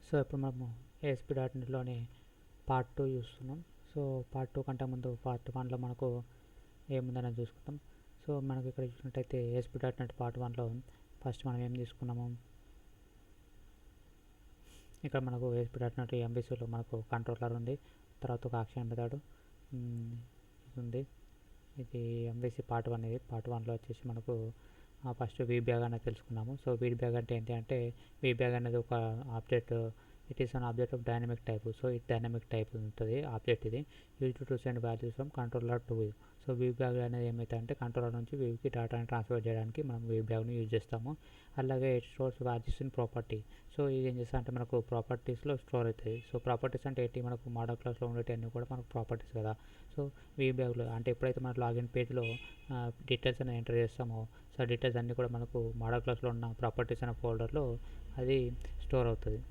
So ఇప్పుడు మనము ASP.NETలోని part 2 చూస్తున్నాం. సో పార్ట్ 2 కంటే ముందు పార్ట్ 1లో మనకు ఏముందని చూసుకుందాం. సో మనకి ఇక్కడ చూసినట్టయితే ASP.NET పార్ట్ 1లో ఫస్ట్ మనం ఏం తీసుకున్నాము, ఇక్కడ మనకు ASP.NET MVCలో మనకు కంట్రోలర్ ఉంది, తర్వాత ఒక యాక్షన్ మెథడ్ ఉంది. ఇది MVC పార్ట్ 1. ఇది పార్ట్ 1లో వచ్చేసి మనకు ఫస్ట్ VBag అనేది తెలుసుకున్నాము. సో VBag అంటే ఏంటి అంటే, VBag అనేది ఒక object, it is an object of dynamic type. So ఇది డైనమిక్ టైప్ ఉంటుంది ఆబ్జెక్ట్. ఇది use to send values from controller to view. So VBag అనేది ఏమైతే అంటే కంట్రోలర్ నుంచి వ్యూకి డేటాని ట్రాన్స్ఫర్ చేయడానికి మనం VBagని యూజ్ చేస్తాము. అలాగే it stores values in property. So ఇది ఏం చేస్తా అంటే మనకు ప్రాపర్టీస్లో స్టోర్ అవుతాయి. సో ప్రాపర్టీస్ అంటే ఏంటి, మనకు మోడల్ క్లాస్లో ఉండేటివన్నీ కూడా మనకు ప్రాపర్టీస్ కదా. సో VBagలో అంటే ఎప్పుడైతే మన లాగిన్ పేజ్లో డీటెయిల్స్ అనేది ఎంటర్ చేస్తామో, సో డీటెయిల్స్ అన్నీ కూడా మనకు మోడల్ క్లాస్లో ఉన్న ప్రాపర్టీస్ అనే ఫోల్డర్లో అది స్టోర్ అవుతుంది.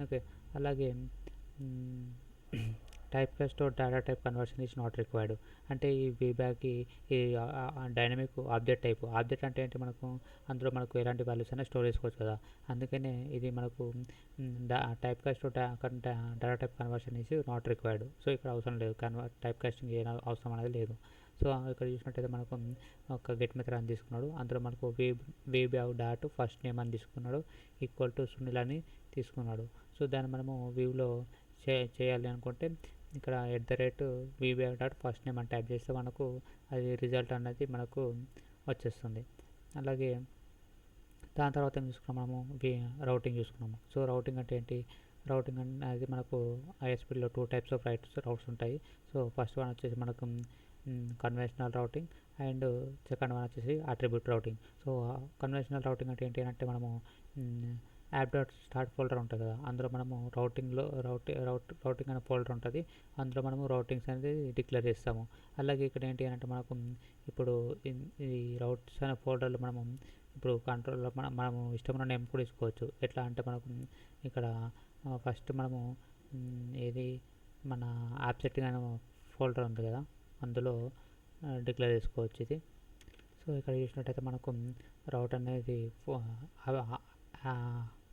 ఓకే. అలాగే type cast data type conversion is not required. అంటే ఈ VBagకి ఈ డైనమిక్ ఆబ్జెక్ట్ టైప్. ఆబ్జెక్ట్ అంటే ఏంటి, మనకు అందులో మనకు ఎలాంటి వాల్యూస్ అయినా స్టోర్ చేసుకోవచ్చు కదా. అందుకనే ఇది మనకు type cast data type conversion is not required. So ఇక్కడ అవసరం లేదు, టైప్ కాస్టింగ్ ఏ అవసరం అనేది లేదు. సో ఇక్కడ చూసినట్టయితే మనకు ఒక గెట్ మెథడ్ అని తీసుకున్నాడు. అందులో మనకు VBag డాట్ ఫస్ట్ నేమ్ అని తీసుకున్నాడు, ఈక్వల్ టు సునీల్ అని తీసుకున్నాడు. సో దాన్ని మనము వ్యూలో చేయాలి అనుకుంటే ఇక్కడ @VBag డాట్ ఫస్ట్ నేమ్ అని టైప్ చేస్తే మనకు అది రిజల్ట్ అనేది మనకు వచ్చేస్తుంది. అలాగే దాని తర్వాత ఏం చూసుకున్నాం, మనము రౌటింగ్ చూసుకున్నాము. సో రౌటింగ్ అంటే ఏంటి, రౌటింగ్ అనేది మనకు ISPలో 2 టైప్స్ ఆఫ్ రౌట్స్ ఉంటాయి. సో ఫస్ట్ వన్ వచ్చేసి మనకు conventional routing, and second one వచ్చేసి attribute routing. So conventional routing అంటే ఏంటి అంటే, మనము యాప్ డాట్ స్టార్ట్ ఫోల్డర్ ఉంటుంది కదా, అందులో మనము రౌటింగ్ అనే ఫోల్డర్ ఉంటుంది, అందులో మనము రౌటింగ్స్ అనేది డిక్లేర్ చేస్తాము. అలాగే ఇక్కడ ఏంటి అంటే మనకు ఇప్పుడు ఈ రౌట్స్ అనే ఫోల్డర్లో మనము ఇప్పుడు కంట్రోల్లో మనము ఇష్టమైన నేమ్ కూడా ఇచ్చుకోవచ్చు. ఎట్లా అంటే మనకు ఇక్కడ ఫస్ట్ మనము ఏది మన యాప్ సెట్టింగ్ అనే ఫోల్డర్ ఉంది కదా, అందులో డిక్లేర్ చేసుకోవచ్చు ఇది. సో ఇక్కడ చూసినట్టయితే మనకు రౌట్ అనేది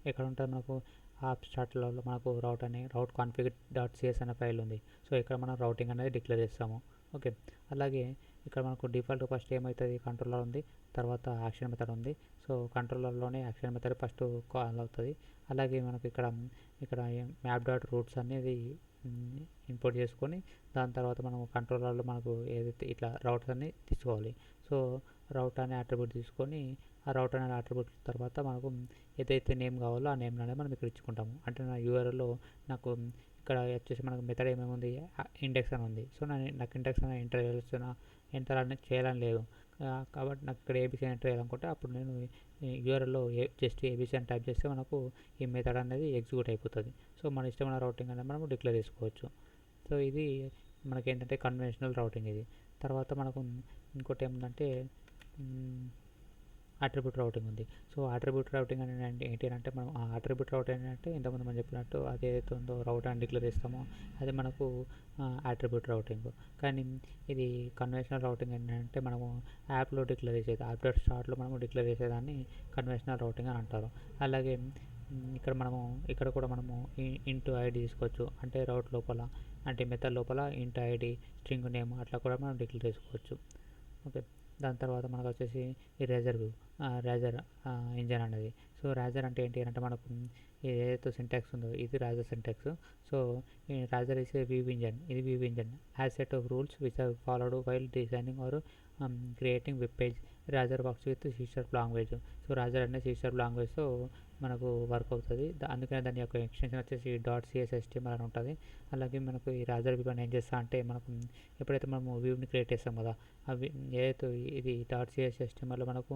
ఎక్కడ ఉంటుంది, మనకు యాప్ స్టార్ట్లో మనకు రౌట్ కాన్ఫిగర్ డాట్ సిఎస్ అనే ఫైల్ ఉంది. సో ఇక్కడ మనం రౌటింగ్ అనేది డిక్లేర్ చేస్తాము. ఓకే. అలాగే ఇక్కడ మనకు డిఫాల్ట్ ఫస్ట్ ఏమవుతుంది, కంట్రోలర్ ఉంది, తర్వాత యాక్షన్ మెథడ్ ఉంది. సో కంట్రోలర్లోనే యాక్షన్ మెథడ్ ఫస్ట్ కాల్ అవుతుంది. అలాగే మనకు ఇక్కడ మ్యాప్ డాట్ రూట్స్ అనేది ఇంపోర్ట్ చేసుకొని దాని తర్వాత మనం కంట్రోలర్లో మనకు ఏదైతే ఇట్లా రౌట్స్ అన్ని తీసుకోవాలి. సో రౌట్ అనే అట్రిబ్యూట్ తీసుకొని ఆ రౌట్ అనే అట్రిబ్యూట్ తర్వాత మనకు ఏదైతే నేమ్ కావాలో ఆ నేమ్ అనేది మనం ఇక్కడ ఇచ్చుకుంటాము. అంటే నా URLలో నాకు ఇక్కడ వచ్చేసి మనకు మెథడ్ ఏమేమి ఉంది, ఇండెక్స్ అని ఉంది. సో నాకు ఇండెక్స్ అని ఎంటర్ అనేది చేయాలని లేదు, కాబట్టి నాకు ఇక్కడ ABC ఎంటర్ చేయాలనుకుంటే అప్పుడు నేను URLలో జస్ట్ ABC అని టైప్ చేస్తే మనకు ఈ మెథడ్ అనేది ఎగ్జిక్యూట్ అయిపోతుంది. సో మన ఇష్టమైన రౌటింగ్ అనేది మనం డిక్లేర్ చేసుకోవచ్చు. సో ఇది మనకేంటంటే కన్వెన్షనల్ రౌటింగ్ ఇది. తర్వాత మనకు ఇంకోటి ఏముందంటే అట్రిబ్యూట్ రౌటింగ్ ఉంది. సో అట్రిబ్యూట్ రౌటింగ్ అని ఏంటి అంటే, మనం ఆ అట్రిబ్యూట్ రౌటింగ్ అంటే ఇంతకుముందు మనం చెప్పినట్టు అది ఏదైతే ఉందో రౌట్ అని డిక్లేర్ చేస్తామో అది మనకు అట్రిబ్యూట్ రౌటింగ్. కానీ ఇది కన్వెన్షనల్ రౌటింగ్ ఏంటంటే మనము యాప్లో డిక్లేర్ చేసేది, యాప్ డాట్ స్టార్ట్లో మనము డిక్లేర్ చేసేదాన్ని కన్వెన్షనల్ రౌటింగ్ అని అంటారు. అలాగే ఇక్కడ కూడా మనము ఇంటూ ID తీసుకోవచ్చు. అంటే రౌట్ లోపల, అంటే మెథడ్ లోపల ఇంటూ ID స్ట్రింగ్ నేమ్ అట్లా కూడా మనం డిక్లేర్ చేసుకోవచ్చు. ఓకే. దాని తర్వాత మనకు వచ్చేసి ఈ రేజర్ ఇంజన్ అనేది. సో రేజర్ అంటే ఏంటి అంటే మనకు ఏదైతే సింటాక్స్ ఉందో ఇది razor syntax. So razor is a view engine. ఇది view engine has set of rules which are followed while designing or creating web page. Razor works with C# language. So razor అనేది C# లాంగ్వేజ్తో మనకు work అవుతుంది. అందుకనే దాని యొక్క extension వచ్చేసి .cshtml అని ఉంటుంది. అలాగే మనకు ఈ రేజర్ వ్యూ అని ఏం చేస్తా అంటే, మనకు ఎప్పుడైతే మనము వ్యూని క్రియేట్ చేస్తాం కదా, అవి ఏదైతే ఇది .cshtml మనకు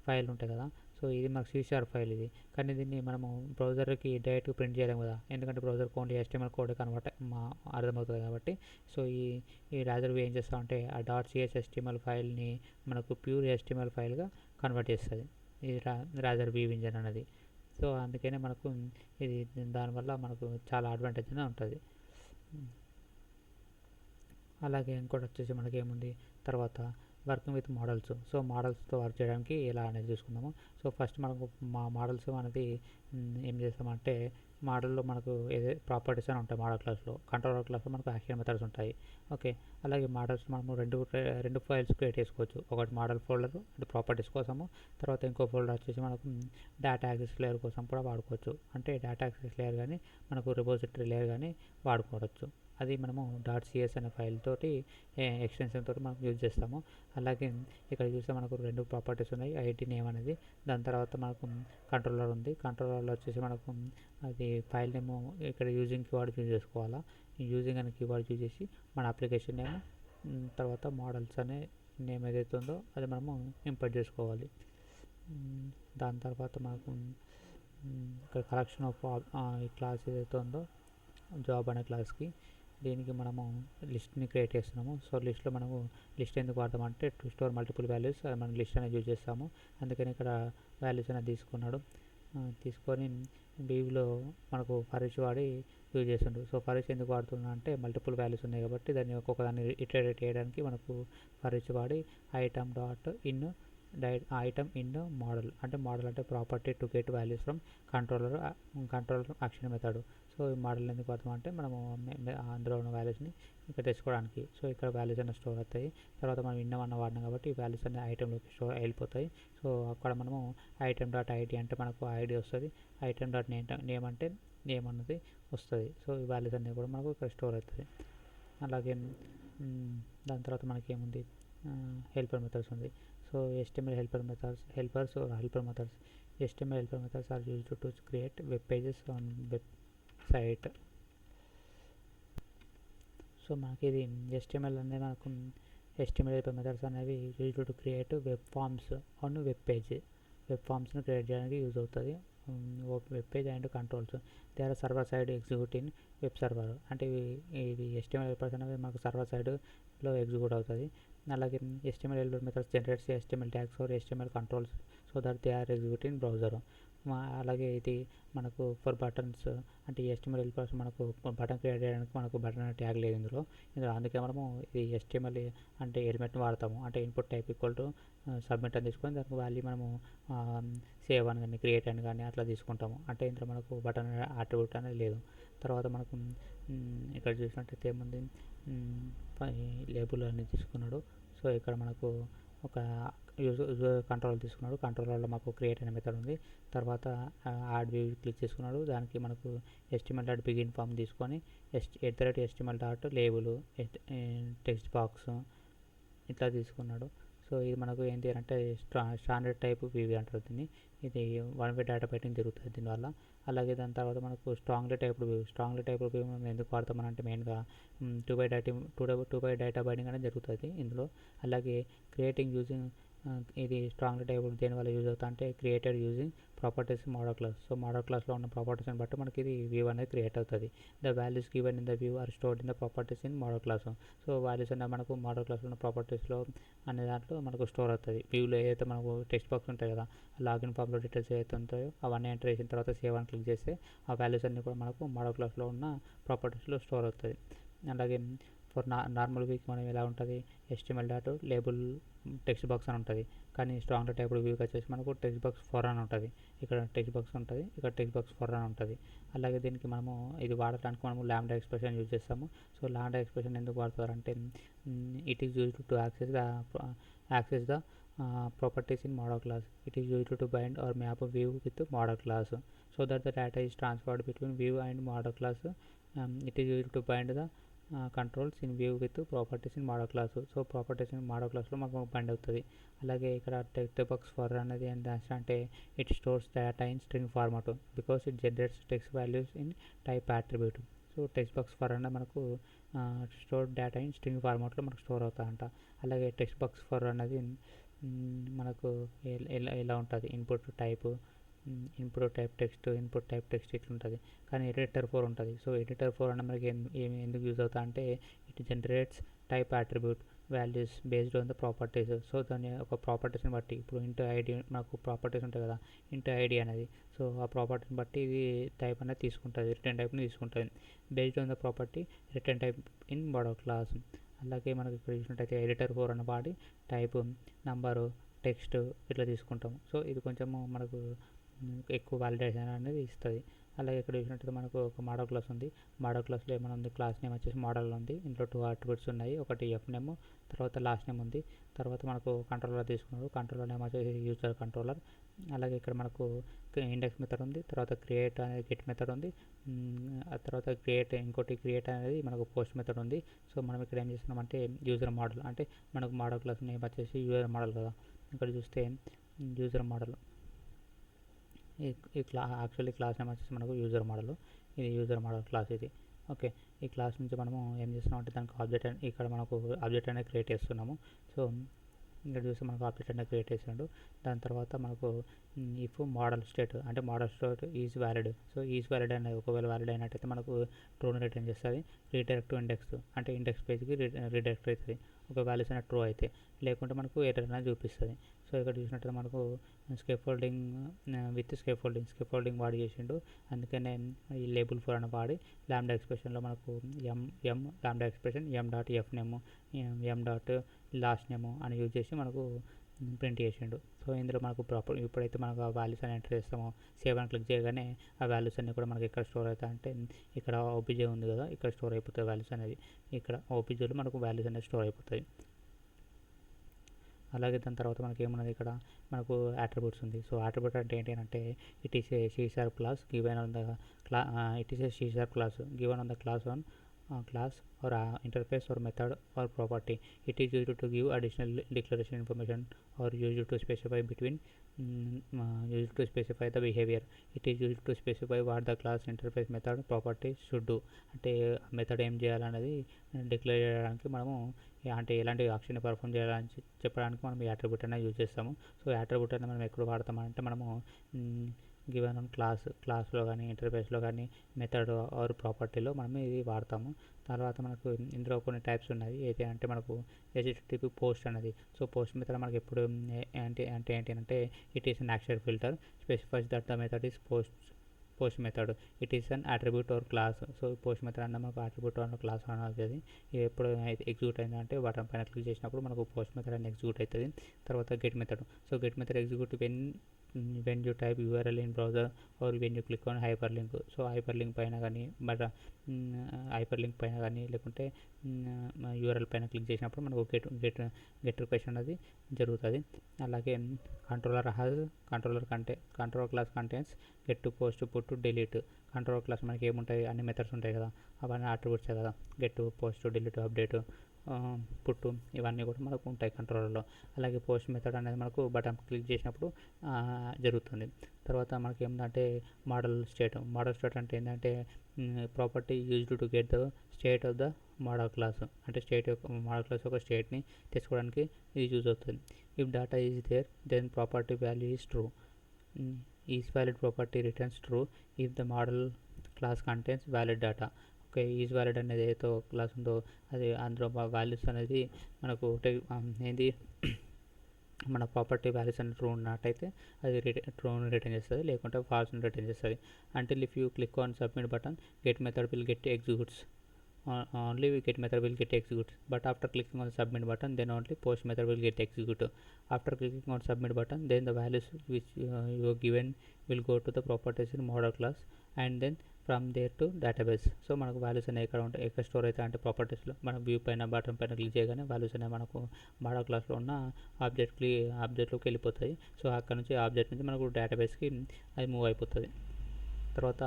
ఫైల్ ఉంటుంది కదా, సో ఇది మనకు C# ఫైల్ ఇది. కానీ దీన్ని మనము బ్రౌజర్కి డైరెక్ట్గా ప్రింట్ చేయలేము కదా, ఎందుకంటే బ్రౌజర్కి ఓన్లీ HTML కోడ్ అర్థమవుతుంది కాబట్టి. సో ఈ రేజర్ వ్యూ ఏం చేస్తాం అంటే ఆ .cshtml ఫైల్ని మనకు ప్యూర్ HTML ఫైల్గా కన్వర్ట్ చేస్తుంది ఈ రేజర్ వ్యూ ఇంజన్ అనేది. సో అందుకనే మనకు ఇది దానివల్ల మనకు చాలా అడ్వాంటేజ్ అనేది ఉంటుంది. అలాగే ఇంకోటి వచ్చేసి మనకి ఏముంది తర్వాత వర్కింగ్ విత్ మోడల్స్. సో మోడల్స్తో వర్క్ చేయడానికి ఎలా అనేది చూసుకుందాము. సో సో ఫస్ట్ మనకు మోడల్స్ అనేది ఏం చేస్తామంటే మోడల్లో మనకు ఏదే ప్రాపర్టీస్ అని ఉంటాయి మోడల్ క్లాస్లో. కంట్రోలర్ క్లాస్లో మనకు యాక్షన్ మెథడ్స్ ఉంటాయి. ఓకే, అలాగే మోడల్స్ మనము రెండు ఫైల్స్ క్రియేట్ చేసుకోవచ్చు. ఒకటి మోడల్ ఫోల్డర్ అంటే ప్రాపర్టీస్ కోసము, తర్వాత ఇంకో ఫోల్డర్ వచ్చేసి మనకు డేటా యాక్సెస్ లేయర్ కోసం కూడా వాడుకోవచ్చు. అంటే డేటా యాక్సెస్ లేయర్ కానీ మనకు రిపోజిటరీ లేయర్ కానీ వాడుకోవచ్చు. అది మనము .cs అనే ఫైల్ తోటి ఎక్స్టెన్షన్ తోటి మనం యూజ్ చేస్తాము. అలాగే ఇక్కడ చూస్తే మనకు రెండు ప్రాపర్టీస్ ఉన్నాయి, ఐడి నేమ్ అనేది. దాని తర్వాత మనకు కంట్రోలర్ ఉంది. కంట్రోలర్లో వచ్చేసి మనకు అది ఫైల్ నేమ్ ఇక్కడ యూజింగ్ కీవర్డ్ యూజ్ చేసుకోవాలా. యూజింగ్ అనే కీవర్డ్ యూజ్ చేసి మన అప్లికేషన్ నేమ్ తర్వాత మోడల్స్ అనే నేమ్ ఏదైతే ఉందో అది మనము ఇంపోర్ట్ చేసుకోవాలి. దాని తర్వాత మనకు ఇక్కడ కలెక్షన్ ఆఫ్ ఈ క్లాస్ ఏదైతే ఉందో జాబ్ అనే క్లాస్కి దీనికి మనము లిస్ట్ని క్రియేట్ చేస్తున్నాము. సో లిస్ట్లో మనము లిస్ట్ ఎందుకు వాడతామంటే టు స్టోర్ మల్టిపుల్ వాల్యూస్, అది మనం లిస్ట్ అనేది యూజ్ చేస్తాము. అందుకని ఇక్కడ వాల్యూస్ అనేది తీసుకొని బీవ్లో మనకు ఫర్ ఈచ్ వాడి యూజ్ చేస్తుండ్రు. సో ఫర్ ఈచ్ ఎందుకు వాడుతున్నా అంటే మల్టిపుల్ వాల్యూస్ ఉన్నాయి కాబట్టి దాన్ని ఒక్కొక్కదాన్ని ఇటరేట్ చేయడానికి మనకు ఫర్ ఈచ్ వాడి item dot in item in model అంటే property to get values from controller action method. So ఈ మోడల్ ఎందుకు వాడతాం అంటే మనము అందులో ఉన్న వాల్యూస్ని ఇక్కడ తెచ్చుకోవడానికి. సో ఇక్కడ వాల్యూస్ అన్నీ స్టోర్ అవుతాయి. తర్వాత మనం ఇన్నవన్న వాడినాం కాబట్టి ఈ వాల్యూస్ అన్ని ఐటెంలోకి స్టోర్ వెళ్ళిపోతాయి. సో అక్కడ మనము ఐటమ్ డాట్ ఐడి అంటే మనకు ఐడి వస్తుంది, ఐటమ్ డాట్ నేమ్ అంటే నేమ్ అన్నది వస్తుంది. సో ఈ వాల్యూస్ అన్నీ కూడా మనకు ఇక్కడ స్టోర్ అవుతుంది. అలాగే దాని తర్వాత మనకి ఏముంది, హెల్పర్ మెథడ్స్ ఉంది. So HTML helper methods HTML helper methods are used to create web pages on website. So మనకి ఇది HTML అనేది మనకు HTML helper methods అనేవి used to create web forms on web page. Web ఫామ్స్ని create చేయడానికి use అవుతుంది. Web page and controls they are server side execute in web server. అంటే ఇది HTML helpers అనేవి మనకు సర్వర్ సైడ్లో ఎగ్జిక్యూట్ అవుతుంది. అలాగే HTML helper methods generates HTML tags or HTML controls so that they are executed in browser. అలాగే ఇది మనకు ఫర్ బటన్స్ అంటే HTML helpers మనకు బటన్ క్రియేట్ చేయడానికి మనకు బటన్ ట్యాగ్ లేదు ఇందులో. అందుకే మనము ఇది HTML అంటే ఎలిమెంట్ని వాడతాము. అంటే input type equal to submit అని తీసుకొని దానికి వాల్యూ మనము సేవ్ అని కానీ క్రియేట్ అని కానీ అట్లా తీసుకుంటాము. అంటే ఇందులో మనకు బటన్ అట్రిబ్యూట్ అనేది లేదు. తర్వాత మనకు ఇక్కడ చూసినట్టయితే ఏముంది, లేబుల్ అనేది తీసుకున్నాడు. సో ఇక్కడ మనకు ఒక యూజర్ కంట్రోల్ తీసుకున్నాడు. కంట్రోలర్లో మాకు క్రియేట్ అనే మెథడ్ ఉంది. తర్వాత యాడ్ వ్యూ క్లిక్ చేసుకున్నాడు. దానికి మనకు HTML డాట్ బిగిన్ ఫామ్ తీసుకొని HTML dot label text box ఇట్లా తీసుకున్నాడు. సో ఇది మనకు ఏంటి అంటే స్టాండర్డ్ టైప్ వ్యూ అంటారు దీన్ని. ఇది వన్ వే డేటా బైండింగ్ జరుగుతుంది దీనివల్ల. అలాగే దాని తర్వాత మనకు స్ట్రాంగ్లీ టైప్డ్ వ్యూ మనం ఎందుకు వాడతామని అంటే మెయిన్గా టూ బై డేటా బైండింగ్ అనేది జరుగుతుంది ఇందులో. అలాగే క్రియేటింగ్ యూజింగ్ ఇది స్ట్రాంగ్లీ టైప్డ్ దేనివల్ల యూజ్ అవుతా అంటే created using properties model class. So model క్లాస్లో ఉన్న ప్రాపర్టీస్ని బట్టి మనకి ఇది వ్యూ అనేది క్రియేట్ అవుతుంది. The values given in the view are stored in the properties in model class. So values అనేది మనకు మోడల్ క్లాస్లో ఉన్న ప్రాపర్టీస్లో అనే దాంట్లో మనకు స్టోర్ అవుతుంది. వ్యూలో ఏదైతే మనకు టెక్స్ట్ బాక్స్ ఉంటాయి కదా, లాగిన్ ఫామ్లో డీటెయిల్స్ ఏదైతే ఉంటాయో అవన్నీ ఎంటర్ చేసిన తర్వాత సేవ్ అని క్లిక్ చేస్తే ఆ వాల్యూస్ అన్నీ కూడా మనకు మోడల్ క్లాస్లో ఉన్న ప్రాపర్టీస్లో స్టోర్ అవుతుంది. అలాగే ఫర్ నార్మల్ వీక్ మనం ఎలా ఉంటుంది, HTML dot label text box అని ఉంటుంది. కానీ స్ట్రాంగ్ టైప్డ్ వ్యూకి వచ్చేసి మనకు టెక్స్ట్ బాక్స్ ఫర్ అని ఉంటుంది. ఇక్కడ టెక్స్ట్ బాక్స్ ఉంటుంది, ఇక్కడ టెక్స్ట్ బాక్స్ ఫర్ అని ఉంటుంది. అలాగే దీనికి మనము ఇది వాడటానికి మనము లాంబ్డా ఎక్స్ప్రెషన్ యూజ్ చేస్తాము. సో లాంబ్డా ఎక్స్ప్రెషన్ ఎందుకు వాడతారంటే it is used to access the properties in model class. It is used to bind or map a view with model class so that the data is transferred between view and model class. It is used to bind the controls in view with properties in model class. So properties in model క్లాస్లో మాకు bund అవుతుంది. అలాగే ఇక్కడ text box for అనేది అంటే it stores data in string format because it generates text values in type attribute. So text box for అన్న మనకు store data in string ఫార్మాట్లో మనకు స్టోర్ అవుతాయంట. అలాగే టెక్స్ట్ బాక్స్ ఫర్ అనేది మనకు ఎలా ఉంటుంది, ఇన్పుట్ టైప్ టెక్స్ట్ ఇట్లుంటుంది. కానీ ఎడిటర్ 4 ఉంటుంది. సో ఎడిటర్ 4 అన్న మనకి ఎందుకు యూజ్ అవుతా అంటే it generates type attribute values based on the properties. So దాని ఒక ప్రాపర్టీస్ని బట్టి ఇప్పుడు ఇంటూ ఐడి మనకు ప్రాపర్టీస్ ఉంటాయి కదా, ఇంటూ ఐడి అనేది. సో ఆ ప్రాపర్టీని బట్టి ఇది టైప్ అనేది తీసుకుంటుంది, రిటర్న్ టైప్ని తీసుకుంటుంది based on the property return type in model class. అలాగే మనకి ఇక్కడ చూసినట్టయితే ఎడిటర్ 4 అన్న వాడి టైప్ నంబరు టెక్స్ట్ ఇట్లా తీసుకుంటాము. సో ఇది కొంచెము మనకు ఎక్కువ వాలిడేషన్ అనేది ఇస్తుంది. అలాగే ఇక్కడ చూసినట్టయితే మనకు ఒక మోడల్ క్లాస్ ఉంది. మోడల్ క్లాస్లో ఏమైనా ఉంది, క్లాస్ నేమ్ వచ్చేసి మోడల్ ఉంది. ఇంట్లో 2 అట్రిబ్యూట్స్ ఉన్నాయి, ఒకటి ఎఫ్ నేమ్, తర్వాత లాస్ట్ నేమ్ ఉంది. తర్వాత మనకు కంట్రోలర్ తీసుకున్నాడు, కంట్రోలర్ నేమ్ వచ్చేసి యూజర్ కంట్రోలర్. అలాగే ఇక్కడ మనకు ఇండెక్స్ మెథడ్ ఉంది, తర్వాత క్రియేట్ అనేది గెట్ మెథడ్ ఉంది, ఆ తర్వాత క్రియేట్ అనేది మనకు పోస్ట్ మెథడ్ ఉంది. సో మనం ఇక్కడ ఏం చేస్తున్నామంటే యూజర్ మోడల్, అంటే మనకు మోడల్ క్లాస్ నేమ్ వచ్చేసి యూజర్ మోడల్ కదా. ఇక్కడ చూస్తే user model actually class name వచ్చేసి మనకు యూజర్ మోడల్. ఇది యూజర్ మోడల్ క్లాస్ ఇది. ఓకే, ఈ క్లాస్ నుంచి మనము ఏం చేస్తున్నాం అంటే దానికి ఆబ్జెక్ట్ ఇక్కడ మనకు ఆబ్జెక్ట్ అనేది క్రియేట్ చేస్తున్నాము. సో ఇక్కడ చూస్తే మనకు ఆబ్జెక్ట్ అనేది క్రియేట్ చేసాడు. దాని తర్వాత మనకు ఇఫ్ మోడల్ స్టేట్, అంటే model state is valid. So is valid అనేది ఒకవేళ వ్యాలిడ్ అయినట్టయితే మనకు ట్రూని రిటర్న్ చేస్తుంది. రీడైరెక్ట్ టు ఇండెక్స్, అంటే ఇండెక్స్ పేజ్కి రీడైరెక్ట్ అవుతుంది ఒక వాల్యూస్ అనేది ట్రూ అయితే, లేకుంటే మనకు ఎర్రర్ అనేది చూపిస్తుంది. సో ఇక్కడ చూసినట్టయితే మనకు స్కేఫోల్డింగ్ విత్ స్కేఫోల్డింగ్ వాడి చేసిండు. అందుకనే ఈ లేబుల్ 4 అని వాడి లాంబ్డా ఎక్స్ప్రెషన్లో మనకు M lambda expression M dot F name M dot last name అని యూజ్ చేసి మనకు ప్రింట్ చేసిండు. సో ఇందులో మనకు ప్రాపర్ ఇప్పుడైతే మనకు ఆ వాల్యూస్ అని ఎంటర్ చేస్తామో, సేవ్ అని క్లిక్ చేయగానే ఆ వాల్యూస్ అన్నీ కూడా మనకి ఎక్కడ స్టోర్ అవుతాయి అంటే ఇక్కడ ఓపీజే ఉంది కదా, ఇక్కడ స్టోర్ అయిపోతాయి వాల్యూస్ అనేది. ఇక్కడ ఓపీజేలో మనకు వాల్యూస్ అనేది స్టోర్ అయిపోతాయి. అలాగే దాని తర్వాత మనకి ఏమున్నది, ఇక్కడ మనకు అట్రిబ్యూట్స్ ఉంది. సో అట్రిబ్యూట్ అంటే ఏంటి అంటే it is A C# class given on the it is A C# class given on the class on class or interface or method or property. It is used to give additional declaration information or used to specify the behavior. It is used to specify what the class, interface, method, property should do. అంటే method ఏం చేయాలనేది declare చేయడానికి మనము, అంటే ఎలాంటి action perform చేయాలని చెప్పడానికి మనం ఈ అట్రిబ్యూట్ అనేది యూజ్ చేస్తాము. సో ఈ అట్రిబ్యూట్ అనేది మనం ఎక్కడ వాడతామంటే మనము గివెన్ ఆన్ క్లాస్లో కానీ, ఇంటర్ఫేస్లో కానీ, మెథడ్ ఆర్ ప్రాపర్టీలో మనం ఇది వాడతాము. తర్వాత మనకు ఇందులో కొన్ని టైప్స్ ఉన్నాయి. అయితే అంటే మనకు HTTP పోస్ట్ అనేది. సో పోస్ట్ మెథడ్ మనకి ఎప్పుడు ఏంటి అంటే it is an action filter specifies that the method is post method. It is an attribute or class. So post method అన్న మనకు అట్రిబ్యూట్ ఆర్ క్లాస్ అనేది ఎప్పుడు ఎగ్జిక్యూట్ అయిందంటే బటన్ పైన క్లిక్ చేసినప్పుడు మనకు పోస్ట్ మెథడ్ అని ఎగ్జిక్యూట్ అవుతుంది. తర్వాత get method. So get method execute when you type URL in browser or when you click on hyperlink. So hyperlink పైన కానీ లేకుంటే URL పైన క్లిక్ చేసినప్పుడు మనకు గెట్ రిక్వెస్ట్ అనేది జరుగుతుంది. అలాగే controller class contents get to post put delete. Controller class మనకి ఏముంటాయి, అన్ని మెథడ్స్ ఉంటాయి కదా, అవన్నీ అట్రిబ్యూట్స్ కదా. గెట్ పోస్ట్ డిలీట్ అప్డేట్ పుట్టు ఇవన్నీ కూడా మనకు ఉంటాయి కంట్రోలర్లో. అలాగే పోస్ట్ మెథడ్ అనేది మనకు బటన్ క్లిక్ చేసినప్పుడు జరుగుతుంది. తర్వాత మనకి ఏంటంటే మోడల్ స్టేట్ అంటే ఏంటంటే property used to get the state of the model class, అంటే మోడల్ క్లాస్ యొక్క స్టేట్ని తెచ్చుకోవడానికి ఇది యూజ్ అవుతుంది. If data is there then property value is true. Is valid property returns true if the model class contains valid data. Okay, is valid అనేది ఏదో class ఉందో అది అందులో వాల్యూస్ అనేది మనకు ఏంది మన ప్రాపర్టీ వాల్యూస్ అనేది ట్రూ ఉన్నట్టయితే అది ట్రూని రిటర్న్ చేస్తుంది, లేకుంటే ఫాల్స్ని రిటర్న్ చేస్తుంది. Until if you click on submit button get method will get executes. only get method will get execute, but after clicking on the submit button then only post method will get execute. After clicking on submit button then the values which you are given will go to the properties in model class and then from there to database. So మనకు values అనేవి ఎక్కడ store అవుతాయి అంటే ప్రాపర్టీస్లో మన view పైన button పైన click చేయగానే values అనేవి మనకు మోడల్ క్లాస్లో ఉన్న ఆబ్జెక్ట్లోకి వెళ్ళిపోతాయి. సో అక్కడ నుంచి ఆబ్జెక్ట్ నుంచి మనకు డేటాబేస్కి అది మూవ్ అయిపోతుంది. తర్వాత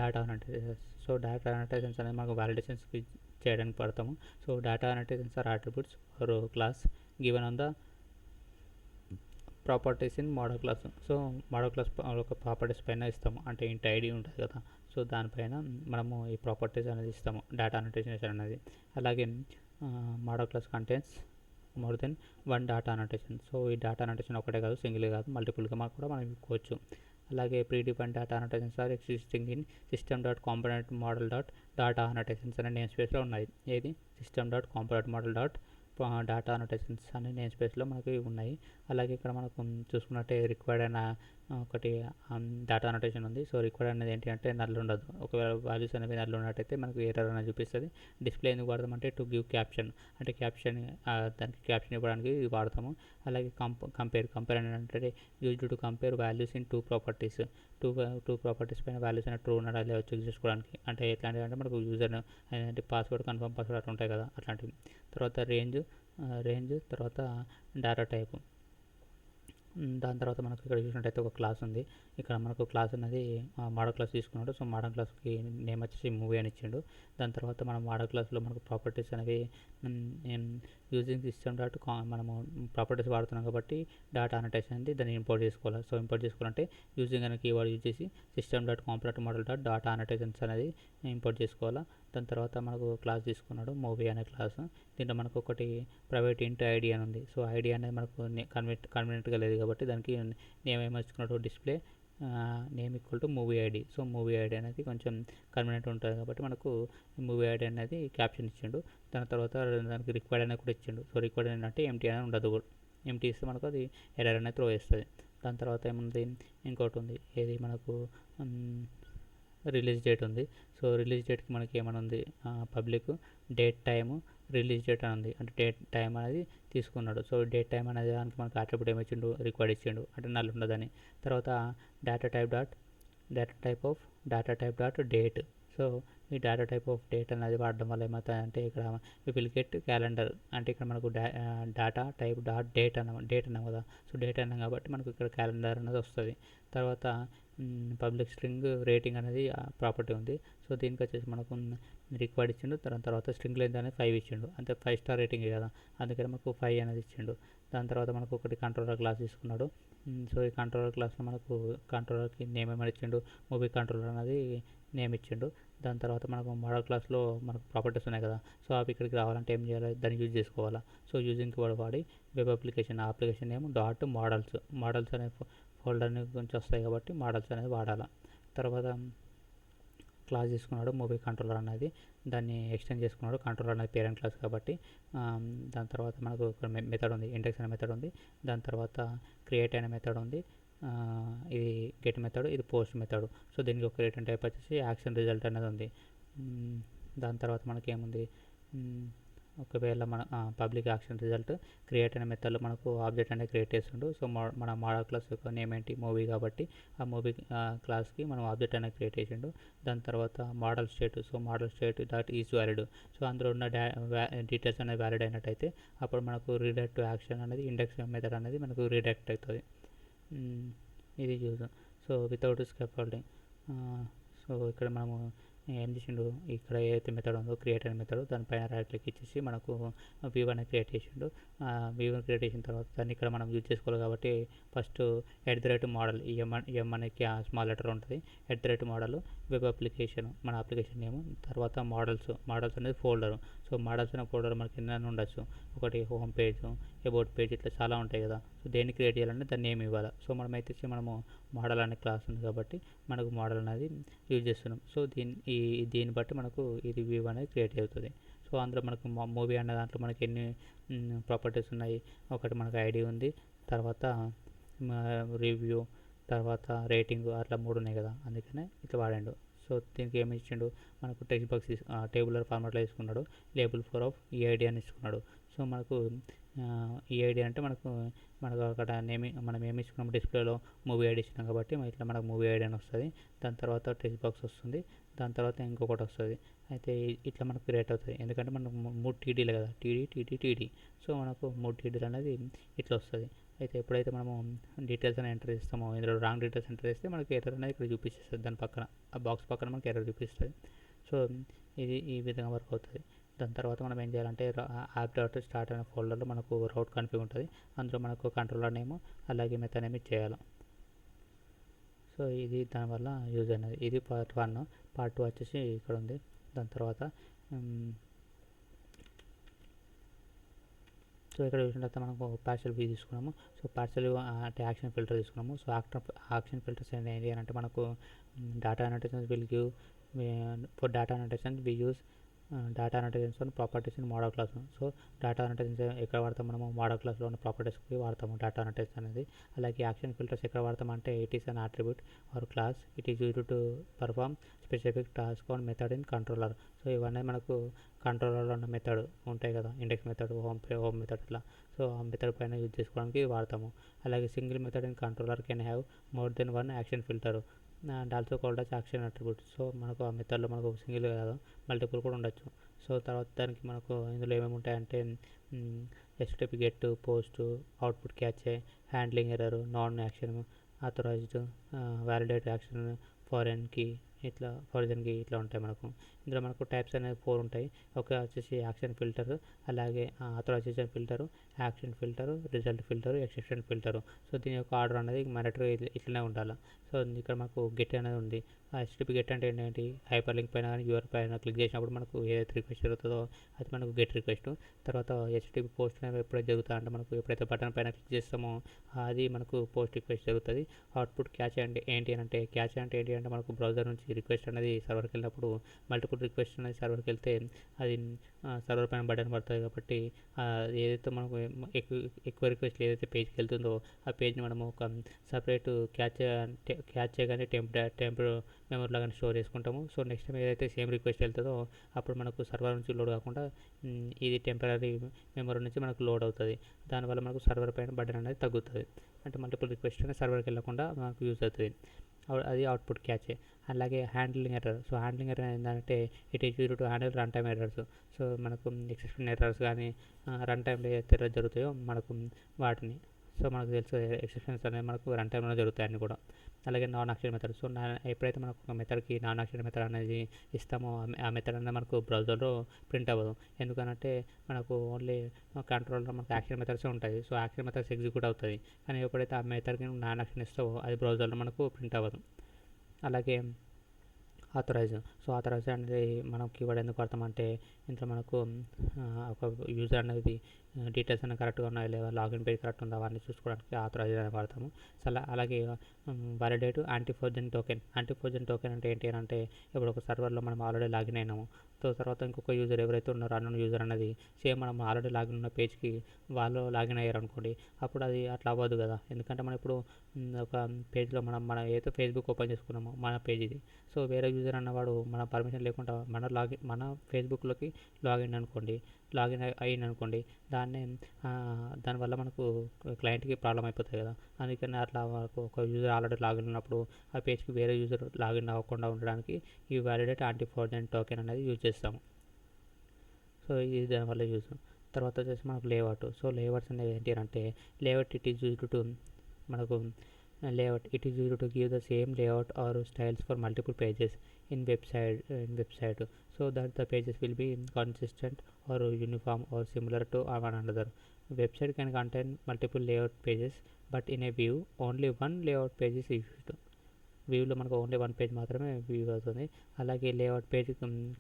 data annotations. So data annotations అనేది మనకు వ్యాలిడేషన్స్కి చేయడానికి పడతాము. So data annotations are attributes or class given on the properties in model class. So model class ఒక ప్రాపర్టీస్ పైన ఇస్తాము, అంటే ఇంటి ఐడి ఉంటుంది కదా, సో దానిపైన మనము ఈ ప్రాపర్టీస్ అనేది ఇస్తాము, డేటా అనటైజేషన్ అనేది. అలాగే model class contents more than one data annotation. So ఈ డేటా అనటేషన్ ఒకటే కాదు, సింగిల్ కాదు, మల్టిపుల్గా కూడా మనం ఇవ్వచ్చు. అలాగే predefine data annotations are existing in system.component model.data annotations అనే నేమ్ స్పేస్లో ఉన్నాయి. ఏది system.component model.data annotations అనే నేమ్ స్పేస్లో మనకి ఉన్నాయి. అలాగే ఇక్కడ మనకు చూసుకున్నట్టే రిక్వైర్డ్ అయిన ఒకటి డేటా అనోటేషన్ ఉంది. సో రిక్వైర్డ్ అనేది ఏంటి అంటే నల్ ఉండదు. ఒకవేళ వాల్యూస్ అనేవి నల్ ఉన్నట్టయితే మనకు ఎర్రర్ అనేది చూపిస్తుంది. డిస్ప్లే ఎందుకు వాడతామంటే టు గివ్ క్యాప్షన్, అంటే క్యాప్షన్ దానికి క్యాప్షన్ ఇవ్వడానికి ఇది వాడతాము. అలాగే కంపేర్ అంటే used to compare values in two properties. Two properties పైన వాల్యూస్ అనేది ట్రూ ఉన్నాడా లేదా చెక్ చేసుకోవడానికి. అంటే ఎట్లాంటివి అంటే మనకు యూజర్ అంటే పాస్వర్డ్, కన్ఫర్మ్ పాస్వర్డ్ అట్లా ఉంటాయి కదా, అట్లాంటివి. తర్వాత రేంజ్ తర్వాత డేటా టైప్. దాని తర్వాత మనకు ఇక్కడ చూసినట్టయితే ఒక క్లాస్ ఉంది. ఇక్కడ మనకు క్లాస్ అనేది మోడల్ క్లాస్ తీసుకున్నాడు. సో మోడల్ క్లాస్కి నేమ్ వచ్చేసి మూవీ అని ఇచ్చిండు. దాని తర్వాత మనం మోడల్ క్లాస్లో మనకు ప్రాపర్టీస్ అనేవి యూజింగ్ సిస్టమ్ డాట్ మనము ప్రాపర్టీస్ వాడుతున్నాం కాబట్టి డాటా అనోటేషన్ అనేది దాన్ని ఇంపోర్ట్ చేసుకోవాలి. సో ఇంపోర్ట్ చేసుకోవాలంటే యూజింగ్ అనే కీవర్డ్ యూజ్ చేసి system dot component model dot data annotations అనేది ఇంపోర్ట్ చేసుకోవాలా. దాని తర్వాత మనకు క్లాస్ తీసుకున్నాడు మూవీ అనే క్లాస్. దీంట్లో మనకు ఒకటి ప్రైవేట్ ఇంట్ ఐడి అని ఉంది. సో ఐడి అనేది మనకు కన్వీనియంట్గా లేదు కాబట్టి దానికి నేమ్ ఏమర్చుకున్నాడు, display name equal to movie ID. So movie ID అనేది కొంచెం కన్వీనియంట్ ఉంటుంది కాబట్టి మనకు మూవీ ఐడి అనేది క్యాప్షన్ ఇచ్చిండు. దాని తర్వాత దానికి రిక్వైర్డ్ అనేది కూడా ఇచ్చిండు. సో రిక్వైర్డ్ అంటే ఎంటీ అనేది ఉండదు. ఎంటీ ఇస్తే మనకు అది ఎర్రర్ అనేది త్రో చేస్తుంది. దాని తర్వాత ఏముంది, ఇంకోటి ఉంది, ఏది మనకు రిలీజ్ డేట్ ఉంది. సో రిలీజ్ డేట్కి మనకి ఏమైనా ఉంది, public date time release date అని ఉంది. అంటే డేట్ టైం అనేది తీసుకున్నాడు. సో డేట్ టైం అనేది దానికి మనకు అట్రిబ్యూట్ ఏమి ఇచ్చిండు, రిక్వైర్డ్ ఇచ్చిండు, అంటే నల్ ఉండదని. తర్వాత data type dot date. So ఈ డేటా టైప్ ఆఫ్ డేట్ అనేది వాడడం వల్ల ఏమవుతుందంటే ఇక్కడ వి విల్ గెట్ క్యాలెండర్. అంటే ఇక్కడ మనకు డేటా టైప్ డాట్ డేట్ అన్నాం కదా. సో డేట్ అన్నాం కాబట్టి మనకు ఇక్కడ క్యాలెండర్ అనేది వస్తుంది. తర్వాత పబ్లిక్ స్ట్రింగ్ రేటింగ్ అనేది ప్రాపర్టీ ఉంది. సో దీనికి వచ్చేసి మనకు రిక్వైర్డ్ ఇచ్చిండు. తర్వాత స్ట్రింగ్ లెంత్ అనేది 5 ఇచ్చిండు. అంటే 5 స్టార్ రేటింగ్ కదా, అందుకని మనకు 5 అనేది ఇచ్చిండు. దాని తర్వాత మనకు ఒకటి కంట్రోలర్ క్లాస్ తీసుకున్నాడు. సో ఈ కంట్రోలర్ క్లాస్లో మనకు కంట్రోలర్కి నేమ్ ఏమైనా ఇచ్చిండు, మూవీ కంట్రోలర్ అనేది నేమ్ ఇచ్చిండు. దాని తర్వాత మనకు మోడల్ క్లాస్లో మనకు ప్రాపర్టీస్ ఉన్నాయి కదా. సో అవి ఇక్కడికి రావాలంటే ఏం చేయాలి, దాన్ని యూజ్ చేసుకోవాలా. సో యూజింగ్ వాడి web application name dot models అనే ఫోల్డర్ని గురించి వస్తాయి కాబట్టి మోడల్స్ అనేది వాడాలి. తర్వాత క్లాస్ తీసుకున్నాడు మూవీ కంట్రోలర్ అనేది, దాన్ని ఎక్స్టెండ్ చేసుకున్నాడు. కంట్రోలర్ అనేది పేరెంట్ క్లాస్ కాబట్టి. దాని తర్వాత మనకు ఒక మెథడ్ ఉంది, ఇండెక్స్ అనే మెథడ్ ఉంది. దాని తర్వాత క్రియేట్ అనే మెథడ్ ఉంది. ఇది గెట్ మెథడ్, ఇది పోస్ట్ మెథడ్. సో దీనికి ఒక రిటర్న్ టైప్ వచ్చేసి యాక్షన్ రిజల్ట్ అనేది ఉంది. దాని తర్వాత మనకి ఏముంది, ఒకవేళ మన పబ్లిక్ యాక్షన్ రిజల్ట్ క్రియేట్ అనే మెథడ్లో మనకు ఆబ్జెక్ట్ అనేది క్రియేట్ చేస్తుండు. సో మన మోడల్ క్లాస్ యొక్క నేమ్ ఏంటి, మూవీ కాబట్టి ఆ మూవీ క్లాస్కి మనం ఆబ్జెక్ట్ అనేది క్రియేట్ చేసిండు. దాని తర్వాత model state. So model state dot is valid. So అందులో ఉన్న డీటెయిల్స్ అనేది వ్యాలిడ్ అయినట్టయితే అప్పుడు మనకు రీడైరెక్ట్ టు యాక్షన్ అనేది ఇండెక్స్ మెథడ్ అనేది మనకు రీడైరెక్ట్ అవుతుంది. ఇది use. So without scaffolding. So ఇక్కడ మనము ఏం చేసిండు, ఇక్కడ ఏదైతే మెథడ్ ఉందో క్రియేట్ అనే మెథడ్ దానిపైన రైట్ క్లిక్ ఇచ్చేసి మనకు వ్యూ అనేది క్రియేట్ చేసిండు. వ్యూ క్రియేట్ చేసిన తర్వాత దాన్ని ఇక్కడ మనం యూజ్ చేసుకోవాలి కాబట్టి ఫస్ట్ @model ఎం అనే స్మాల్ లెటర్ ఉంటుంది. @model వెబ్ అప్లికేషన్ మన అప్లికేషన్ నేమ్. తర్వాత మోడల్స్ అనేది ఫోల్డర్. సో మోడల్స్ అనే ఫోల్డర్ మనకి ఎన్ని ఉండొచ్చు, ఒకటి హోమ్ పేజ్, అబౌట్ పేజ్, ఇట్లా చాలా ఉంటాయి కదా. సో దేన్ని క్రియేట్ చేయాలంటే దాన్ని నేమ్ ఇవ్వాలి. సో మనమైతే మనము మోడల్ అనే క్లాస్ ఉంది కాబట్టి మనకు మోడల్ అనేది యూజ్ చేస్తున్నాం. సో దీన్ని బట్టి మనకు ఇది వ్యూ అనేది క్రియేట్ అవుతుంది. సో అందులో మనకు మూవీ అనే దాంట్లో మనకి ఎన్ని ప్రాపర్టీస్ ఉన్నాయి, ఒకటి మనకు ఐడి ఉంది, తర్వాత రివ్యూ, తర్వాత రేటింగ్, అట్లా 3 ఉన్నాయి కదా, అందుకనే ఇట్లా వాడాడు. సో దీనికి ఏమి ఇచ్చిండు, మనకు టెక్స్ట్ బాక్స్ టేబులర్ ఫార్మాట్లో తీసుకున్నాడు. లేబుల్ ఫర్ ఆఫ్ ఈఐడి అని ఇచ్చుకున్నాడు. సో మనకు ఈఐడి అంటే మనకు అక్కడ మనం ఏమి ఇచ్చుకున్నాం, డిస్ప్లేలో మూవీ ఐడి ఇచ్చినాం కాబట్టి ఇట్లా మనకు మూవీ ఐడి అని వస్తుంది. దాని తర్వాత టెక్స్ట్ బాక్స్ వస్తుంది. దాని తర్వాత ఇంకొకటి వస్తుంది. అయితే ఇట్లా మనకు క్రియేట్ అవుతుంది. ఎందుకంటే మనకు 3 టీడీలు కదా, టీడీ. సో మనకు 3 టీడీలు అనేది ఇట్లా వస్తుంది. అయితే ఎప్పుడైతే మనము డీటెయిల్స్ అని ఎంటర్ చేస్తామో, ఇందులో రాంగ్ డీటెయిల్స్ ఎంటర్ చేస్తే మనకి ఎర్రర్ అనేది ఇక్కడ చూపిస్తుంది. దాని పక్కన ఆ బాక్స్ పక్కన మనకి ఎర్రర్ చూపిస్తుంది. సో ఇది ఈ విధంగా వర్క్ అవుతుంది. దాని తర్వాత మనం ఏం చేయాలంటే యాప్ డాట్ స్టార్ట్ అనే ఫోల్డర్లో మనకు రౌట్ కన్ఫిగ్ ఉంటుంది. అందులో మనకు కంట్రోలర్ నేమ్ అలాగే మెథడ్ నేమ్ చేయాలి. సో ఇది దానివల్ల యూజ్ అనేది. ఇది పార్ట్ 1. పార్ట్ 2 వచ్చేసి ఇక్కడ ఉంది. దాని తర్వాత సో ఇక్కడ చూసినట్లయితే మనకు పార్షియల్ వ్యూ తీసుకున్నాము. సో పార్షియల్ అంటే యాక్షన్ ఫిల్టర్ తీసుకున్నాము. సో యాక్షన్ ఫిల్టర్స్ ఏంటి అంటే మనకు data annotations will give for data annotations we use data annotations and properties in model class. So data annotation ఎక్కడ వాడతాం మనము? మోడల్ క్లాస్లో ఉన్న ప్రాపర్టీస్కి వాడతాము డేటా అనటైజేషన్ అనేది. అలాగే యాక్షన్ ఫిల్టర్స్ ఎక్కడ వాడతామంటే it is an attribute or class, it is used to perform specific task on method in controller. So ఇవన్నీ మనకు కంట్రోలర్లో ఉన్న మెథడ్ ఉంటాయి కదా, ఇండెక్స్ మెథడ్, హోమ్ మెథడ్ ఇట్లా. సో ఆ మెథడ్ పైన యూజ్ చేసుకోవడానికి వాడతాము. అలాగే single method in controller can have more than one action filter and also called as action attribute. So మనకు ఆ మెథడ్లో మనకు సింగిల్ కాదు, మల్టిపుల్ కూడా ఉండొచ్చు. సో తర్వాత దానికి మనకు ఇందులో ఏమేమి ఉంటాయంటే HTTP get, post, output catch, handling error, non action, authorized, validate action, foreign key, ఇట్లా ఫారిజన్ కీ ఇట్లా ఉంటాయి మనకు. ఇందులో మనకు టైప్స్ అనేవి 4 ఉంటాయి. ఒక వచ్చేసి యాక్షన్ ఫిల్టర్, అలాగే authorization filter, action filter, result filter, exception filter. So దీని యొక్క ఆర్డర్ అనేది మ్యాండేటరీ ఇట్లనే ఉండాలి. సో ఇక్కడ మనకు గెట్ అనేది ఉంది. ఆ హెచ్టిటిపి గెట్ అంటే ఏంటి? హైపర్ లింక్ పైన కానీ యూఆర్ పైన క్లిక్ చేసినప్పుడు మనకు ఏదైతే రిక్వెస్ట్ జరుగుతుందో అది మనకు గెట్ రిక్వెస్ట్. తర్వాత హెచ్టిటిపి పోస్ట్ అనేది ఎప్పుడైతే జరుగుతుంది అంటే మనకు ఎప్పుడైతే బటన్ పైన క్లిక్ చేస్తామో అది మనకు పోస్ట్ రిక్వెస్ట్ జరుగుతుంది. అవుట్పుట్ క్యాచ్ అంటే ఏంటి అంటే మనకు బ్రౌజర్ నుంచి రిక్వెస్ట్ అనేది సర్వర్కి వెళ్ళినప్పుడు మల్టిపుల్ రిక్వెస్ట్ అనేది సర్వర్కి వెళ్తే అది సర్వర్ పైన బటన్ పడుతుంది కాబట్టి ఏదైతే మనకు ఎక్కువ రిక్వెస్ట్ ఏదైతే పేజ్కి వెళ్తుందో ఆ పేజ్ని మనము ఒక సపరేట్ క్యాచ్ చేయగానే టెంపర్ మెమరీ లాగా స్టోర్ చేసుకుంటాము. సో నెక్స్ట్ టైం ఏదైతే సేమ్ రిక్వెస్ట్ వెళ్తుందో అప్పుడు మనకు సర్వర్ నుంచి లోడ్ కాకుండా ఇది టెంపరీ మెమరీ నుంచి మనకు లోడ్ అవుతుంది. దానివల్ల మనకు సర్వర్ పైన బటన్ అనేది తగ్గుతుంది. అంటే మల్టిపుల్ రిక్వెస్ట్ అనేది సర్వర్కి వెళ్ళకుండా మనకు యూజ్ అవుతుంది. అది అవుట్పుట్ క్యాచ్. అలాగే handling error. So handling error ఏంటంటే it is used to handle run time errors. So మనకు ఎక్సెప్షన్ ఎర్రర్స్ కానీ రన్ టైంలో ఏదైతే ఎర్రర్ జరుగుతాయో మనకు వాటిని, సో మనకు తెలుసు ఎక్సెప్షన్స్ అనేవి మనకు రన్ టైంలో జరుగుతాయి అన్నీ కూడా. అలాగే నాన్ యాక్షన్ మెథడ్. సో ఎప్పుడైతే మనకు ఒక మెథడ్కి నాన్ యాక్షన్ మెథడ్ అనేది ఇస్తామో ఆ మెథడ్ అనేది మనకు బ్రౌజర్లో ప్రింట్ అవ్వదు. ఎందుకనంటే మనకు ఓన్లీ కంట్రోల్లో మనకు యాక్షన్ మెథడ్స్ ఉంటాయి. సో యాక్షన్ మెథడ్స్ ఎగ్జిక్యూట్ అవుతుంది. కానీ ఎప్పుడైతే ఆ మెథడ్కి నాన్ యాక్షన్ ఇస్తావో అది బ్రౌజర్లో మనకు ప్రింట్ అవ్వదు. అలాగే ఆథరైజ్. సో ఆథరైజ్ అనేది మనం కీవర్డ్ ఎందుకు వాడతామంటే ఇంట్లో మనకు ఒక యూజర్ అనేది డీటెయిల్స్ అనేవి కరెక్ట్గా ఉన్నాయా లేదా, లాగిన్ పేజ్ కరెక్ట్ ఉందా అవన్నీ చూసుకోవడానికి ఆథరైజ్ అనేది వాడతాము. సో అలాగే వ్యాలిడేట్ యాంటీఫోజన్ టోకెన్. యాంటీఫోజన్ టోకెన్ అంటే ఏంటి అంటే ఇప్పుడు ఒక సర్వర్లో మనం ఆల్రెడీ లాగిన్ అయినాము. సో తర్వాత ఇంకొక యూజర్ ఎవరైతే ఉన్నారో అన్నోన్ యూజర్ అనేది సేమ్ మనం ఆల్రెడీ లాగిన్ ఉన్న పేజ్కి వాళ్ళు లాగిన్ అయ్యారు అనుకోండి, అప్పుడు అది అట్లా అవ్వదు కదా. ఎందుకంటే మనం ఇప్పుడు ఒక పేజ్లో మన ఏదైతే ఫేస్బుక్ ఓపెన్ చేసుకున్నామో మన పేజ్ ఇది. సో వేరే యూజర్ అన్నవాడు మన పర్మిషన్ లేకుండా మన ఫేస్బుక్లోకి లాగిన్ అయ్యింది అనుకోండి, దానివల్ల మనకు క్లయింట్కి ప్రాబ్లం అయిపోతుంది కదా. అందుకని అట్లా ఒక యూజర్ ఆల్రెడీ లాగిన్ ఉన్నప్పుడు ఆ పేజ్కి వేరే యూజర్ లాగిన్ అవ్వకుండా ఉండడానికి ఈ వ్యాలిడేట్ యాంటీఫోజన్ టోకెన్ అనేది యూజ్ చేస్తాము. సో ఇది దానివల్ల యూజ్. తర్వాత వచ్చేసి మనకు లేఅవుట్. సో లేఅవుట్స్ అనేవి ఏంటి అంటే layout it is used to మనకు it is used to give the same layout or styles for multiple pages in website so that the pages will be consistent or uniform or similar to one another. Website can contain multiple layout pages, but in a view only one layout page is used. వ్యూలో మనకు only 1 page మాత్రమే view అవుతుంది. అలాగే layout page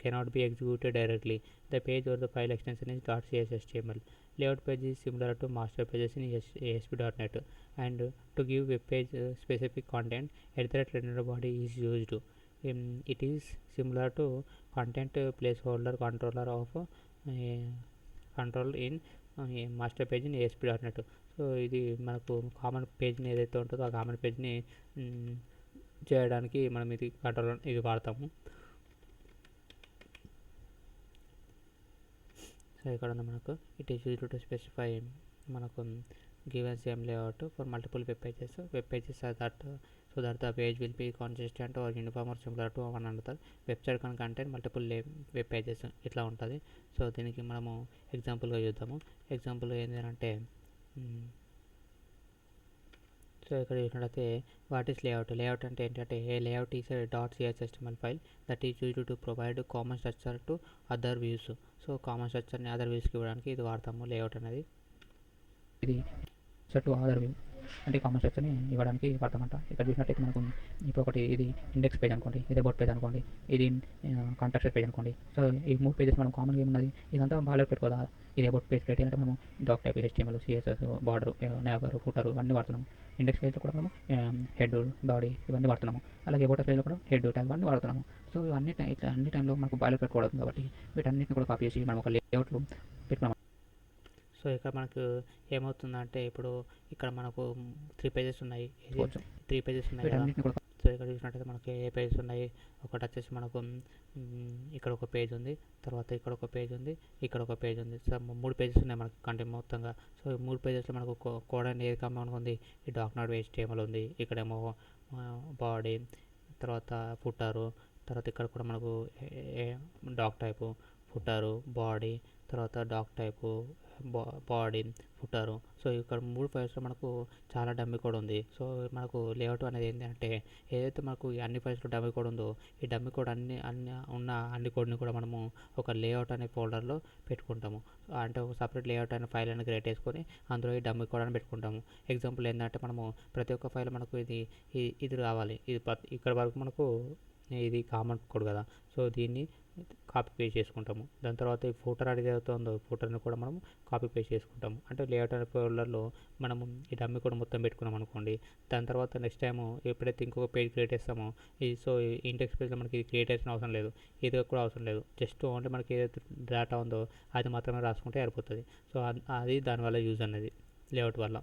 cannot be executed directly. The page or the file extension is .cshtml. Layout page is similar to master pages in ASP.NET, and to give web page specific content, @render body is used. It is similar to content placeholder controller of control in master page in ASP.NET. So ఇది మనకు common పేజ్ని ఏదైతే ఉంటుందో ఆ common పేజ్ని చేయడానికి మనం ఇది వాడతాము. So ఇక్కడ మనకు it is used to specify మనకు given same layout for multiple web pages so that the page will be consistent or uniform or similar to one another. Website can contain multiple web pages ఇట్లా ఉంటుంది. So దీనికి మనము ఎగ్జాంపుల్గా చూద్దాము. Example ఏంటంటే so ఇక్కడ చూసినట్లయితే వాట్ ఈస్ లేఅవుట్ అంటే ఏంటంటే layout is .cshtml file that is used to provide common structure to other views. So common స్ట్రక్చర్ని అదర్ వ్యూస్కి ఇవ్వడానికి ఇది వాడతాము లేఅవుట్ అనేది. ఇది టు అదర్ వ్యూ. అంటే కామన్ స్ట్రక్చర్ని ఇవ్వడానికి వాడతామంట. ఇక్కడ చూసినట్టయితే మనకు ఇప్పుడు ఒకటి ఇది ఇండెక్స్ పేజ్ అనుకోండి, ఇది అబౌట్ పేజ్ అనుకోండి, ఇది కాంటాక్ట్ పేజ్ అనుకోండి. సో ఈ 3 పేజెస్ మనం కామన్గా ఏమున్నది ఇదంతా బాగా పెట్టుకోదా. ఇది అబౌట్ పేజ్ పెట్టి అంటే మనము doc type, HTML, CSS, border, navbar, footer ఇవన్నీ వాడుతున్నాము. ఇండెక్స్ పేజ్లో కూడా మనము హెడ్, బాడీ ఇవన్నీ వాడుతున్నాము. అలాగే అబౌట్ పేజ్లో కూడా హెడ్, ట్యాగ్ ఇవన్నీ వాడుతున్నాము. సో ఇవన్నీ ఇట్లా అన్ని టైంలో మనకు బాగా పెట్టుకోవడం కాబట్టి వీటన్నిటిని కూడా కాపీ చేసి మనం ఒక లేఅవుట్లో పెట్టుకున్నాం. సో ఇక్కడ మనకు ఏమవుతుందంటే ఇప్పుడు ఇక్కడ మనకు 3 పేజెస్ ఉన్నాయి. ఇది 3 పేజెస్ ఉన్నాయి కదా. వీటన్నిటిని కూడా సో ఇక్కడ చూసినట్టయితే మనకి ఏ పేజెస్ ఉన్నాయి, ఒకటి వచ్చేసి మనకు ఇక్కడ ఒక పేజ్ ఉంది, తర్వాత ఇక్కడ ఒక పేజ్ ఉంది, ఇక్కడ ఒక పేజ్ ఉంది. సో 3 పేజెస్ ఉన్నాయి మనకి కంటెంట్ మొత్తంగా. సో ఈ 3 పేజెస్లో మనకు కోడ్ అనేది ఏది కామన్గా ఉంది, ఈ డాక్ నాట్ HTML ఉంది, ఇక్కడేమో బాడీ, తర్వాత ఫుటరు, తర్వాత ఇక్కడ కూడా మనకు డాక్ టైపు, ఫుటరు, బాడీ, తర్వాత dock type, body, footer. So ఇక్కడ 3 ఫైల్స్లో మనకు చాలా డమ్మీ కోడ్ ఉంది. సో మనకు లేఅవుట్ అనేది ఏంటంటే ఏదైతే మనకు ఈ అన్ని ఫైల్స్లో డమ్మీ కోడ్ ఉందో ఈ డమ్మీ కోడ్ అన్ని కోడ్ని కూడా మనము ఒక లేఅవుట్ అనే ఫోల్డర్లో పెట్టుకుంటాము. అంటే ఒక సపరేట్ లేఅవుట్ అనే ఫైల్ అని క్రియేట్ చేసుకొని అందులో ఈ డమ్మీ కోడ్ అని పెట్టుకుంటాము. ఎగ్జాంపుల్ ఏంటంటే మనము ప్రతి ఒక్క ఫైల్ మనకు ఇది రావాలి, ఇక్కడ వరకు మనకు ఇది కామన్ కోడ్ కదా. సో దీన్ని కాపీ పేస్ట్ చేసుకుంటాము. దాని తర్వాత ఈ ఫూటర్ అనేది అవుతుందో ఫూటర్ని కూడా మనం కాపీ పేస్ట్ చేసుకుంటాము. అంటే లేఅవుట్ అనే ఫోల్డర్లో మనము ఈ డమ్మీ కూడా మొత్తం పెట్టుకున్నాం అనుకోండి. దాని తర్వాత నెక్స్ట్ టైం ఎప్పుడైతే ఇంకొక పేజ్ క్రియేట్ చేస్తామో సో ఈ ఇండెక్స్ పేజ్లో మనకి ఇది క్రియేట్ చేసిన అవసరం లేదు, ఇది కూడా అవసరం లేదు. జస్ట్ ఓన్లీ మనకి ఏదైతే డేటా ఉందో అది మాత్రమే రాసుకుంటే సరిపోతుంది. సో అది దానివల్ల యూజ్ అనేది లేఅవుట్ వల్ల.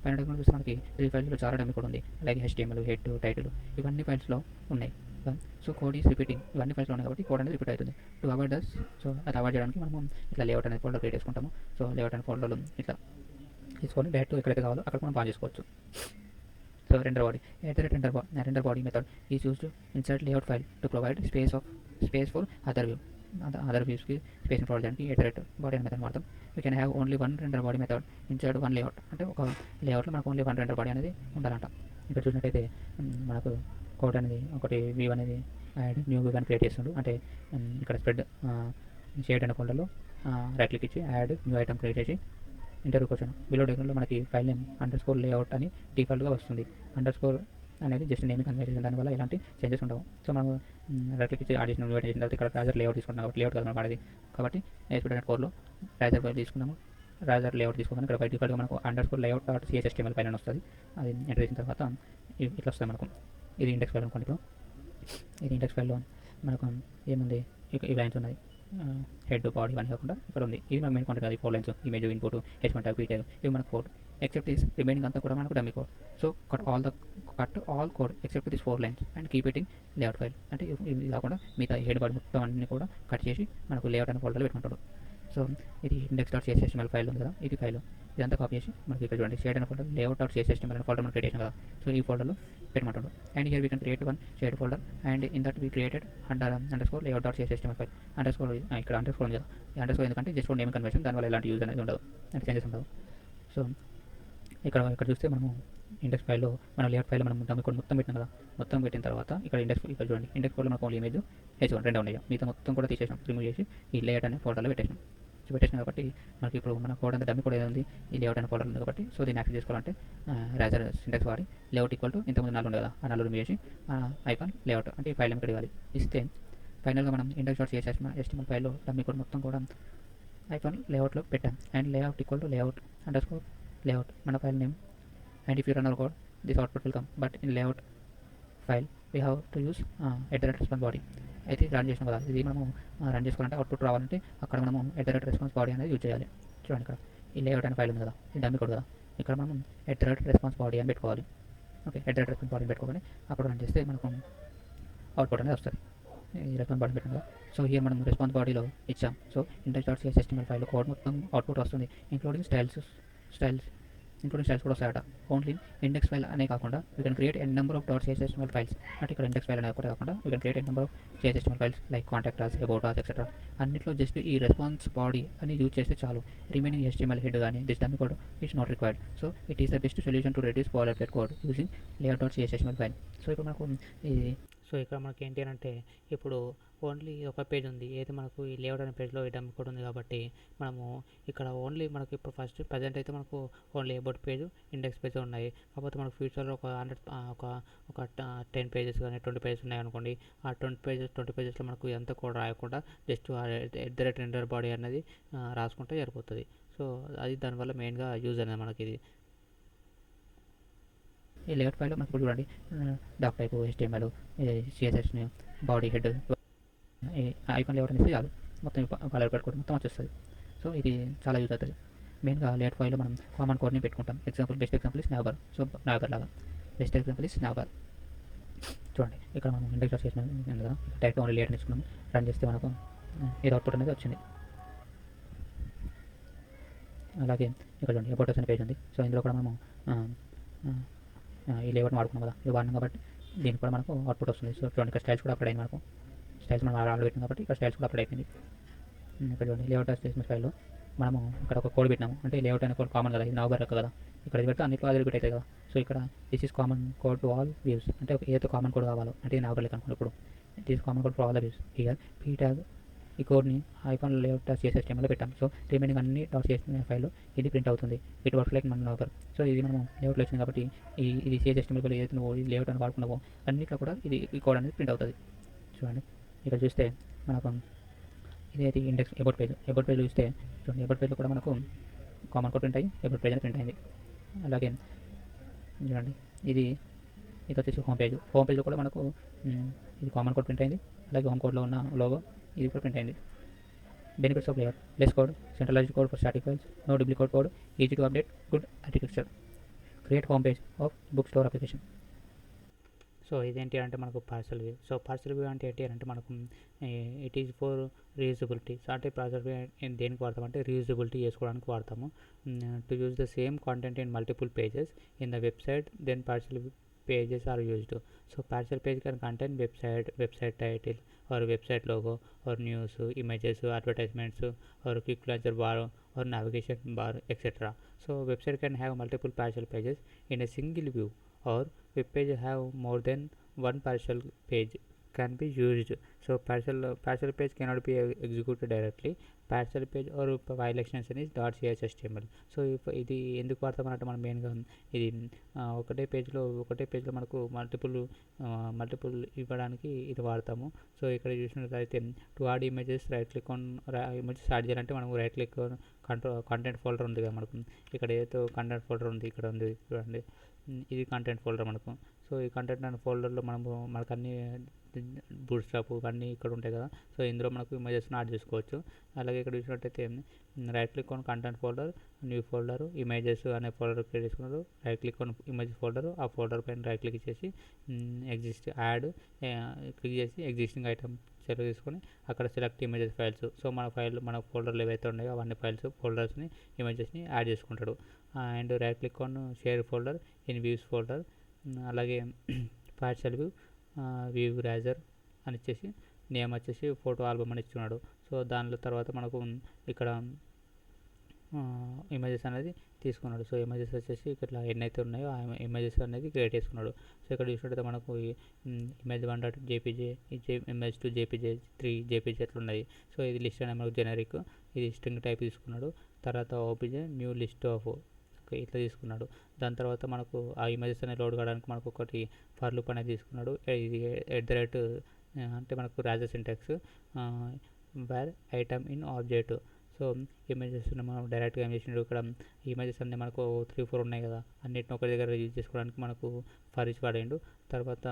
పైన డైగ్రామ్ చూస్తే మనకి ఈ ఫైల్స్లో చాలా డమ్మీ కోడ్ ఉంది. అలాగే HTML, హెడ్, టైటిల్ ఇవన్నీ ఫైల్స్లో ఉన్నాయి. సో కోడ్ ఈస్ రిపీటింగ్, ఇవన్నీ ఫైల్స్లో ఉన్నాయి కాబట్టి కోడ్ అనేది రిపీట్ అవుతుంది. టు అవాయిడ్ దస్, సో అది అవాయిడ్ చేయడానికి మనం ఇట్లా లేఅవుట్ అనేది ఫోల్డర్ క్రియేట్ చేసుకుంటాము. సో లేఅవుట్ అనే ఫోల్డర్లో ఇట్లా తీసుకొని డైరెక్ట్ ఎక్కడైతే కావాలో అక్కడ మనం పాన్ చేసుకోవచ్చు. So render body method is use to insert layout file to provide space for other వ్యూస్కి స్పేస్ని ప్రొవైడ్ చేయడానికి బాడీ అనే మెథడ్ వాడతాం. We can have only one render body method insert one layout. అంటే ఒక లేఅవుట్లో మనకు ఓన్లీ వన్ రెండర్ బాడీ అనేది ఉండాలంట. ఇక్కడ చూసినట్టయితే మనకు కోడ్ అనేది ఒకటి వ్యూ అనేది యాడ్ న్యూ వ్యూ అని క్రియేట్ చేస్తుండు. అంటే ఇక్కడ స్ప్రెడ్ షేడ్ అనే ఫోల్డర్లో రైట్ క్లిక్ ఇచ్చి యాడ్ న్యూ ఐటమ్ క్రియేట్ చేసి ఇంటర్వ్యూ క్వశ్చన్ బిలో డైగ్రామ్లో మనకి ఫైల్ నేమ్ _ లేఅవుట్ అని డిఫాల్ట్గా వస్తుంది. _ అనేది జస్ట్ నేమ్ కన్వే చేసిన దానివల్ల ఎలాంటి చేంజెస్ ఉండవు. సో మనం రైట్ క్లిక్ ఇచ్చి యాడ్ చేసిన చేసిన తర్వాత ఇక్కడ రాజర్ లేఅవుట్ తీసుకుంటాం కాబట్టి లేఅవుట్ కదా మనం వాడేది కాబట్టి ASP.NET 4లో రాజర్ తీసుకున్నాము. రాజర్ లేఅవుట్ తీసుకున్నాం. ఇక్కడ బై డిఫాల్ట్గా మనకు _layout.cshtml ఫైల్ అని వస్తుంది. అది ఎంటర్ చేసిన తర్వాత ఇట్లా వస్తుంది మనకు. ఇది ఇండెక్స్ ఫైల్ అనుకోండి. ఇప్పుడు ఇది ఇండెక్స్ ఫైల్లో మనకు ఏముంది, ఈ లైన్స్ ఉన్నాయి, హెడ్, బాడీ ఇవన్నీ కాకుండా ఇక్కడ ఉంది. ఇది మనకు మెయిన్ కాంటెంట్ అది 4 lines, image, input, H1 tag, P tag ఇవి మనకు కోడ్. ఎక్సెప్ట్ దిస్ రిమైనింగ్ అంతా కూడా మనకు dummy code. So cut all code except this 4 lines and keep it in layout file. అంటే ఇది కాకుండా మిగతా హెడ్, బాడీ మొత్తం అన్ని కూడా కట్ చేసి మనకు లేఅవుట్ అనే ఫోల్డర్లో పెట్టుకుంటాడు. సో ఇది index.cshtml ఫైల్ ఉంది కదా, ఇది ఫైల్ ఇదంతా కాపీ చేసి మనకి ఇక్కడ చూడండి షేడ్ అనే ఫోల్డర్ layout.cshtml అనే ఫోల్డర్ మనం క్రియేట్ చేసాం కదా. సో ఈ ఫోల్డర్లో పెట్టమంటాడు. And here we can create one shared folder and in that we created _layout.cshtml file. ఇక్కడ అండర్స్కోర్ ఉంది కదా, ఈ అండర్స్కోర్ ఎందుకంటే జస్ట్ నేమ్ కన్వర్షన్, దానివల్ల ఎలాంటి యూజ్ అనేది ఉండదు, అంటే చేంజెస్ ఉండవు. సో ఇక్కడ చూస్తే మనము ఇండెక్స్ ఫైల్లో మన లేఅవుట్ ఫైల్లో మనం డమ్మీ కోడ్ మొత్తం పెట్టినాం కదా. మొత్తం పెట్టిన తర్వాత ఇక్కడ ఇక్కడ చూడండి ఇండెక్స్ ఫైల్లో మనకు ఓన్లీ ఇమేజ్, H1 రెండు ఉన్నాయి. మిగతా మొత్తం కూడా తీసేసాం, రిమూవ్ చేసి ఈ లేఅవుట్ అనే ఫోల్డర్లో పెట్టేసాం. సో పెట్టేసాం కాబట్టి మనకి ఇప్పుడు మన కోడ్ అంతా డమ్మీ కోడ్ ఏది ఉంది ఈ లేఅవుట్ అనే ఫోల్డర్ ఉంది కాబట్టి. సో దీన్ని యాక్సెస్ చేసుకోవాలంటే రాజర్ సింటాక్స్ వాడి లేఅవుట్ = ఇంతకుముందు 4 ఉంది కదా, ఆ 4 రిమూవ్ చేసి ఐకాన్ లేఅవుట్ అంటే ఈ ఫైల్ ఇక్కడ ఇవ్వాలి. ఇస్తే ఫైనల్గా మనం index.cshtml ఫైల్లో డమ్మీ కోడ్ మొత్తం కూడా ఐకాన్ లేఅవుట్లో పెట్టాం. అండ్ లేఅవుట్ = layout మన file name. And if you run our code, this output will come. But in layout file, we have to use @response body. అయితే రన్ చేసాం కదా, ఇది మనము రన్ చేసుకోవాలంటే అవుట్పుట్ రావాలంటే అక్కడ మనము @response body అనేది యూజ్ చేయాలి. చూడండి ఇక్కడ ఈ లేఅవుట్ అనే ఫైల్ ఉంది కదా, ఇది డమ్మీ కోడ్ కదా, ఇక్కడ మనం @response body అని పెట్టుకోవాలి. ఓకే, @response body పెట్టుకోవాలి. అప్పుడు రన్ చేస్తే మనకు అవుట్పుట్ అనేది వస్తుంది. ఈ రెస్పాన్స్ బాడీ పెట్టాం కదా. సో హియర్ మనం రెస్పాన్స్ బాడీలో ఇచ్చాం. సో index.cshtml ఫైల్లో కోడ్ మొత్తం అవుట్పుట్ వస్తుంది, ఇంక్లూడింగ్ స్టైల్స్ కూడా వస్తాయట. ఓన్లీ ఇండెక్స్ ఫైల్ అనే కాకుండా you can create N number of .cshtml files. అంటే ఇక్కడ ఇండెక్స్ ఫైల్ అనే కూడా కాకుండా you can create N number of CSHTML files like contact us, about us, etcetera. అన్నిట్లో జస్ట్ ఈ రెస్పాన్స్ బాడీ అని యూజ్ చేస్తే చాలు. రిమైనింగ్ HTML హెడ్ కానీ this dummy code it's not required. So it is the best solution to reduce boilerplate code using layout.cshtml file. So ఇప్పుడు మనకు ఇది so ఇక్కడ మనకి ఏంటి అంటే ఇప్పుడు ఓన్లీ ఒక పేజ్ ఉంది, ఏది మనకు ఈ లేఅవుట్ అనే పేజ్లో ఈ డమ్ కోడ్ ఉంది కాబట్టి మనము ఇక్కడ ఓన్లీ మనకు ఇప్పుడు ఫస్ట్ ప్రజెంట్ అయితే మనకు only about page, index page ఉన్నాయి. కాకపోతే మనకు ఫ్యూచర్లో ఒక 100 ఒక 10 పేజెస్ కానీ 20 పేజెస్ ఉన్నాయి అనుకోండి. ఆ 20 పేజెస్లో మనకు ఎంత కోడ్ రాయకుండా జస్ట్ @రెండర్ బాడీ అనేది రాసుకుంటే సరిపోతుంది. సో అది దానివల్ల మెయిన్గా యూజ్ అనేది మనకి ఇది. ఈ లేఅవుట్ ఫైల్లో మనకు ఇప్పుడు చూడండి doc type, HTML, CSS, body, head, icon layout అనేసి చాలు మొత్తం కలర్ పెట్టుకోవడం మొత్తం వచ్చేస్తుంది. సో ఇది చాలా యూజ్ అవుతుంది. మెయిన్గా లేఅవుట్ ఫైల్లో మనం కామన్ కోడ్ని పెట్టుకుంటాం. Best example is navbar. So navbar లాగా బెస్ట్ ఎగ్జాంపుల్ ఇస్ నావర్. చూడండి ఇక్కడ మనం ఇండెక్స్ చేసిన కదా, డైరెక్ట్ ఓన్లీ లేఅవుట్ తీసుకున్నాం, రన్ చేస్తే మనకు ఏదో అవుట్పుట్ అనేది వచ్చింది. అలాగే ఇక్కడ చూడండి అబౌట్ అనే పేజ్ ఉంది. సో ఇందులో కూడా మనము ఈ లేఅవుట్ని వాడుకున్నాం కదా, ఇది వాడినాం కాబట్టి దీనికి కూడా మనకు అవుట్పుట్ వస్తుంది. సో చూడండి ఇక్కడ స్టైల్స్ కూడా అప్లై అయింది. మనకు స్టైల్స్ మనం ఆల్రెడీ పెట్టినాం కాబట్టి ఇక్కడ స్టైల్స్ కూడా అప్లై అయిపోయింది. ఇక్కడ చూడండి లేఅవుట్ చేసిన ఫైల్లో మనము ఇక్కడ ఒక కోడ్ పెట్టినాము. అంటే లేఅవుట్ అనే కోడ్ కామన్ కదా, ఇది నవంబర్ కదా, ఇక్కడ ఇది పెడితే అన్నిట్లో అది రిపీట్ అవుతుంది కదా. సో ఇక్కడ this is common code to all views, అంటే ఏదైతే కామన్ కోడ్ కావాలో అంటే ఇది నవంబర్ లెక్క అనుకోండి. ఇప్పుడు this is common code for all the views. Here P tag ఈ కోడ్ని ఐకాన్ లేఅవుట్ CSS పెట్టాం. సో రిమైనింగ్ అన్ని .cs ఫైల్లో ఇది ప్రింట్ అవుతుంది. ఇట్ వర్క్ లైక్ మన నవంబర్. సో ఇది మనం లేఅవుట్లో వచ్చింది కాబట్టి ఇది CSS ఏదైతే నువ్వు ఈ లేఅవుట్ అని వాడుకున్నావో అన్నిట్లో కూడా ఇది ఈ కోడ్ అనేది ప్రింట్ అవుతుంది. చూడండి ఇక్కడ చూస్తే మనకు ఇదైతే ఇండెక్స్ అబౌట్ పేజ్ చూస్తే చూడండి అబౌట్ పేజ్లో కూడా మనకు కామన్ కోడ్ ప్రింట్ అయ్యి అబౌట్ పేజ్ అనేది ప్రింట్ అయింది. అలాగే చూడండి ఇది వచ్చేసి హోమ్ పేజ్లో కూడా మనకు ఇది కామన్ కోడ్ ప్రింట్ అయింది. అలాగే హోమ్ కోడ్లో ఉన్న లోగో ఇది కూడా ప్రింట్ అయింది. Benefits of layout: less code, centralized code for static files, no duplicate code, easy to update, good architecture, create home page of book store application. So ఇదేంటి అంటే మనకు partial view. So partial view అంటే ఏంటి అంటే మనకు it is for reusability. So అంటే partial view దేనికి వాడతాం అంటే రీయూజబిలిటీ చేసుకోవడానికి వాడతాము. To use the same content in multiple pages in the website, then partial pages are used. So parcel page can contain website title or website logo or news, images, advertisements or quick launcher bar or navigation bar, etc. So website can have multiple partial pages in a single view, or web page have more than one partial page can be used. So partial page cannot be executed directly. Partial page or file extension is .cs/html. So ఇది ఎందుకు వాడతామన్నట్టు మనం మెయిన్గా ఇది ఒకటే పేజ్లో మనకు multiple ఇవ్వడానికి ఇది వాడతాము. సో ఇక్కడ చూసినట్లయితే to add images right click on images add చేయాలంటే మనకు రైట్ క్లిక్ కంటెంట్ ఫోల్డర్ ఉంది కదా, మనకు ఇక్కడ ఏదో కంటెంట్ ఫోల్డర్ ఉంది, ఇక్కడ ఉంది చూడండి, ఇది కంటెంట్ ఫోల్డర్ మనకు. సో ఈ కంటెంట్ అనే ఫోల్డర్లో మనకు అన్ని బూట్ స్ట్రాప్ ఇవన్నీ ఇక్కడ ఉంటాయి కదా. సో ఇందులో మనకు ఇమేజెస్ని యాడ్ చేసుకోవచ్చు. అలాగే ఇక్కడ చూసినట్టయితే right click on content folder, new folder, images అనే ఫోల్డర్ క్రియేట్ చేసుకున్నారు. Right click on image folder, ఆ ఫోల్డర్ పైన రైట్ క్లిక్ చేసి క్లిక్ చేసి ఎగ్జిస్టింగ్ ఐటమ్ సెలెక్ట్ తీసుకొని అక్కడ సెలెక్ట్ ఇమేజెస్ ఫైల్స్. సో మన ఫోల్డర్లు ఏవైతే ఉన్నాయో అవన్నీ ఫోల్డర్స్ని ఇమేజెస్ని యాడ్ చేసుకుంటాడు. And right click on share folder in views folder. అలాగే పార్షల్ వ్యూ రైజర్ అని ఇచ్చేసి నేమ్ వచ్చేసి ఫోటో ఆల్బమ్ అని ఇచ్చున్నాడు. సో దానిలో తర్వాత మనకు ఇక్కడ ఇమేజెస్ అనేది తీసుకున్నాడు. సో ఇమేజెస్ వచ్చేసి ఇట్లా ఎన్నైతే ఉన్నాయో ఆ ఇమేజెస్ అనేది క్రియేట్ చేసుకున్నాడు. సో ఇక్కడ చూసినట్టయితే మనకు image 1.jpg, image 2.jpg, 3.jpg అట్లా ఉన్నాయి. సో ఇది లిస్ట్ అనేది మనకు జెనరిక్, ఇది స్ట్రింగ్ టైప్ తీసుకున్నాడు. తర్వాత ఓపీజే న్యూ లిస్ట్ ఆఫ్ ఇట్లా తీసుకున్నాడు. దాని తర్వాత మనకు ఆ ఇమేజెస్ అనేది లోడ్ కావడానికి మనకు ఒకటి ఫర్ లూప్ అనేది తీసుకున్నాడు. ఇది @ అంటే మనకు Razor syntax where item in object. So images మనం డైరెక్ట్గా ఏం చేసినాడు, ఇక్కడ ఇమేజెస్ అన్నీ మనకు 3-4 ఉన్నాయి కదా, అన్నిటిని ఒక దగ్గర యూజ్ చేసుకోవడానికి మనకు ఫర్ ఇచ్చి వాడిండు. తర్వాత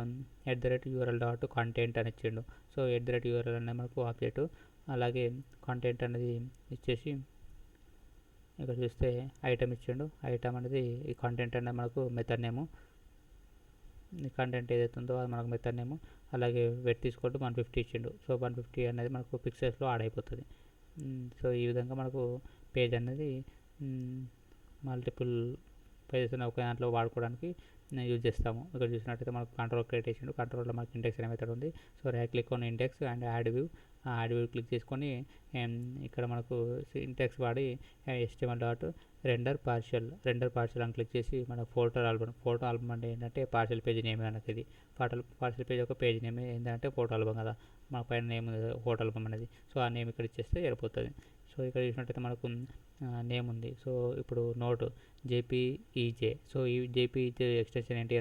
@url.content అని ఇచ్చిండు. సో @url అనేది మనకు ఆబ్జెక్ట్. అలాగే కాంటెంట్ అనేది ఇచ్చేసి ఇక్కడ చూస్తే ఐటమ్ ఇచ్చిండు. ఐటమ్ అనేది ఈ కాంటెంట్ అనేది మనకు మెథడ్ నేము, ఈ కంటెంట్ ఏదైతే ఉందో అది మనకు మెథడ్ నేము. అలాగే వెయిట్ తీసుకుంటూ 150 ఇచ్చిండు. సో 150 అనేది మనకు పిక్సెల్స్లో యాడ్ అయిపోతుంది. సో ఈ విధంగా మనకు పేజ్ అనేది మల్టిపుల్ పేజెస్ ఒక దాంట్లో వాడుకోవడానికి యూజ్ చేస్తాము. ఇక్కడ చూసినట్టయితే మనకు కంట్రోల్ క్రియేట్ చేసిండు. కంట్రోల్లో మనకు ఇండెక్స్ అనే మెథడ్ ఉంది. So right click on index and add view add view click చేసుకొని ఇక్కడ మనకు సింటాక్స్ వాడి HTML డాట్ రెండర్ పార్షియల్ అని క్లిక్ చేసి మన ఫోటో ఆల్బమ్ అంటే ఏంటంటే పార్షియల్ పేజ్ నేమ్ మనకి ఇది పార్షియల్ పేజ్ ఒక పేజ్ నేమ్ ఏంటంటే ఫోటో ఆల్బమ్ కదా, మన పైన నేమ్ ఫోటో ఆల్బమ్ అనేది. సో ఆ నేమ్ ఇక్కడ ఇచ్చేస్తే సరిపోతుంది. సో ఇక్కడ చూసినట్టయితే మనకు నేమ్ ఉంది. సో ఇప్పుడు నోట్ JPEJ. సో ఈ JPEJ ఎక్స్టెన్షన్ ఏంటి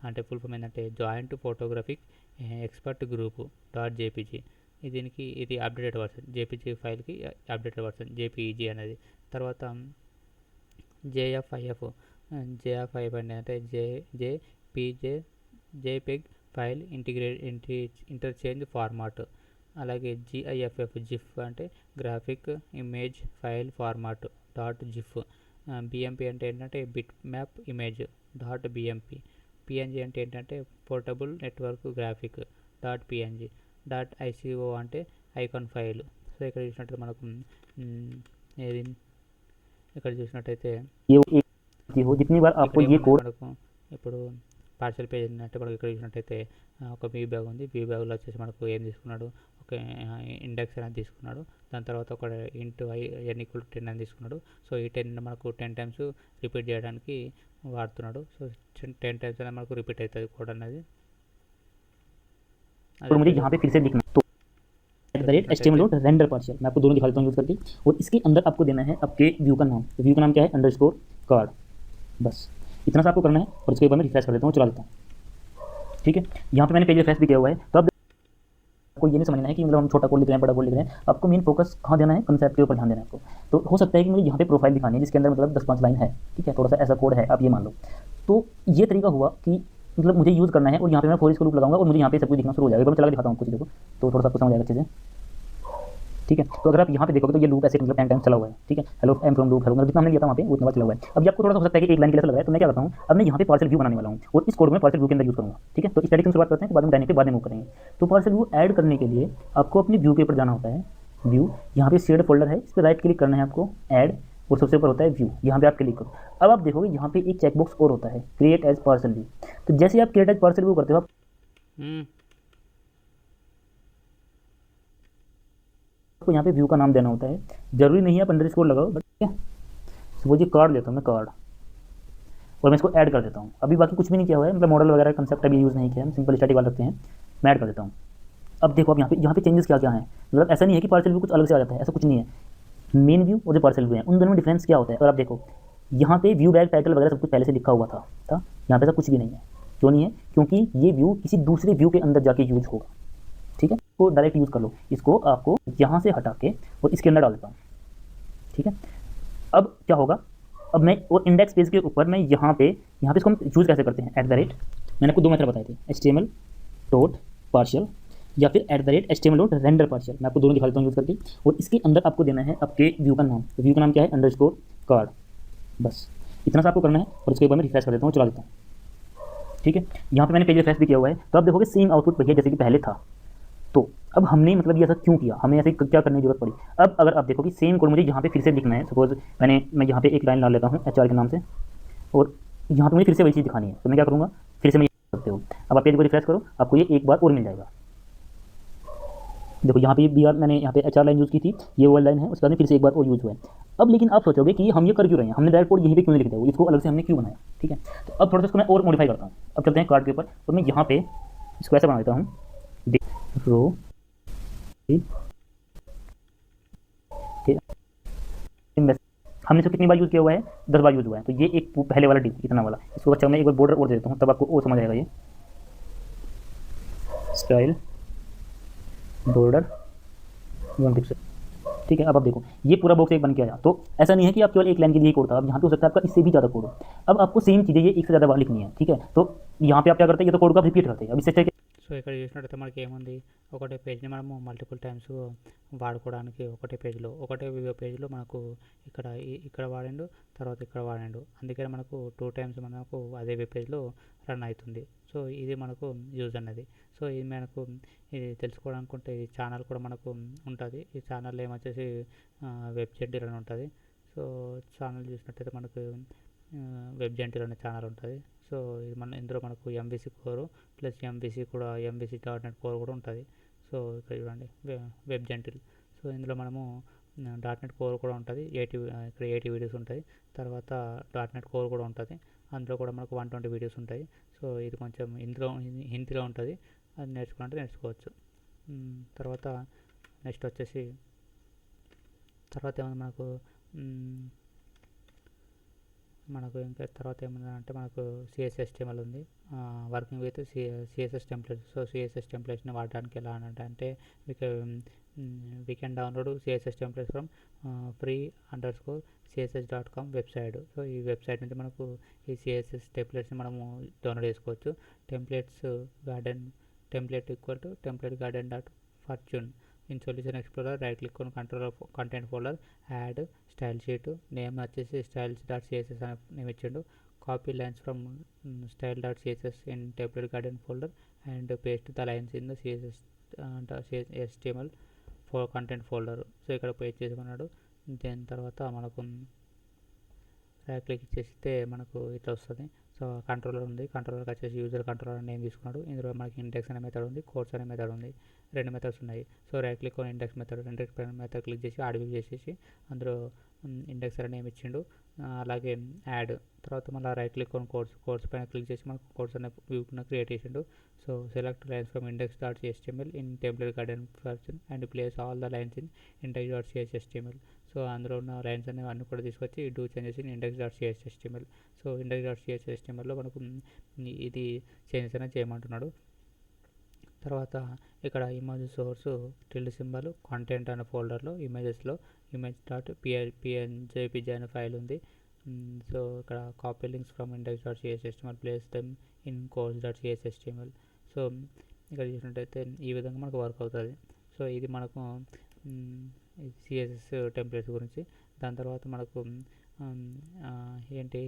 అంటే ఫుల్ ఫామ్ ఏంటంటే joint photographic expert group .jpg. దీనికి ఇది అప్డేటెడ్ వర్షన్, JPG ఫైల్కి అప్డేటెడ్ వర్షన్ JPEG అనేది. తర్వాత JFIF అంటే JPEG ఫైల్ ఇంటర్చేంజ్ ఫార్మాట్. అలాగే GIF అంటే graphic image file format .gif. BMP అంటే ఏంటంటే bit map image .bmp. PNG అంటే ఏంటంటే portable network graphic .png. .ico అంటే ఐకాన్ ఫైల్. సో ఇక్కడ చూసినట్టయితే మనకు ఏది ఇక్కడ చూసినట్టయితే जितनी बार आपको ये कोड మనకు ఇప్పుడు పార్షల్ పేజ్ అంటే మనకు ఇక్కడ చూసినట్టయితే ఒక వ్యూ బ్యాగ్ ఉంది. వ్యూ బ్యాగ్లో వచ్చేసి మనకు ఏం తీసుకున్నాడు, ఒక ఇండెక్స్ అనేది తీసుకున్నాడు. దాని తర్వాత ఒక ఇంటూ n = 10 అని తీసుకున్నాడు. సో ఈ 10 మనకు 10 టైమ్స్ రిపీట్ చేయడానికి వాడుతున్నాడు. సో 10 టైమ్స్ అనేది మనకు రిపీట్ అవుతుంది కోడ్ అనేది. और मुझे यहाँ पे फिर से लिखना तो HTML डॉट रेंडर पार्शियल, मैं आपको दोनों दिखा देता हूँ यूज़ करके. और इसके अंदर आपको देना है आपके व्यू का नाम. व्यू का नाम क्या है? Underscore card. बस इतना सा आपको करना है. और इसके बाद मैं रिफ्रेश कर देता हूँ, चला देता हूँ. ठीक है, यहाँ पे मैंने पेज रिफ्रेश भी किया हुआ है. तो अब आपको ये नहीं समझना है कि मतलब हम छोटा कोड लिख रहे हैं बड़ा कोड लिख रहे हैं. आपको मेन फोकस कहाँ देना है? कंसेप्ट के ऊपर ध्यान देना है आपको. तो हो सकता है कि मुझे यहाँ पे प्रोफाइल दिखानी है जिसके अंदर मतलब 10-5 लाइन है. ठीक है, थोड़ा सा ऐसा कोड है, आप ये मान लो. तो ये तरीका हुआ कि मतलब मुझे यूज़ करना है और यहाँ पे मैं फॉर इसको लूप लगाऊंगा और मुझे यहाँ पे सब कुछ दिखना शुरू हो जाएगा. मैं चला के दिखाता हूँ आपको चीज़ों को, तो थोड़ा सा आपको समझ आएगा अच्छे से. ठीक है, तो अगर आप यहाँ पे देखोगे तो ये लूप ऐसे मतलब 10 टाइम चला हुआ है. ठीक है, hello am from loop hello, मतलब जितना हमने लिया था वहाँ पे उतना बार चला हुआ है. अब ये आपको थोड़ा सा हो सकता है कि एक लाइन के लिए लग रहा है, तो मैं क्या करता हूँ, अब मैं यहाँ पे पार्सल व्यू बनाने वाला हूँ और इस कोड में पार्सल व्यू के अंदर यूज़ करूँगा. ठीक है, तो स्टैटिक से शुरुआत करते हैं, बाद में डायनेमिक पे बाद में मूव करेंगे. तो पार्सल व्यू ऐड करने के लिए आपको अपने व्यू के ऊपर जाना होता है. व्यू, यहाँ पे शेड फोल्डर है, इस पर राइट क्लिक करना है आपको, ऐड, और सबसे ऊपर होता है व्यू. यहाँ पे आप क्लिक करो. अब आप देखोगे यहाँ पे एक चेकबॉक्स और होता है, क्रिएट एज पार्सल व्यू. तो जैसे आप क्रिएट एज पार्सल व्यू करते हो आपको यहाँ पे व्यू का नाम देना होता है. जरूरी नहीं है आप अंडरस्कोर लगाओ, बट ठीक है. सपोज ये कार्ड लेता हूँ मैं, कार्ड, और मैं इसको ऐड कर देता हूँ. अभी बाकी कुछ भी नहीं किया हुआ है, मतलब मॉडल वगैरह कंसेप्ट अभी यूज़ नहीं किया है, सिंपल स्टैटिक वाला रखते हैं. मैं ऐड कर देता हूँ. अब देखो आप यहाँ पे चेंजेस क्या क्या है. मतलब ऐसा नहीं है कि पार्सल व्यू कुछ अलग से आ जाता है, ऐसा कुछ नहीं है. मेन व्यू और जो पार्सल व्यू है उन दोनों में डिफरेंस क्या होता है. और आप देखो यहाँ पे व्यू बैग टाइटल वगैरह सब कुछ पहले से लिखा हुआ था. यहाँ पे ऐसा कुछ भी नहीं है. क्यों नहीं है? क्योंकि ये व्यू किसी दूसरे व्यू के अंदर जाके यूज होगा. ठीक है, तो डायरेक्ट यूज़ कर लो. इसको आपको यहाँ से हटा के और इसके अंदर डाल देता हूँ. ठीक है, अब क्या होगा, अब मैं और इंडेक्स पेज के ऊपर मैं यहाँ पे इसको हम यूज़ कैसे करते हैं, @ मैंने आपको 2 मेथड बताए थे, HTML डॉट पार्शियल या फिर @HTML डॉट रेंडर पार्शियल. मैं आपको दोनों दिखा देता हूँ यूज़ करके. और इसके अंदर आपको देना है आपके व्यू का नाम. व्यू का नाम क्या है? Underscore card. बस इतना सा आपको करना है. और इसके बाद मैं रिफ्रेश कर देता हूँ, चला देता हूँ. ठीक है, यहाँ पे मैंने पेज रिफ्रेश भी किया हुआ है. तो आप देखोगे सेम आउटपुट वही है जैसे कि पहले था. तो अब हमने मतलब ये ऐसा क्यों किया, हमें ऐसे क्या करने की जरूरत पड़ी. अब अगर आप देखो कि सेम कोड मुझे यहाँ पे फिर से लिखना है. सपोज मैं यहाँ पे एक लाइन डाल लेता हूँ HR के नाम से, और यहाँ पे मुझे फिर से वही चीज़ दिखानी है. तो मैं क्या करूँगा, फिर से मैं ये करते हो. अब आप पेज को रिफ्रेश करो, आपको ये एक बार और मिल जाएगा. देखो यहाँ पे BR मैंने यहाँ पे HR लाइन यूज़ की थी, ये वो लाइन है, उसके बाद में फिर से एक बार और यूज़ हुआ है. अब लेकिन आप सोचोगे कि हम ये कर क्यों रहे हैं, हमने डायरेक्ट कोड यहीं पे क्यों नहीं लिख दिया, इसको अलग से हमने क्यों बनाया. ठीक है, तो अब थोड़ा सा इसको मैं और मॉडिफाई करता हूँ. अब चलते हैं कार्ड के ऊपर, तो मैं यहाँ पे इसको ऐसा बना देता हूँ, रो. हमने इसको कितनी बार यूज़ किया हुआ है, 10 बार यूज़ हुआ है. तो ये एक पहले वाला डिव इतना वाला, इसको अच्छा मैं एक बार बॉर्डर और दे देता हूँ, तब आपको और समझ आएगा. ये स्टाइल बॉर्डर 1 पिक्सल. ठीक है, अब आप देखो ये पूरा बॉक्स एक बन के आया. तो ऐसा नहीं है कि आप केवल एक लाइन के लिए कोड था, अब यहाँ पे हो सकता है आपका इससे भी ज़्यादा कोड हो. अब आपको सेम चीज़ें ये एक से ज़्यादा बार लिखनी है. ठीक है, तो यहाँ पे आप क्या करते हैं, ये तो कोड को आप रिपीट करते हैं. अब इससे సో ఇక్కడ చూసినట్టయితే మనకి ఏముంది, ఒకటే పేజ్ని మనము మల్టిపుల్ టైమ్స్ వాడుకోవడానికి ఒకటే పేజ్లో మనకు ఇక్కడ వాడిండు, తర్వాత ఇక్కడ వాడిండు, అందుకని మనకు 2 టైమ్స్ మనకు అదే వెబ్ పేజ్లో రన్ అవుతుంది. సో ఇది మనకు యూజ్ అన్నది. సో ఇది మనకు ఇది తెలుసుకోవాలనుకుంటే ఈ ఛానల్ కూడా మనకు ఉంటుంది. ఈ ఛానల్లో ఏమొచ్చేసి వెబ్ జెంటిల్ అని ఉంటుంది. సో ఛానల్ చూసినట్టయితే మనకు వెబ్ జెంటిల్ అనే ఛానల్ ఉంటుంది. సో ఇది ఇందులో మనకు MVC core plus MVC.NET core కూడా ఉంటుంది. సో ఇక్కడ చూడండి వెబ్ జెంటిల్. సో ఇందులో మనము .NET కోర్ కూడా ఉంటుంది, ఇక్కడ 80 వీడియోస్ ఉంటాయి. తర్వాత .NET కోర్ కూడా ఉంటుంది, అందులో కూడా మనకు 120 వీడియోస్ ఉంటాయి. సో ఇది కొంచెం హిందీలో ఉంటుంది, అది నేర్చుకోవాలంటే నేర్చుకోవచ్చు. తర్వాత నెక్స్ట్ వచ్చేసి తర్వాత ఏమన్నా మనకు ఇంకా తర్వాత ఏమన్నా అంటే మనకు CSS/HTML ఉంది, working with CSS templates. So CSS టెంప్లెట్స్ని వాడడానికి ఎలా అంటే we can download CSS templates from free_css.com website. So ఈ వెబ్సైట్ నుంచి మనకు ఈ CSS టెంప్లెట్స్ని మనము డౌన్లోడ్ చేసుకోవచ్చు. Templates garden template equal to template garden dot fortune. In solution explorer right click on content folder, add style sheet, name వచ్చేసి styles.css అని name ఇచ్చిండు. Copy lines from style.css in template garden folder and paste the lines in the HTML content folder. So ఇక్కడ paste చేసుకున్నాడు. దాని తర్వాత మనకు right click చేస్తే మనకు ఇట్లా వస్తుంది. సో కంట్రోలర్ ఉంది, కంట్రోలర్కి వచ్చేసి యూజర్ కంట్రోలర్ నేమ్ తీసుకున్నాడు. ఇందులో మనకి ఇండెక్స్ అనే మెథడ్ ఉంది, కోర్స్ అనే మెథడ్ ఉంది, 2 మెథడ్స్ ఉన్నాయి. So right click on index method click చేసి యాడ్ వ్యూ చేసేసి అందులో ఇండెక్స్ అనే నేమ్ ఇచ్చిండు. అలాగే యాడ్ తర్వాత మళ్ళీ రైట్ క్లిక్ ఆన్ కోర్స్ పైన క్లిక్ చేసి మనకు కోర్స్ అనే వ్యూ క్రియేట్ చేసిండు. So select lines from index.html in template garden function and place all the lines in index.html. So అందులో ఉన్న లైన్స్ అనేవి అన్నీ కూడా తీసుకొచ్చి do changes in index.html. So index.htmlలో మనకు ఇది చేంజెస్ అనేది చేయమంటున్నాడు. తర్వాత ఇక్కడ image source tilde symbol content అనే ఫోల్డర్లో ఇమేజెస్లో image.png అనే ఫైల్ ఉంది. సో ఇక్కడ copy links from index.html place them in course.html. So ఇక్కడ చూసినట్టయితే ఈ విధంగా మనకు వర్క్ అవుతుంది. సో ఇది మనకు CSS టెంప్లెట్స్ గురించి. దాని తర్వాత మనకు ఏంటి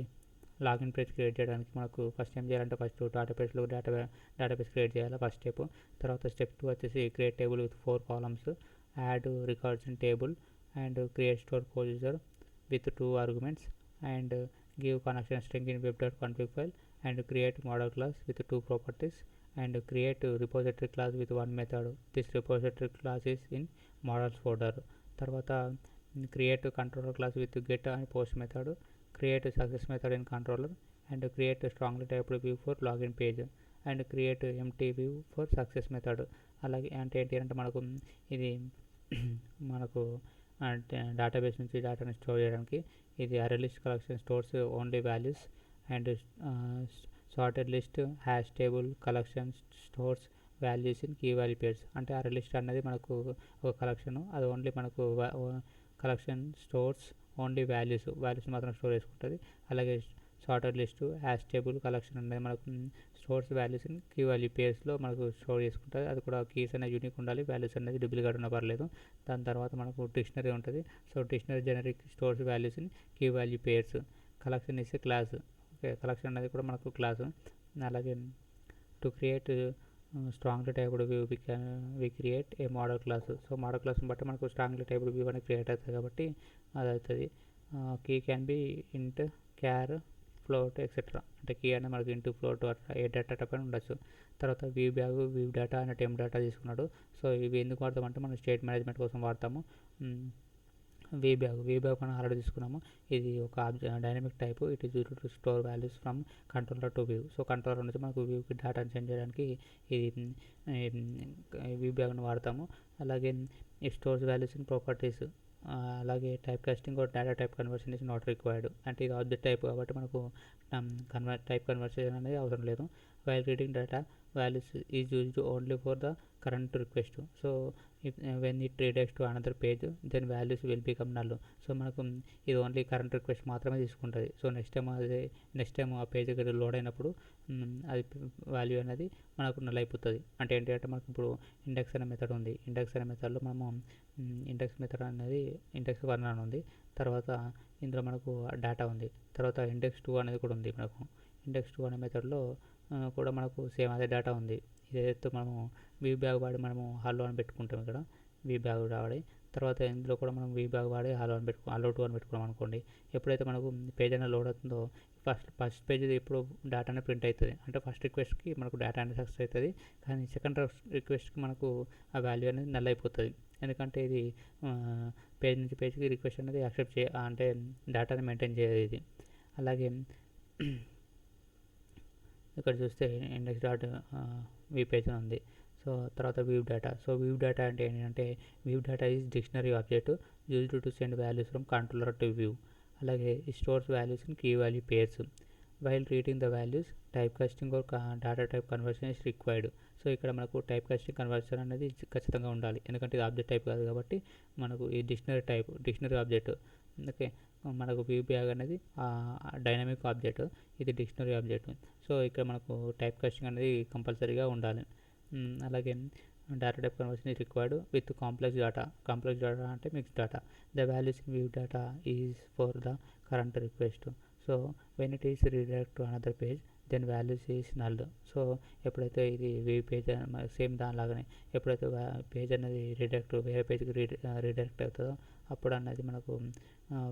లాగిన్ పేజ్ క్రియేట్ చేయడానికి మనకు ఫస్ట్ ఏం చేయాలంటే ఫస్ట్ డేటాబేస్ క్రియేట్ చేయాలి ఫస్ట్ స్టెప్. తర్వాత స్టెప్ 2 వచ్చేసి create table with 4 columns, add records in table and create store position with 2 arguments and give connection string in web.config file and create modal class with 2 properties and create repository class with 1 method. This repository class is in models folder. తర్వాత create controller class with get and post method, create success method in controller and create strongly typed view for login page and create empty view for success method. అలాగే అంటే ఏంటి అంటే మనకు ఇది మనకు database నుంచి డేటాను స్టోర్ చేయడానికి ఇది array list collection stores only values and sorted list hash table collection stores values in key value pairs. అంటే array list అన్నది మనకు ఒక కలెక్షన్, అది ఓన్లీ మనకు కలెక్షన్ స్టోర్స్ ఓన్లీ వాల్యూస్ మాత్రం స్టోర్ చేసుకుంటుంది. అలాగే sorted list hash table collection అనేది మనకు stores values in key value పేర్స్లో మనకు స్టోర్ చేసుకుంటుంది. అది కూడా కీస్ అనేది యూనిక్ ఉండాలి, వాల్యూస్ అనేది డూప్లికేట్ ఉన్నా పర్లేదు. దాని తర్వాత మనకు డిక్షనరీ ఉంటుంది. So dictionary generic stores values in key value pairs. Collection is class, okay collection అనేది కూడా మనకు క్లాసు. అలాగే to create strongly typed view we create a model class. So model క్లాస్ని బట్టి మనకు స్ట్రాంగ్లీ టైప్డ్ వ్యూ అనేది create అవుతుంది కాబట్టి అది అవుతుంది. Key can be int char float etcetera, అంటే కీ అనేది మనకి ఇంటూ ఫ్లోట్ అట్లా ఏ డేటా టైప్ అని ఉండొచ్చు. తర్వాత వ్యూ బ్యాగ్ వ్యూ డేటా అనే టెంప్ డేటా తీసుకున్నాడు. సో ఇవి ఎందుకు వాడతామంటే మనం స్టేట్ మేనేజ్మెంట్ కోసం వాడతాము. వీ బ్యాగ్ మనం ఆల్రెడీ తీసుకున్నాము. ఇది ఒక dynamic type, it is used to store values from controller to view. So controller నుంచి మనకు వ్యూకి డేటాను సెండ్ చేయడానికి ఇది వ్యూ బ్యాగ్ను వాడతాము. అలాగే ఈ స్టోర్స్ వాల్యూస్ ఇన్ ప్రాపర్టీస్. అలాగే type casting or data type conversion is not required, అంటే ఇది ఆబ్జెక్ట్ టైప్ కాబట్టి మనకు టైప్ కన్వర్షన్ అనేది అవసరం లేదు. While reading data values is used only for the current request. So when it redirects to another page then values will become null. So మనకు ఇది only current request మాత్రమే తీసుకుంటుంది. So next time ఆ page load అయినప్పుడు అది value అనేది మనకు null అయిపోతుంది. అంటే ఏంటంటే మనకు ఇప్పుడు ఇండెక్స్ అనే మెథడ్ ఉంది. ఇండెక్స్ అనే మెథడ్లో మనము ఇండెక్స్ మెథడ్ అనేది ఇండెక్స్ 1 అని ఉంది. తర్వాత ఇందులో మనకు డేటా ఉంది. తర్వాత ఇండెక్స్ 2 అనేది కూడా ఉంది. మనకు ఇండెక్స్ 2 అనే మెథడ్లో కూడా మనకు సేమ్ అదే డేటా ఉంది. ఇదైతే మనము వీ బ్యాగ్ వాడి మనము హల్లో అని పెట్టుకుంటాం. ఇక్కడ వీ బ్యాగ్ వాడి తర్వాత ఇందులో కూడా మనం వీబ్యాగ్ వాడి అలో టు అని పెట్టుకున్నాం అనుకోండి, ఎప్పుడైతే మనకు పేజ్ అనేది లోడ్ అవుతుందో ఫస్ట్ పేజ్ ఎప్పుడు డేటా అనేది ప్రింట్ అవుతుంది, అంటే ఫస్ట్ రిక్వెస్ట్కి మనకు డేటా అనేది సక్సెస్ అవుతుంది, కానీ సెకండ్ రిక్వెస్ట్కి మనకు ఆ వాల్యూ అనేది నల్ అయిపోతుంది. ఎందుకంటే ఇది పేజ్ నుంచి పేజ్కి రిక్వెస్ట్ అనేది యాక్సెప్ట్ అంటే డేటాని మెయింటైన్ చేయదు ఇది. అలాగే ఇక్కడ చూస్తే ఇండెక్స్ డాట్ వీ పేజ్ ఉంది. సో తర్వాత view data. So view data అంటే ఏంటంటే view data is dictionary object used to send values from controller to view. అలాగే stores values in key value pairs. While reading the values type casting or data type conversion is required. So ఇక్కడ మనకు type casting conversion అనేది ఖచ్చితంగా ఉండాలి, ఎందుకంటే ఇది object type కాదు కాబట్టి మనకు ఈ డిక్షనరీ ఆబ్జెక్ట్. ఓకే, మనకు వీబ్యాగ్ అనేది డైనమిక్ ఆబ్జెక్ట్, ఇది డిక్షనరీ ఆబ్జెక్ట్. సో ఇక్కడ మనకు టైప్ కాస్టింగ్ అనేది కంపల్సరీగా ఉండాలి. అలాగే data type conversion is required with complex data అంటే mixed data. The values in view data is for the current request. So when it is redirect to another page then values is null. సో ఎప్పుడైతే ఇది view page same దానిలాగానే ఎప్పుడైతే page అనేది వేరే పేజ్కి redirect అవుతుందో అప్పుడు అన్నది మనకు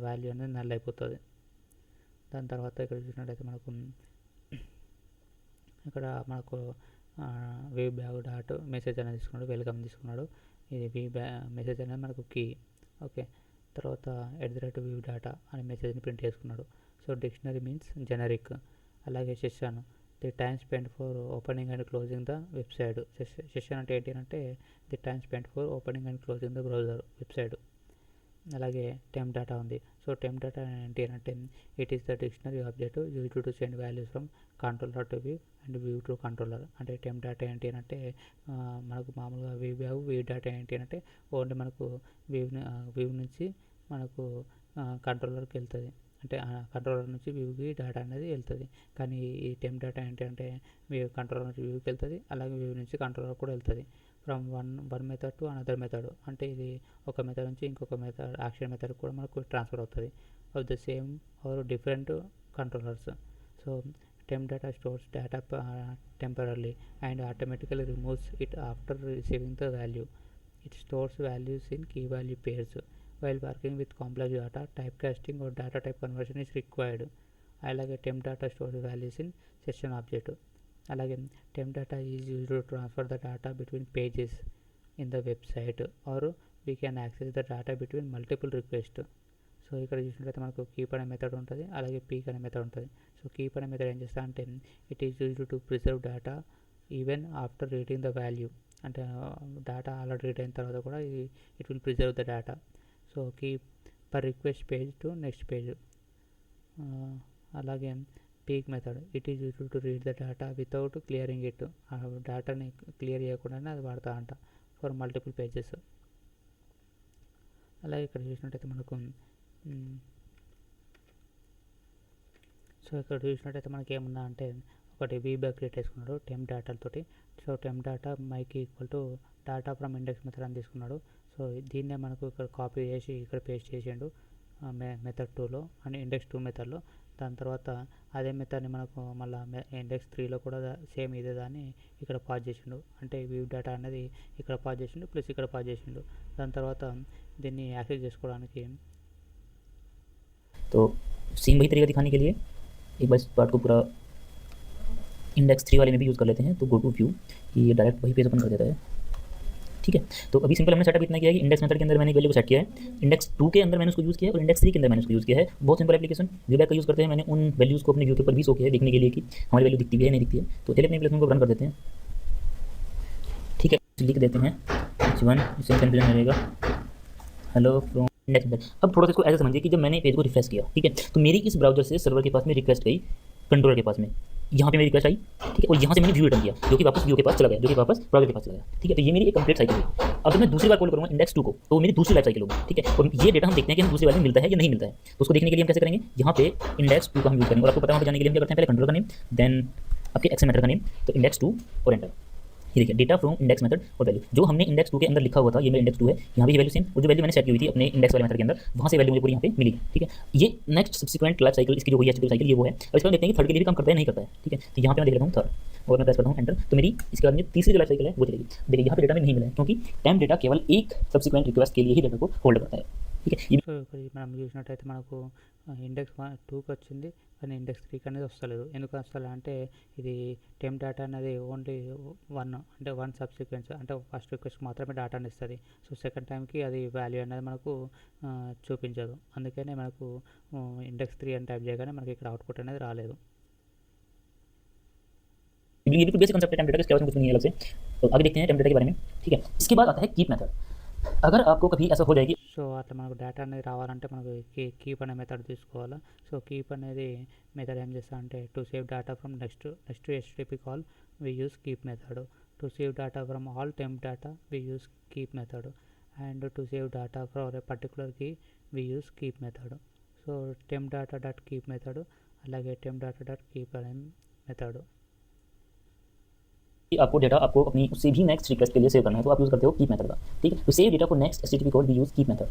వాల్యూ అనేది నల్ అయిపోతుంది. దాని తర్వాత ఇక్కడ చూసినట్టయితే ఇక్కడ మనకు వీబ్యాగ్ డాట్ మెసేజ్ అనేది తీసుకున్నాడు, వెల్కమ్ తీసుకున్నాడు. ఇది మెసేజ్ అనేది మనకు కీ. ఓకే, తర్వాత @వ్యూ డేటా అనే మెసేజ్ని ప్రింట్ చేసుకున్నాడు. So dictionary means generic. అలాగే session the time spend for opening and closing the website. Session అంటే ఏంటి అంటే the time spend for opening and closing the browser website. అలాగే టెంప్ డేటా ఉంది. సో టెంప్ డేటా ఏంటి అంటే it is the dictionary object used to send values from controller to view and view to controller. అంటే temp data ఏంటి అంటే మనకు మామూలుగా view data ఏంటి అంటే ఓన్లీ మనకు వ్యూ నుంచి మనకు కంట్రోలర్కి వెళ్తుంది, అంటే కంట్రోలర్ నుంచి వ్యూకి డేటా అనేది వెళ్తుంది. కానీ ఈ టెంప్ డేటా ఏంటి అంటే కంట్రోలర్ నుంచి వ్యూకి వెళ్తుంది, అలాగే వ్యూ నుంచి కంట్రోలర్ కూడా వెళ్తుంది. From one method to another method, అంటే ఇది ఒక మెథడ్ నుంచి ఇంకొక మెథడ్ యాక్షన్ మెథడ్ కూడా మనకు ట్రాన్స్ఫర్ అవుతుంది of the same or different controllers. So temp data stores data temporarily and automatically removes it after receiving the value. It stores values in key value pairs. While working with complex data type casting or data type conversion is required. అలాగే temp data stores values in session object. అలాగే temp data is used to transfer the data between pages in the website or we can access the data between multiple request. So ఇక్కడ చూసినట్లయితే మనకు keep అనే method ఉంటుంది, అలాగే peak అనే method ఉంటుంది. So keep అనే మెథడ్ ఏం చేస్తా అంటే it is used to preserve data even after reading the value. అంటే డేటా ఆల్రెడీ రీడ్ అయిన తర్వాత కూడా it will preserve the data. So keep per request page to next page. అలాగే peek method it is used to read the data without clearing it. ఆ డేటాని clear చేయకుండానే అది వాడతా అంట ఫర్ మల్టిపుల్ పేజెస్. అలాగే ఇక్కడ చూసినట్టయితే మనకు సో ఇక్కడ చూసినట్టయితే మనకి ఏముందా అంటే ఒకటి వీబ్యాగ్ క్రియేట్ చేసుకున్నాడు టెంప్ డేటాలతోటి. So temp data my key equal to data from index method అని తీసుకున్నాడు. సో దీన్నే మనకు ఇక్కడ కాపీ చేసి ఇక్కడ పేస్ట్ చేసిండు మెథడ్ 2లో అండ్ ఇండెక్స్ 2 మెథడ్లో. దాని తర్వాత అదే మెథడ్ని మనకు మళ్ళీ ఇండెక్స్ 3లో కూడా సేమ్ ఇదే దాన్ని ఇక్కడ పాస్ చేసిండు. అంటే వ్యూ డేటా అనేది ఇక్కడ పాస్ చేసిండు ప్లస్ ఇక్కడ పాస్ చేసిండు. దాని తర్వాత దీన్ని యాక్సెస్ చేసుకోవడానికి तो सेम वही तरीका दिखाने के लिए एक बार इस पार्ट को पूरा इंडेक्स 3 वाले में भी यूज़ कर लेते हैं. तो गो टू व्यू, ये डायरेक्ट वही पेज ओपन कर देता है. ठीक है, तो अभी सिंपल हमने सेटअप इतना किया है कि इंडेक्स मेथड के अंदर मैंने वैल्यू को सेट किया है, इंडेक्स 2 के अंदर मैंने उसको यूज़ किया है और इंडेक्स 3 के अंदर मैंने उसको यूज़ किया है. बहुत सिंपल एप्लीकेशन व्यू बैक का यूज़ करते हैं. मैंने उन वैल्यूज़ को अपने व्यू के ऊपर भी शो किया है देखने के लिए कि हमारी वैल्यू दिखती भी है नहीं दिखती है. तो चलिए अपने एप्लीकेशन को रन कर देते हैं. ठीक है, लिख देते हैं H1, इससे कन्फ्यूजन रहेगा हेलो फ्रॉम इंडेक्स मेथड. अब थोड़ा सा इसको ऐसा समझिए कि जब मैंने पेज को रिफ्रेश किया, ठीक है, तो मेरी इस ब्राउजर से सर्वर के पास में रिक्वेस्ट गई कंट्रोलर के पास में, यहाँ पे मेरी रिक्वेस्ट आई, ठीक है, और यहाँ से मैंने व्यू रिटर्न किया जो कि वापस व्यू के पास चला गया, जो कि वापस ब्राउजर के पास चला गया. ठीक है, तो ये मेरी एक कंप्लीट साइकिल हुई. अब जब मैं दूसरी बार कॉल करूँगा इंडेक्स 2 को तो वो मेरी दूसरी लाइफ साइकिल होगी. ठीक है, और ये डेटा हम देखते हैं कि हम दूसरी बार में मिलता है या नहीं मिलता है. तो उसको देखने के लिए हम कैसे करेंगे, यहाँ पे इंडेक्स 2 का हम यूज़ करेंगे. और आपको पता है वहाँ पे जाने के लिए हम क्या करते हैं, पहले कंट्रोलर का नेम, देन आपके एक्शन मेथड का नेम, तो इंडेक्स 2 और एंटर. ये देखिए डेटा फ्रॉम इंडेक्स मेथड और वैल्यू जो हमने इंडेक्स 2 के अंदर लिखा हुआ था, ये मेरा इंडेक्स 2 है, यहाँ भी ये वैल्यू सेम, और जो वैल्यू मैंने सेट की हुई थी अपने इंडेक्स वाले मेथड के अंदर, वहाँ से वैल्यू मुझे पूरी यहाँ पे मिली. ठीक है, ये नेक्स्ट सब्सिक्वेंट लाइफ साइकिल इसकी जो हुई है साइकिल ये वो है. और इसका देखते हैं कि थर्ड के लिए भी काम करता है नहीं करता है. ठीक है, तो यहाँ पे मैं देख लेता हूँ थर्ड. और मैं प्रेस करता हूँ एंटर, तो मेरी इसके बाद मुझे तीसरी जो लाइफ साइकिल है वो चलेगी। देखिए यहाँ पे डेटा में नहीं मिला है क्योंकि टेम्प डेटा केवल एक सब्सिक्वेंट रिक्वेस्ट के लिए ही डेटा को होल्ड करता है, ठीक है। సో ఇక్కడ మనం చూసినట్టయితే మనకు ఇండెక్స్ 2కి వచ్చింది కానీ ఇండెక్స్ 3కి అనేది వస్తలేదు. ఎందుకు వస్తలేదు అంటే ఇది టెంప్ డేటా అనేది ఓన్లీ 1 అంటే 1 సబ్సిక్వెన్స్ అంటే ఫస్ట్ రిక్వెస్ట్ మాత్రమే డేటాని ఇస్తుంది. సో సెకండ్ టైంకి అది వాల్యూ అనేది మనకు చూపించదు. అందుకనే మనకు ఇండెక్స్ 3 అని టైప్ చేయగానే మనకి ఇక్కడ అవుట్పుట్ అనేది राలేదు. ये बिल्कुल बेसिक कंसेप्ट है टेम्प डेटा का, इसके बारे में कुछ नहीं है अलग से। तो आगे देखते हैं टेम्प डेटा के बारे में, ठीक है। इसके बाद आता है कीप मेथड। अगर आपको कभी ऐसा हो जाए कि సో అట్లా మనకు డేటా అనేది రావాలంటే మనకు కీప్ అనే మెథడ్ తీసుకోవాలి. సో కీప్ అనేది మెథడ్ ఏం చేస్తా అంటే to save data from next HTTP call we use keep method. To save data from all temp data we use keep method. And to save data for a particular key we use keep method. So temp data dot keep method అలాగే temp data dot keep అనే method. आपको data आपको अपनी उससे भी next request के लिए save करना है तो आप यूज़ करते हो कीप मेथड का, ठीक है। To save data for next HTTP call we use keep method.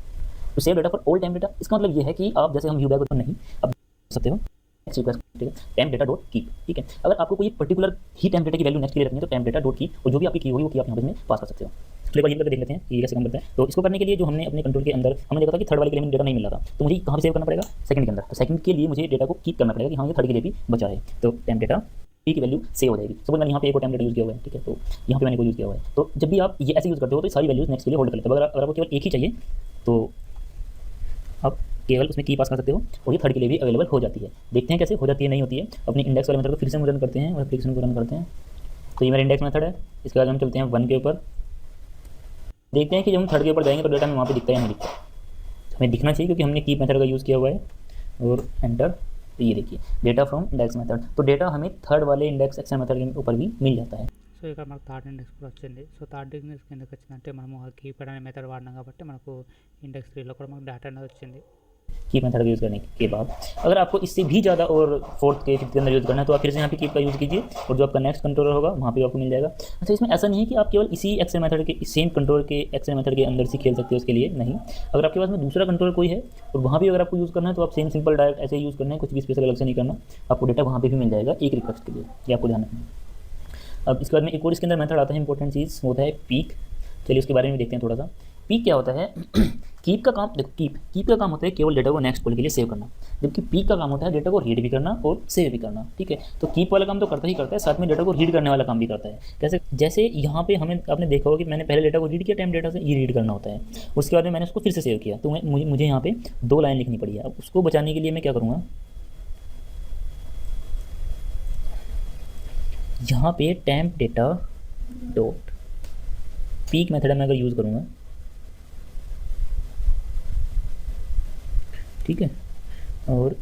To save data for all time data, इसका मतलब ये है कि आप जैसे हम व्यू बैक नहीं अब सकते हो नेक्स्ट रिक्वेस्ट, ठीक है, टेम्प डेटा डॉट कीप, ठीक है। अगर आपको कोई पर्टिकुलर ही टेम्प डेटा की वैल्यू नेक्स्ट के लिए रखनी है तो टेम्प डेटा डॉट कीप और जो भी आपकी की होगी वो की आप यहाँ पे पास कर सकते हो। तो एक बार ये करके देख लेते हैं ये कैसे काम करता है। तो इसको करने के लिए जो हमने अपने कंट्रोल के अंदर हमने देखा था कि थर्ड वाले के लिए डेटा नहीं मिल रहा था, तो मुझे कहाँ पे सेव करना पड़ेगा, सेकंड के अंदर। तो सेकंड के लिए मुझे डेटा को कीप करना पड़ेगा कि हाँ ये थर्ड के लिए भी बचा है। तो टेम्प डेटा पी की वैल्यू सेव हो जाएगी। सपोज मैंने यहाँ पे एक और टेम्प डेटा यूज़ किया हुआ है, ठीक है, तो यहाँ पे मैंने कोई यूज़ किया हुआ है। तो जब भी आप ये ऐसे यूज़ करते हो तो सारी वैल्यूज़ नेक्स्ट के लिए होल्ड कर लेते हो। अगर आपको केवल एक ही चाहिए तो आप केवल उसमें की पास कर सकते हो और ये थर्ड के लिए भी अवेलेबल हो जाती है। देखते हैं कैसे हो जाती है नहीं होती है। अपनी इंडेक्स वाले मेथड को फिर से हम रन करते हैं और एप्लीकेशन को रन करते हैं। तो ये मेरा इंडेक्स मेथड है। इसके बाद हम चलते हैं 1 के ऊपर, देखते हैं कि जब हम थर्ड के ऊपर जाएंगे तो डेटा में वहाँ पे दिखता है या नहीं दिखता। हमें दिखना चाहिए क्योंकि हमने कीप मेथड का यूज़ किया हुआ है। और एंटर, तो ये देखिए डेटा फ्रॉम इंडेक्स मेथड, तो डेटा हमें थर्ड वाले इंडेक्स एक्शन मेथड के ऊपर भी मिल जाता है। సో ఇక్కడ మనకు థర్డ్ ఇండెక్స్ కూడా వచ్చింది. సో థర్డ్ ఇండెక్స్ కిందకి వచ్చిందంటే మనము ఆ కీప్ అనే మెథడ్ వాడినాం కాబట్టి మనకు ఇండెక్స్ 3లో కూడా మనకు డేటా అనేది వచ్చింది. कीप मेथड का यूज़ करने के बाद अगर आपको इससे भी ज़्यादा और फोर्थ के फिफ्थ के अंदर यूज़ करना है तो आप फिर से यहाँ पे कीप का यूज़ कीजिए और जो आपका नेक्स्ट कंट्रोलर होगा वहाँ पे आपको मिल जाएगा। अच्छा, इसमें ऐसा नहीं है कि आप केवल इसी एक्सेल मेथड के सेम कंट्रोल के एक्सेल मेथड के अंदर से खेल सकते हो, उसके लिए नहीं। अगर आपके पास में दूसरा कंट्रोल कोई है और वहाँ भी अगर आपको यूज़ करना है तो आप सेम सिंपल डायरेक्ट ऐसे यूज़ करना है, कुछ भी स्पेशल अलग से नहीं करना। आपको डेटा वहाँ पर भी मिल जाएगा एक रिक्वेस्ट के लिए, ये आपको ध्यान रखना है। अब इसके बाद में एक और इसके अंदर मेथड आता है इंपॉर्टेंट चीज़, होता है पीक। चलिए उसके बारे में देखते हैं थोड़ा सा। पीक क्या होता है? कीप का काम देखो, कीप का काम होता है केवल डेटा को नेक्स्ट कॉल के लिए सेव करना, जबकि पीक का काम होता है डेटा को रीड भी करना और सेव भी करना, ठीक है। तो कीप वाला काम तो करता ही करता है, साथ में डेटा को रीड करने वाला काम भी करता है। कैसे? जैसे यहाँ पे हमें आपने देखा होगा कि मैंने पहले डेटा को रीड किया टेम्प डेटा से, ये रीड करना होता है। उसके बाद में मैंने उसको फिर से सेव किया, तो मुझे यहाँ पे 2 लाइन लिखनी पड़ी है। अब उसको बचाने के लिए मैं क्या करूँगा, यहाँ पे temp data dot peak method में अगर यूज़ करूँगा, ठीक है, और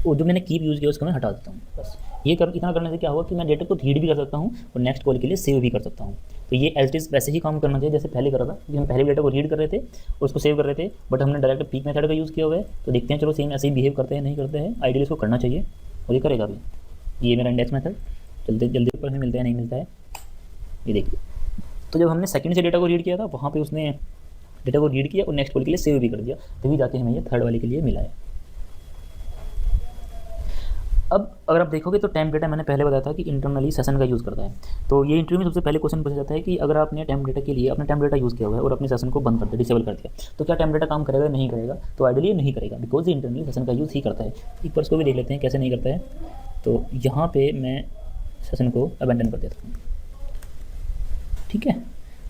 जो मैंने कीप यूज़ किया उसको मैं हटा देता हूँ। बस ये इतना करने से क्या होगा कि मैं डेटा को रीड भी कर सकता हूँ और नेक्स्ट कॉल के लिए सेव भी कर सकता हूँ। तो ये एज इट इज़ वैसे ही काम करना चाहिए जैसे पहले करा था, कि हम पहले डेटा को रीड कर रहे थे और उसको सेव कर रहे थे, बट हमने डायरेक्ट पीक मेथड का यूज़ किया हुआ है। तो देखते हैं चलो सेम ऐसे ही बिहेव करते हैं नहीं करते हैं। आइडियली इसको करना चाहिए और ये करेगा भी। ये मेरा इंडेक्स मेथड, जल्दी ऊपर में मिलता है नहीं मिलता है, ये देखिए। तो जब हमने सेकंड से डेटा को रीड किया था वहाँ पे उसने डेटा को रीड किया और नेक्स्ट कॉल के लिए सेव भी कर दिया, तभी जाके हमें ये थर्ड वाले के लिए मिला है। अब अगर आप देखोगे तो टेम्प डेटा मैंने पहले बताया था कि इंटरनली सेशन का यूज़ करता है। तो ये इंटरव्यू में सबसे पहले क्वेश्चन पूछा जाता है कि अगर आपने टेम्प डेटा के लिए अपना टेम्प डेटा यूज़ किया हुआ है और अपने सेशन को बंद कर दिया, डिसेबल कर दिया, तो क्या टेम्प डेटा काम करेगा नहीं करेगा? तो आइडियली नहीं करेगा, बिकॉज ये इंटरनली सेशन का यूज़ ही करता है। एक बार इसको भी देख लेते हैं कैसे नहीं करता है। तो यहाँ पर मैं सेशन को अबेंडन कर देता हूँ, ठीक है।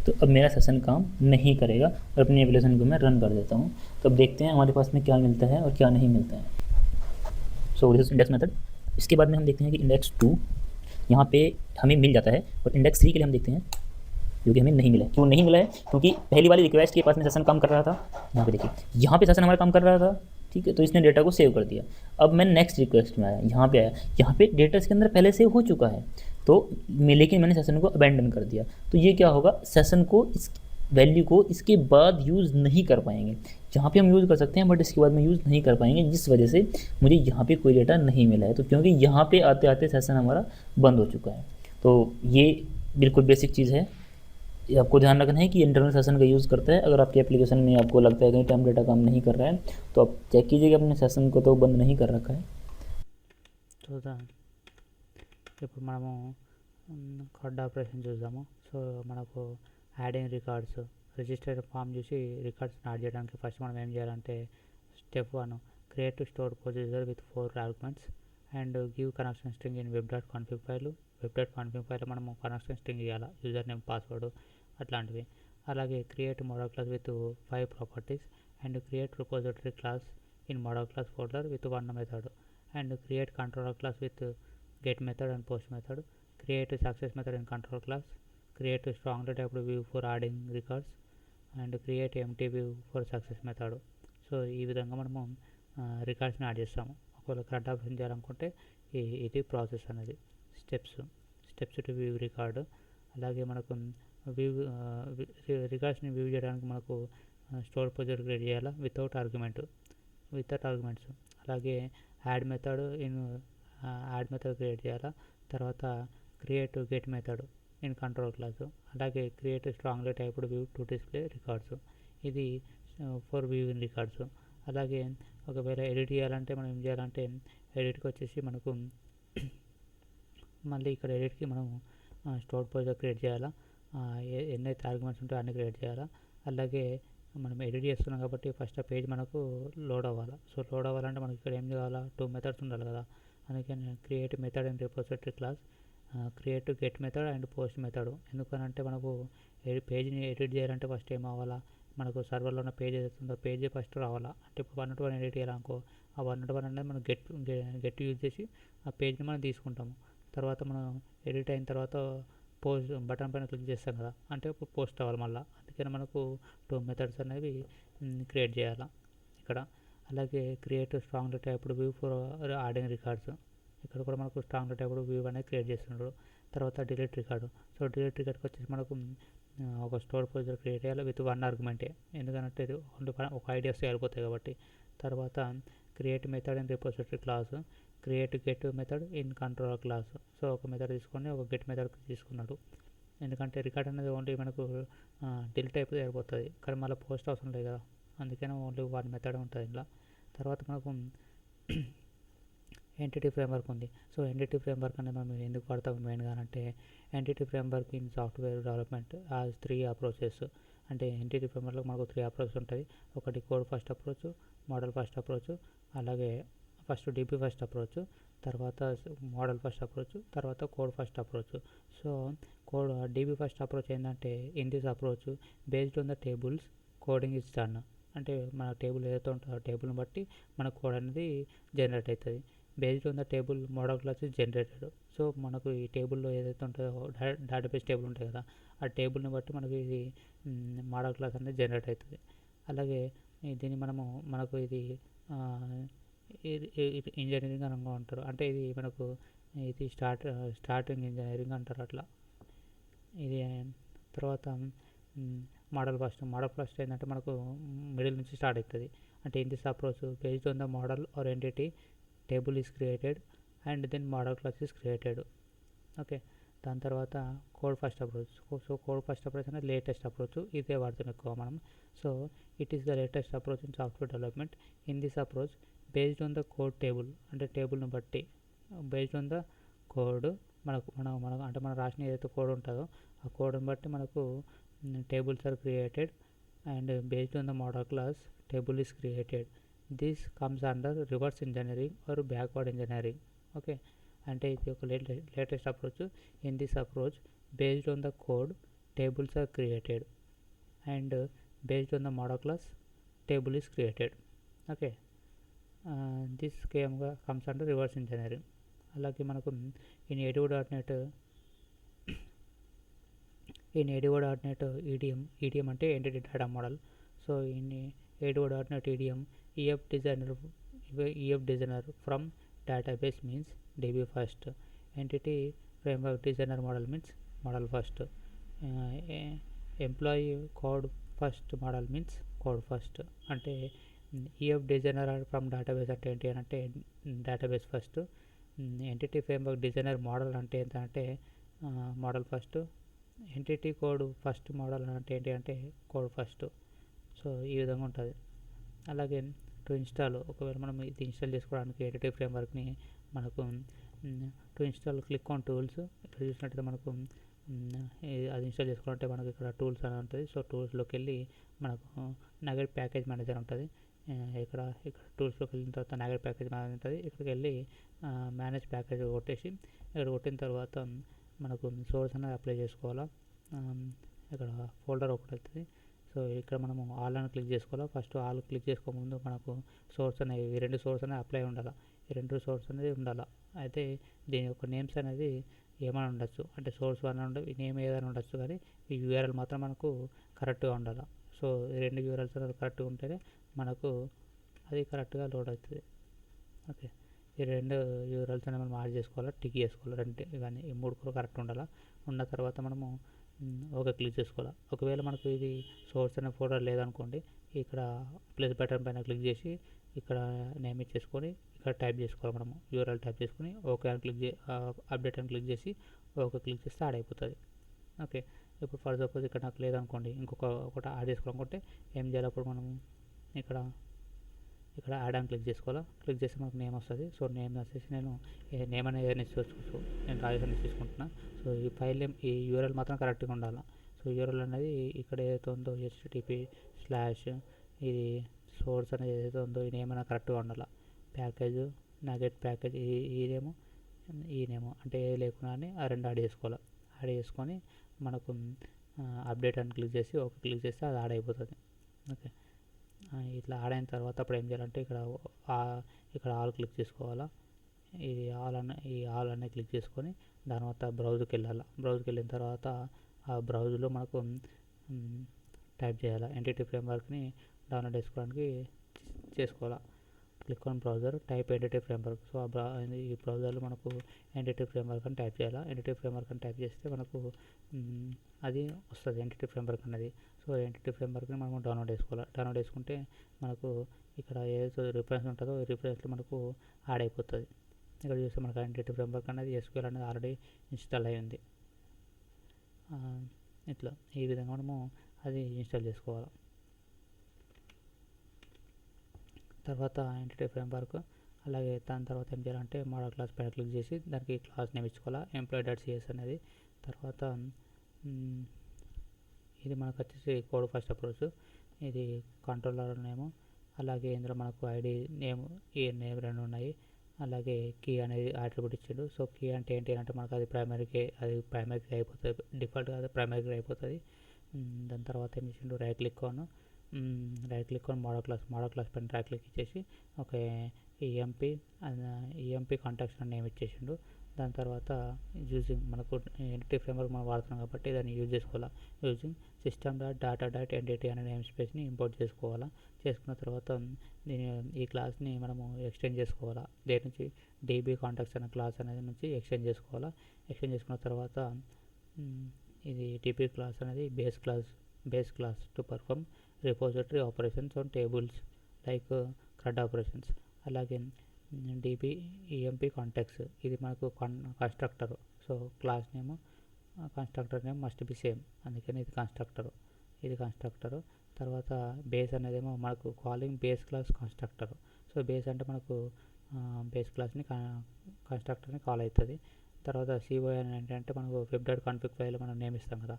तो अब मेरा सेशन काम नहीं करेगा और अपनी एप्लीकेशन को मैं रन कर देता हूँ। तो अब देखते हैं हमारे पास में क्या मिलता है और क्या नहीं मिलता है। So this is index method. इसके बाद में हम देखते हैं कि इंडेक्स 2 यहाँ पे हमें मिल जाता है और इंडेक्स 3 के लिए हम देखते हैं जो कि हमें नहीं मिला है। क्यों नहीं मिला है? क्योंकि पहली वाली रिक्वेस्ट के पास में सेशन काम कर रहा था। यहाँ पे देखिए, यहाँ पे सेशन हमारा काम कर रहा था, ठीक है, तो इसने डेटा को सेव कर दिया। अब मैं नेक्स्ट रिक्वेस्ट में आया, यहाँ पे आया, यहाँ पे डेटा इसके अंदर पहले सेव हो चुका है, तो लेकिन मैंने सेशन को अबेंडन कर दिया। तो ये क्या होगा, सेशन को इस वैल्यू को इसके बाद यूज़ नहीं कर पाएंगे। जहाँ पे हम यूज़ कर सकते हैं बट इसके बाद में यूज़ नहीं कर पाएंगे, जिस वजह से मुझे यहाँ पे कोई डेटा नहीं मिला है। तो क्योंकि यहाँ पे आते आते सेशन हमारा बंद हो चुका है। तो ये बिल्कुल बेसिक चीज़ है, ये आपको ध्यान रखना है कि इंटरनल सेशन का यूज़ करता है। अगर आपके एप्लीकेशन में आपको लगता है कहीं टेम्प डेटा काम नहीं कर रहा है तो आप चेक कीजिएगा अपने सेशन को तो बंद नहीं कर रखा है। సో చూద్దాం. ఇప్పుడు మనము కార్డ్ ఆపరేషన్ చూద్దాము. సో మనకు యాడింగ్ రికార్డ్స్ రిజిస్టర్ ఫామ్ చూసి రికార్డ్స్ని యాడ్ చేయడానికి ఫస్ట్ మనం ఏం చేయాలంటే step 1 create to store procedure with 4 arguments and give connection string in web.config file. web.config file మనము కనెక్షన్ స్ట్రింగ్ ఇవ్వాలి, యూజర్ నేమ్, పాస్వర్డ్ అట్లాంటివి. అలాగే create modal class with 5 properties and create repository class in model class folder with 1 method and create controller class with get method and post method. Create success method in control class. Create strongly typed view for adding records and create empty view for success method. So ఈ విధంగా మనము రికార్డ్స్ని add చేస్తాము. ఒకవేళ current operation చేయాలనుకుంటే ఇది process అనేది steps to view record. అలాగే మనకు వ్యూ రికార్డ్స్ని వ్యూ చేయడానికి మనకు స్టోర్ ప్రొసీజర్ క్రియేట్ చేయాలా వితౌట్ ఆర్గ్యుమెంట్స్. అలాగే యాడ్ మెథడ్ క్రియేట్ చేయాలా. తర్వాత create get method in control class. అలాగే create strongly typed view to display records. ఇది ఫర్ వ్యూయింగ్ రికార్డ్స్. అలాగే ఒకవేళ ఎడిట్ చేయాలంటే మనం ఏం చేయాలంటే ఎడిట్కి వచ్చేసి మనకు మళ్ళీ ఇక్కడ ఎడిట్కి మనం స్టోర్ ప్రొసీజర్ క్రియేట్ చేయాలా. ఎన్నైతే ఆర్గ్యుమెంట్స్ ఉంటాయో అన్ని క్రియేట్ చేయాలా. అలాగే మనం ఎడిట్ చేస్తున్నాం కాబట్టి ఫస్ట్ ఆ పేజ్ మనకు లోడ్ అవ్వాలి. సో లోడ్ అవ్వాలంటే మనకి ఇక్కడ ఏం కావాలా 2 మెథడ్స్ ఉండాలి కదా. అందుకని create method and repository class, create get method and post method. ఎందుకనంటే మనకు పేజ్ని ఎడిట్ చేయాలంటే ఫస్ట్ ఏం అవ్వాలా, మనకు సర్వర్లో ఉన్న పేజ్ ఏదైతుందో పేజ్ ఫస్ట్ రావాలా. అంటే ఇప్పుడు 1 ఎడిట్ చేయాలనుకో ఆ 1 అనేది మనం గెట్ యూజ్ చేసి ఆ పేజ్ని మనం తీసుకుంటాము. తర్వాత మనం ఎడిట్ అయిన తర్వాత పోస్ట్ బటన్ పైన క్లిక్ చేస్తాం కదా, అంటే ఇప్పుడు పోస్ట్ అవ్వాలి మళ్ళీ. అందుకని మనకు 2 మెథడ్స్ అనేవి క్రియేట్ చేయాలి ఇక్కడ. అలాగే create strongly typed view for adding records. ఇక్కడ కూడా మనకు స్ట్రాంగ్లీ టైప్డ్ వ్యూ అనేది క్రియేట్ చేస్తున్నాడు. తర్వాత డిలీట్ రికార్డు. సో డిలీట్ రికార్డ్కి వచ్చేసి మనకు ఒక స్టోర్ ప్రొసీజర్ క్రియేట్ చేయాలి విత్ 1 ఆర్గ్యుమెంటే, ఎందుకంటే ఇది ఓన్లీ ఒక ఐడియాస్ వెళ్ళిపోతాయి కాబట్టి. తర్వాత create method in repository class, create get method in control class. So ఒక మెథడ్ తీసుకొని ఒక గెట్ మెథడ్ తీసుకున్నాడు, ఎందుకంటే రికార్డ్ అనేది ఓన్లీ మనకు డిలీట్ అయిపోతే అయిపోతుంది కానీ మళ్ళీ పోస్ట్ అవసరం లేదు కదా, అందుకని ఓన్లీ 1 మెథడ్ ఉంటుంది ఇలా. తర్వాత మనకు ఎంటిటీ ఫ్రేమ్వర్క్ ఉంది. సో ఎంటిటీ ఫ్రేమ్వర్క్ అనేది మనం ఎందుకు వాడతాం మెయిన్గా అంటే entity framework in software development as 3 approaches. అంటే ఎంటిటీ ఫ్రేమ్వర్క్లో మనకు 3 అప్రోచెస్ ఉంటుంది. ఒకటి code first approach, model first approach, అలాగే ఫస్ట్ DB ఫస్ట్ అప్రోచ్, తర్వాత మోడల్ ఫస్ట్ అప్రోచ్, తర్వాత code first approach. So DB first approach ఏంటంటే in this approach based on the tables coding is done. అంటే మన table ఏదైతే ఉంటుందో ఆ టేబుల్ని బట్టి మన కోడ్ అనేది జనరేట్ అవుతుంది. Based on the table modal class is generated. So మనకు ఈ టేబుల్లో ఏదైతే ఉంటుందో డేటాబేస్ టేబుల్ ఉంటుంది కదా, ఆ టేబుల్ని బట్టి మనకు ఇది మోడల్ క్లాస్ అనేది జనరేట్ అవుతుంది. అలాగే దీన్ని మనకు ఇది ఇంజనీరింగ్ అని అంటారు. అంటే ఇది మనకు ఇది స్టార్టింగ్ ఇంజనీరింగ్ అంటారు అట్లా. ఇది తర్వాత మోడల్ ఫస్ట్ ఏంటంటే మనకు మిడిల్ నుంచి స్టార్ట్ అవుతుంది. అంటే in this approach based on the model or entity table is created and then model class is created. Okay, దాని తర్వాత code first approach. So code first approach అనేది లేటెస్ట్ అప్రోచ్, ఇదే వాడుతున్నాం ఎక్కువ మనం. So it is the latest approach in software development. In this approach based on the code table, అంటే టేబుల్ని బట్టి బేస్డ్ ఆన్ ద కోడ్ మనకు అంటే మనం రాసిన ఏదైతే కోడ్ ఉంటుందో ఆ కోడ్ని బట్టి మనకు tables are created and based on the model class table is created. This comes under reverse engineering or backward engineering. Okay, అంటే ఇది ఒక latest approach. In this approach based on the code tables are created and based on the model class table is created. Okay, this comes under reverse engineering. అలాగే మనకు ఇన్ ADO.NET EDM అంటే entity data model. So in ADO.NET EDM EF designer from database means DB first. Entity framework designer model means model first. Employee code first model means code first. అంటే EF designer from database అంటే ఏంటి అంటే database first. Entity framework designer model అంటే ఏంటంటే model first. Entity code first model అంటే ఏంటి అంటే code first. So ఈ విధంగా ఉంటుంది. అలాగే టు ఇన్స్టాల్, ఒకవేళ మనం ఇది ఇన్స్టాల్ చేసుకోవడానికి ఎంటిటీ ఫ్రేమ్వర్క్ని మనకు to install click on tools. ఇక్కడ చూసినట్టయితే మనకు అది ఇన్స్టాల్ చేసుకోవాలంటే మనకు ఇక్కడ టూల్స్ అని ఉంటుంది. సో టూల్స్లోకి వెళ్ళి మనకు నగెట్ ప్యాకేజ్ మేనేజర్ ఉంటుంది. ఇక్కడ టూల్స్లోకి వెళ్ళిన తర్వాత నగెట్ ప్యాకేజ్ మేనేజర్ ఉంటుంది. ఇక్కడికి వెళ్ళి మేనేజ్ ప్యాకేజ్ కొట్టేసి ఇక్కడ కొట్టిన తర్వాత మనకు సోర్స్ అనేది అప్లై చేసుకోవాలా. ఇక్కడ ఫోల్డర్ ఒకటి అవుతుంది. సో ఇక్కడ మనము ఆల్ అని క్లిక్ చేసుకోవాలి. ఫస్ట్ ఆల్ క్లిక్ చేసుకోకముందు మనకు సోర్స్ అనేవి ఈ 2 సోర్స్ అనేది అప్లై ఉండాలి. ఈ 2 సోర్స్ అనేది ఉండాలి. అయితే దీని యొక్క నేమ్స్ అనేది ఏమైనా ఉండొచ్చు, అంటే సోర్స్ అని ఉండవు, నేమ్ ఏదైనా ఉండొచ్చు, కానీ ఈ యూఆర్ఎల్ మాత్రం మనకు కరెక్ట్గా ఉండాలి. సో ఈ 2 యూఆర్ఎల్స్ అనేది కరెక్ట్గా ఉంటేనే మనకు అది కరెక్ట్గా లోడ్ అవుతుంది. ఓకే, ఈ 2 యూఆర్ఎల్స్ అనేది మనం యాడ్ చేసుకోవాలి, టిక్ చేసుకోవాలి. 2 కానీ ఈ 3 కూడా కరెక్ట్ ఉండాలి. ఉన్న తర్వాత మనము ఓకే క్లిక్ చేసుకోవాలి. ఒకవేళ మనకు ఇది సోర్స్ అనే ఫోల్డర్ లేదనుకోండి, ఇక్కడ ప్లస్ బటన్ పైన క్లిక్ చేసి ఇక్కడ నేమ్ ఇచ్చేసుకొని ఇక్కడ టైప్ చేసుకోవాలి. మనము యూఆర్ఎల్ టైప్ చేసుకొని ఓకే అని క్లిక్ అప్డేట్ అని క్లిక్ చేసి ఓకే క్లిక్ చేస్తే యాడ్ అయిపోతుంది. ఓకే, ఇప్పుడు ఫర్ సపోజ్ ఇక్కడ నాకు లేదనుకోండి, ఒకటి యాడ్ చేసుకోవాలనుకుంటే ఏం చేయాలి, అప్పుడు మనము ఇక్కడ యాడ్ అని క్లిక్ చేసుకోవాలా. క్లిక్ చేస్తే మనకు నేమ్ వస్తుంది. సో నేమ్ వచ్చేసి నేను నేమ్ అనేది ఏదైనా ఇచ్చుకోవచ్చు. నేను రాజేష్ అని తీసుకుంటున్నా. సో ఈ ఫైల్ నేమ్ ఈ యూఆర్ఎల్ మాత్రం కరెక్ట్గా ఉండాలి. సో యూఆర్ఎల్ అనేది ఇక్కడ ఏదైతే ఉందో http/ ఇది సోర్స్ అనేది ఏదైతే ఉందో ఈ నేమ్ అనేది కరెక్ట్గా ఉండాలి. ప్యాకేజ్ నగెట్ ప్యాకేజ్ ఈ నేమ్ అంటే ఏ లేకుండా అని ఆ 2 యాడ్ చేసుకోవాలి. యాడ్ చేసుకొని మనకు అప్డేట్ అని క్లిక్ చేసి ఓకే క్లిక్ చేస్తే అది యాడ్ అయిపోతుంది. ఓకే, ఇట్లా యాడ్ అయిన తర్వాత అప్పుడు ఏం చేయాలంటే ఇక్కడ ఆల్ క్లిక్ చేసుకోవాలా. ఇది ఆల్ అనే క్లిక్ చేసుకొని దాని తర్వాత బ్రౌజ్కి వెళ్ళాలి. బ్రౌజ్కి వెళ్ళిన తర్వాత ఆ బ్రౌజ్లో మనకు టైప్ చేయాలి. ఎంటిటీ ఫ్రేమ్వర్క్ని డౌన్లోడ్ చేసుకోవడానికి చేసుకోవాలా. Click on browser, type entity framework. So ఈ బ్రౌజర్లో మనకు ఎంటిటీ ఫ్రేమ్వర్క్ అని టైప్ చేయాలి. ఎంటిటీ ఫ్రేమ్వర్క్ అని టైప్ చేస్తే మనకు అది వస్తుంది ఎంటిటీ ఫ్రేమ్వర్క్ అనేది. సో ఎంటిటీ ఫ్రేమ్వర్క్ని మనం డౌన్లోడ్ చేసుకోవాలి. డౌన్లోడ్ చేసుకుంటే మనకు ఇక్కడ ఏదైతే రిఫరెన్స్ ఉంటుందో ఈ రిఫరెన్స్లో మనకు యాడ్ అయిపోతుంది. ఇక్కడ చూస్తే మనకు ఎంటిటీ ఫ్రేమ్వర్క్ అనేది SQL అనేది ఆల్రెడీ ఇన్స్టాల్ అయి ఉంది. ఇట్లా ఈ విధంగా మనము అది ఇన్స్టాల్ చేసుకోవాలి. తర్వాత ఎంటిటీ ఫ్రేమ్వర్క్, అలాగే దాని తర్వాత ఏం చేయాలంటే మోడల్ క్లాస్ పైన క్లిక్ చేసి దానికి క్లాస్ నేమ్ ఇచ్చుకోవాలి, employee.cs అనేది. తర్వాత ఇది మనకు వచ్చేసి కోడ్ ఫస్ట్ అప్రోచ్. ఇది కంట్రోలర్ నేము, అలాగే ఇందులో మనకు ఐడి నేమ్ ఈ నేమ్ 2 ఉన్నాయి. అలాగే కీ అనేది అట్రిబ్యూట్ ఇచ్చాడు. సో కీ అంటే ఏంటి అంటే మనకు అది ప్రైమరీకి అయిపోతుంది, డిఫాల్ట్గా అది ప్రైమరీకి అయిపోతుంది. దాని తర్వాత ఏం చేసిండు, right click on modal class పైన రైట్ క్లిక్ ఇచ్చేసి ఒక ఈఎంపీ కాంటాక్ట్స్ అని నేమ్ ఇచ్చేసిండు. దాని తర్వాత యూజింగ్ మనకు ఎంటిటీ ఫ్రేమ్వర్క్ మనం వాడుతున్నాం కాబట్టి దాన్ని యూజ్ చేసుకోవాలా. యూజింగ్ system.data.entity అనే నేమ్ స్పేస్ని ఇంపోర్ట్ చేసుకోవాలా. చేసుకున్న తర్వాత ఈ క్లాస్ని మనము ఎక్స్టెండ్ చేసుకోవాలా. దేని నుంచి డీబీ కాంటాక్ట్స్ అనే క్లాస్ అనేది నుంచి ఎక్స్టెండ్ చేసుకోవాలా. ఎక్స్టెండ్ చేసుకున్న తర్వాత ఇది టీపీ క్లాస్ అనేది base class to perform repository operations on tables like CRUD operations. అలాగే DB EMP కాంటాక్ట్స్ ఇది మనకు constructor. So class name constructor name must be same, అందుకని ఇది కన్స్ట్రక్టర్. తర్వాత బేస్ అనేదేమో మనకు calling base class constructor. So base అంటే మనకు base క్లాస్ని కన్స్ట్రక్టర్ని call అవుతుంది. తర్వాత COI అని ఏంటంటే మనకు web.config ఫైల్ మనం నేమ్ ఇస్తాం కదా,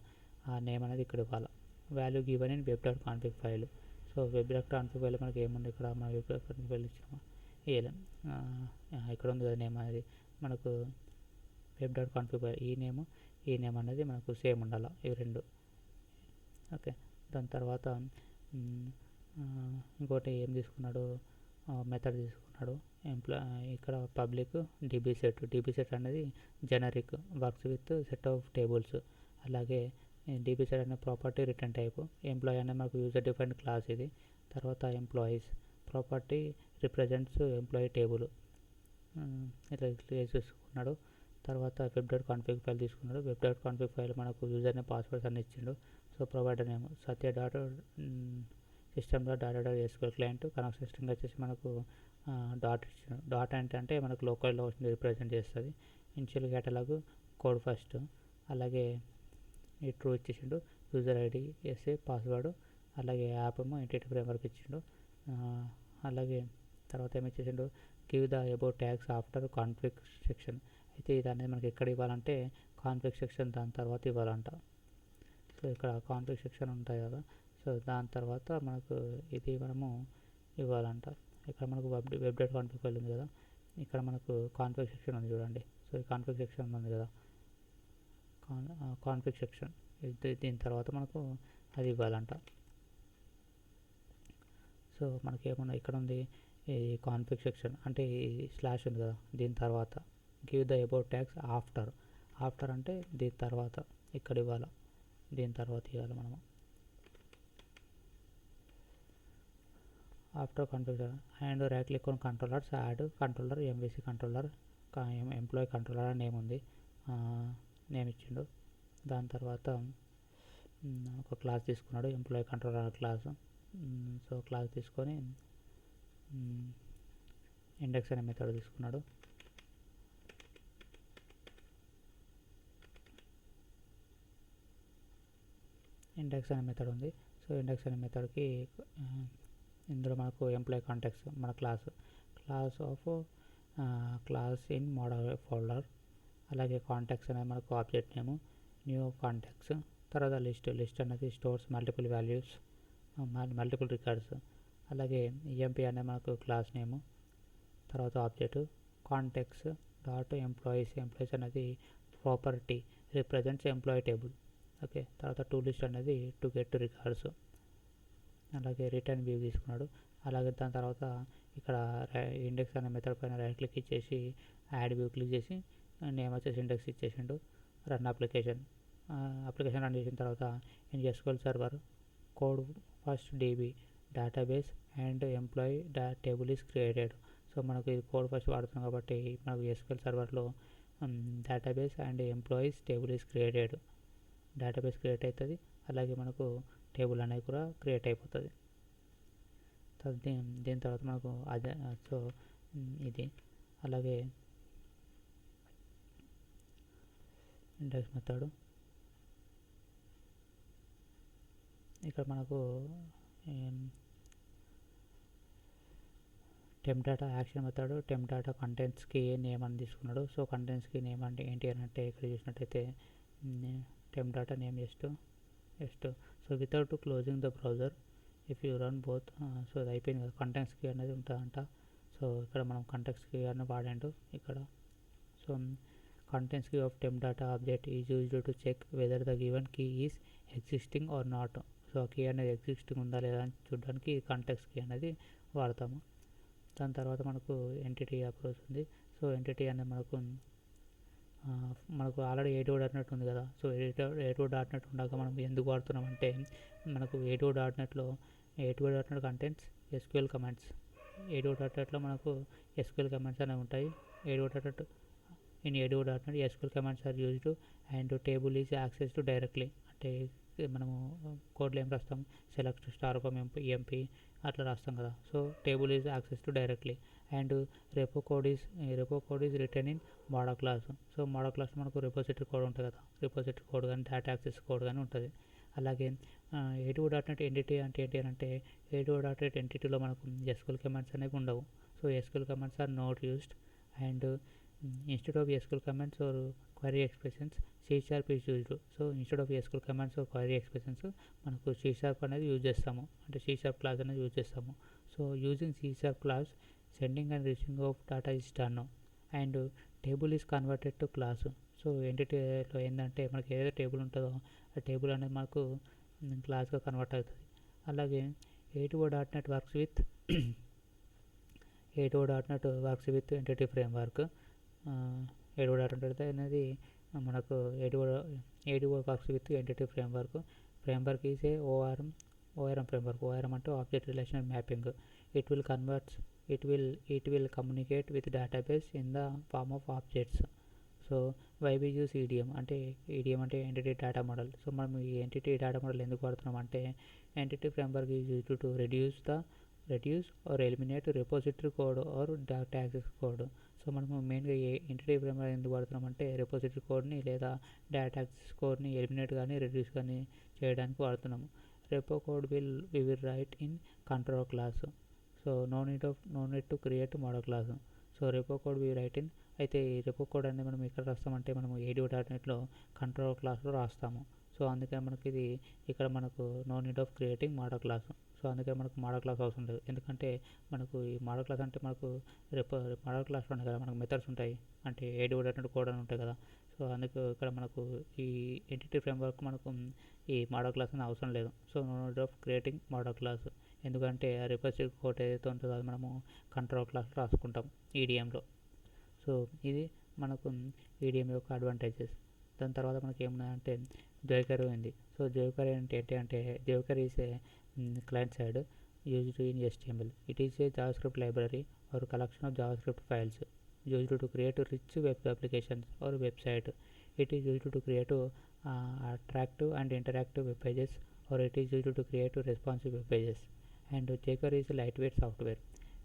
ఆ నేమ్ అనేది ఇక్కడ ఇవ్వాలి. Value given in web.config file. So web.config file మనకి ఏముంది, ఇక్కడ మన web.config ఫైల్ ఇచ్చాము, ఇక్కడ ఉంది కదా నేమ్ అనేది మనకు web.config ఫైల్. ఈ నేమ్ అనేది మనకు సేమ్ ఉండాలి, ఇవి 2. ఓకే, దాని తర్వాత ఇంకోటి ఏం తీసుకున్నాడు, మెథడ్ తీసుకున్నాడు. ఇక్కడ పబ్లిక్ DB సెట్ అనేది generic works with set of tables. అలాగే DB సెట్ అనే ప్రాపర్టీ రిటర్న్ టైప్. ఎంప్లాయీ అనేది మనకు యూజర్ డిఫైన్డ్ క్లాస్ ఇది. తర్వాత employees property represents employee table, ఇట్లా తీసుకున్నాడు. తర్వాత web.config ఫైల్ తీసుకున్నాడు. web.config ఫైల్ మనకు యూజర్ నేమ్ పాస్వర్డ్స్ అన్ని ఇచ్చిండు. So provider name system.data.SQL client. Connection string వచ్చేసి మనకు డాట్ ఇచ్చాడు. డాట్ అంటే మనకు లోకల్లో రిప్రజెంట్ చేస్తుంది. ఇనిషియల్ క్యాటలాగ్ కోడ్ ఫస్ట్, అలాగే ఈ ట్రూ ఇచ్చేసిండు. యూజర్ ఐడి ఎస్ఏ పాస్వర్డ్, అలాగే యాప్ ఏమో ఎంటిటీ ఫ్రేమ్వర్క్ ఇచ్చిండు. అలాగే తర్వాత ఏమి ఇచ్చేసిండు, give the about tags after config section. అయితే ఇది అనేది మనకి ఎక్కడ ఇవ్వాలంటే కాన్ఫిగ్ సెక్షన్ దాని తర్వాత ఇవ్వాలంట. సో ఇక్కడ కాన్ఫిగ్ సెక్షన్ ఉంటాయి కదా, సో దాని తర్వాత మనకు ఇది మనము ఇవ్వాలంట. ఇక్కడ మనకు వెబ్ డాట్ కాన్ఫిగ్ ఫైల్ ఉంది కదా, ఇక్కడ మనకు కాన్ఫిగ్ సెక్షన్ ఉంది చూడండి. సో ఈ కాన్ఫిగ్ సెక్షన్ ఉంది కదా, కాన్ఫిగ్ సెక్షన్ దీని తర్వాత మనకు అది ఇవ్వాలంట. సో మనకి ఏమన్నా ఇక్కడ ఉంది ఈ కాన్ఫిగ్ సెక్షన్ అంటే ఈ స్లాష్ ఉంది కదా, దీని తర్వాత give the about tags after అంటే దీని తర్వాత ఇక్కడ ఇవ్వాలి, దీని తర్వాత ఇవ్వాలి మనము. After configure and right click on controllers, add controller MVC controller, employee controller అని నేమ్ ఉంది, నేమ్ ఇచ్చిండు. దాని తర్వాత ఒక క్లాస్ తీసుకున్నాడు, employee controller class. So class తీసుకొని ఇండెక్స్ అనే మెథడ్ తీసుకున్నాడు. ఇండెక్స్ అనే మెథడ్ ఉంది. సో ఇండెక్స్ అనే మెథడ్కి ఇందులో మనకు ఎంప్లాయీ కాంటాక్ట్స్ మన class of class in model folder, అలాగే కాంటాక్ట్స్ అనేది మనకు ఆబ్జెక్ట్ నేము, న్యూ కాంటాక్ట్స్, తర్వాత లిస్ట్ అనేది stores multiple values, multiple records, అలాగే ఈఎంపీ అనేది మనకు క్లాస్ నేము, తర్వాత ఆబ్జెక్ట్ కాంటాక్ట్స్ డాట్ ఎంప్లాయీస్ అనేది property represents employee table. Okay, తర్వాత టు లిస్ట్ అనేది టు గెట్ రికార్డ్స్, అలాగే రిటర్న్ వ్యూ తీసుకున్నాడు. అలాగే దాని తర్వాత ఇక్కడ ఇండెక్స్ అనే మెథడ్ పైన రైట్ క్లిక్ ఇచ్చేసి యాడ్ వ్యూ క్లిక్ చేసి నేమ్ వచ్చేసి ఇండెక్స్ ఇచ్చేసిండు. రన్ అప్లికేషన్ రన్ చేసిన తర్వాత in SQL server code first DB database and employee table is created. So మనకు ఇది కోడ్ ఫస్ట్ వాడుతున్నాం కాబట్టి మనకు ఎస్క్యూఎల్ సర్వర్లో database and employees table is created, database create అవుతుంది, అలాగే మనకు టేబుల్ అనేది కూడా క్రియేట్ అయిపోతుంది. దీని తర్వాత మనకు అదే సో ఇది అలాగే ఇండెక్స్ మెథడ్ ఇక్కడ మనకు temp data action method temp data కంటెంట్స్కి నేమ్ అని తీసుకున్నాడు. సో కంటెంట్స్కి నేమ్ అంటే ఏంటి అని అంటే ఇక్కడ చూసినట్టయితే temp data name just so without closing the browser if you run both. So అది అయిపోయింది కదా, కంటెంట్స్కి అనేది ఉంటుందంట. సో ఇక్కడ మనం కంటెంట్స్కి అని వాడాడు ఇక్కడ. So contains key of temp data object is used to check whether the given key is existing or not. So key అనేది ఎగ్జిస్టింగ్ ఉందా లేదా అని చూడడానికి కంటెక్స్ట్ కీ అనేది వాడతాము. దాని తర్వాత మనకు ఎంటిటీ అప్రోచ్ ఉంది. సో ఎంటిటీ అనేది మనకు ఆల్రెడీ A2 డాట్ నెట్ ఉంది కదా. సో A2 డాట్ నెట్ ఉండగా మనం ఎందుకు వాడుతున్నాం అంటే మనకు A2 డాట్ నెట్లో contents SQL commands, A2 dot నెట్లో మనకు SQL కమాండ్స్ అనేవి ఉంటాయి. A2 dot net in A2 dot net SQL commands are used and table is accessed directly. అంటే మనము కోడ్లో ఏం రాస్తాం, సెలెక్ట్ స్టార్ ఫ్రమ్ ఎంపీ అట్లా రాస్తాం కదా. So table is accessed directly and repo code is return in model class. So model class మనకు repository code ఉంటుంది కదా, రిపోజిటరీ కోడ్ కానీ డేటా యాక్సెస్ కోడ్ కానీ ఉంటుంది. అలాగే A2 డాట్ నెట్ ఎంటిటీ అంటే ఏంటి అని అంటే A2 డాట్ నెట్ ఎంటిటీలో మనకు SQL కమాండ్స్ అనేవి ఉండవు. So SQL commands are not used and instead of SQL commands or query expressions C# is used. So instead of SQL commands or query expressions మనకు C# అనేది use చేస్తాము, అంటే C# class అనేది use చేస్తాము. So using C# class sending and receiving of data is done and table is converted to class. So ఎంటిటీలో ఏంటంటే మనకి ఏదైతే టేబుల్ ఉంటుందో ఆ టేబుల్ అనేది మనకు క్లాస్గా కన్వర్ట్ అవుతుంది. అలాగే A2 dot net works with entity framework. A2 dot net అనేది మనకు A2 works with entity framework is a ORM framework. ORM అంటే object relational mapping. It will communicate with database in the form of objects. So why we use EDM అంటే entity data model. So మనం ఈ entity data model ఎందుకు వాడుతున్నాం అంటే entity framework is used to reduce or eliminate repository code or data access code. So మనము మెయిన్గా ఈ entity framework ఎందుకు వాడుతున్నాం అంటే రిపోజిటరీ కోడ్ని లేదా డేటా యాక్సెస్ కోడ్ని ఎలిమినేట్ కానీ రెడ్యూస్ కానీ చేయడానికి వాడుతున్నాము. Repo code we will write in control class. So no need to create model class. So repo code we write in. అయితే ఈ రెపో కోడ్ అనేది మనం ఎక్కడ రాస్తామంటే మనము ADO.NETలో కంట్రోల్ క్లాస్లో రాస్తాము. సో అందుకని మనకి ఇది ఇక్కడ మనకు no need of creating model class. So అందుకే మనకు మోడల్ క్లాస్ అవసరం లేదు, ఎందుకంటే మనకు ఈ మోడల్ క్లాస్ అంటే మనకు మోడల్ క్లాస్లోనే కదా మనకు మెథడ్స్ ఉంటాయి, అంటే ADO.NET కోడ్ అని ఉంటాయి కదా. సో అందుకు ఇక్కడ మనకు ఈ ఎంటిటీ ఫ్రేమ్వర్క్ మనకు ఈ మోడల్ క్లాస్ అనేది అవసరం లేదు. So no need of creating model class, ఎందుకంటే ఆ రిపజిటరీ కోడ్ ఏదైతే ఉంటుందో అది మనము కంట్రోల్ క్లాస్లో రాసుకుంటాం EDMలో. సో ఇది మనకు EDM యొక్క అడ్వాంటేజెస్. దాని తర్వాత మనకి ఏమున్నాయంటే jQuery ఉంది. సో jQuery అంటే ఏంటి అంటే jQuery is a client side used in HTML. It is a JavaScript library or collection of JavaScript files used to create rich web applications or website. It is used to create attractive and interactive web pages, or it is used to create responsive web pages. And jQuery is a lightweight software.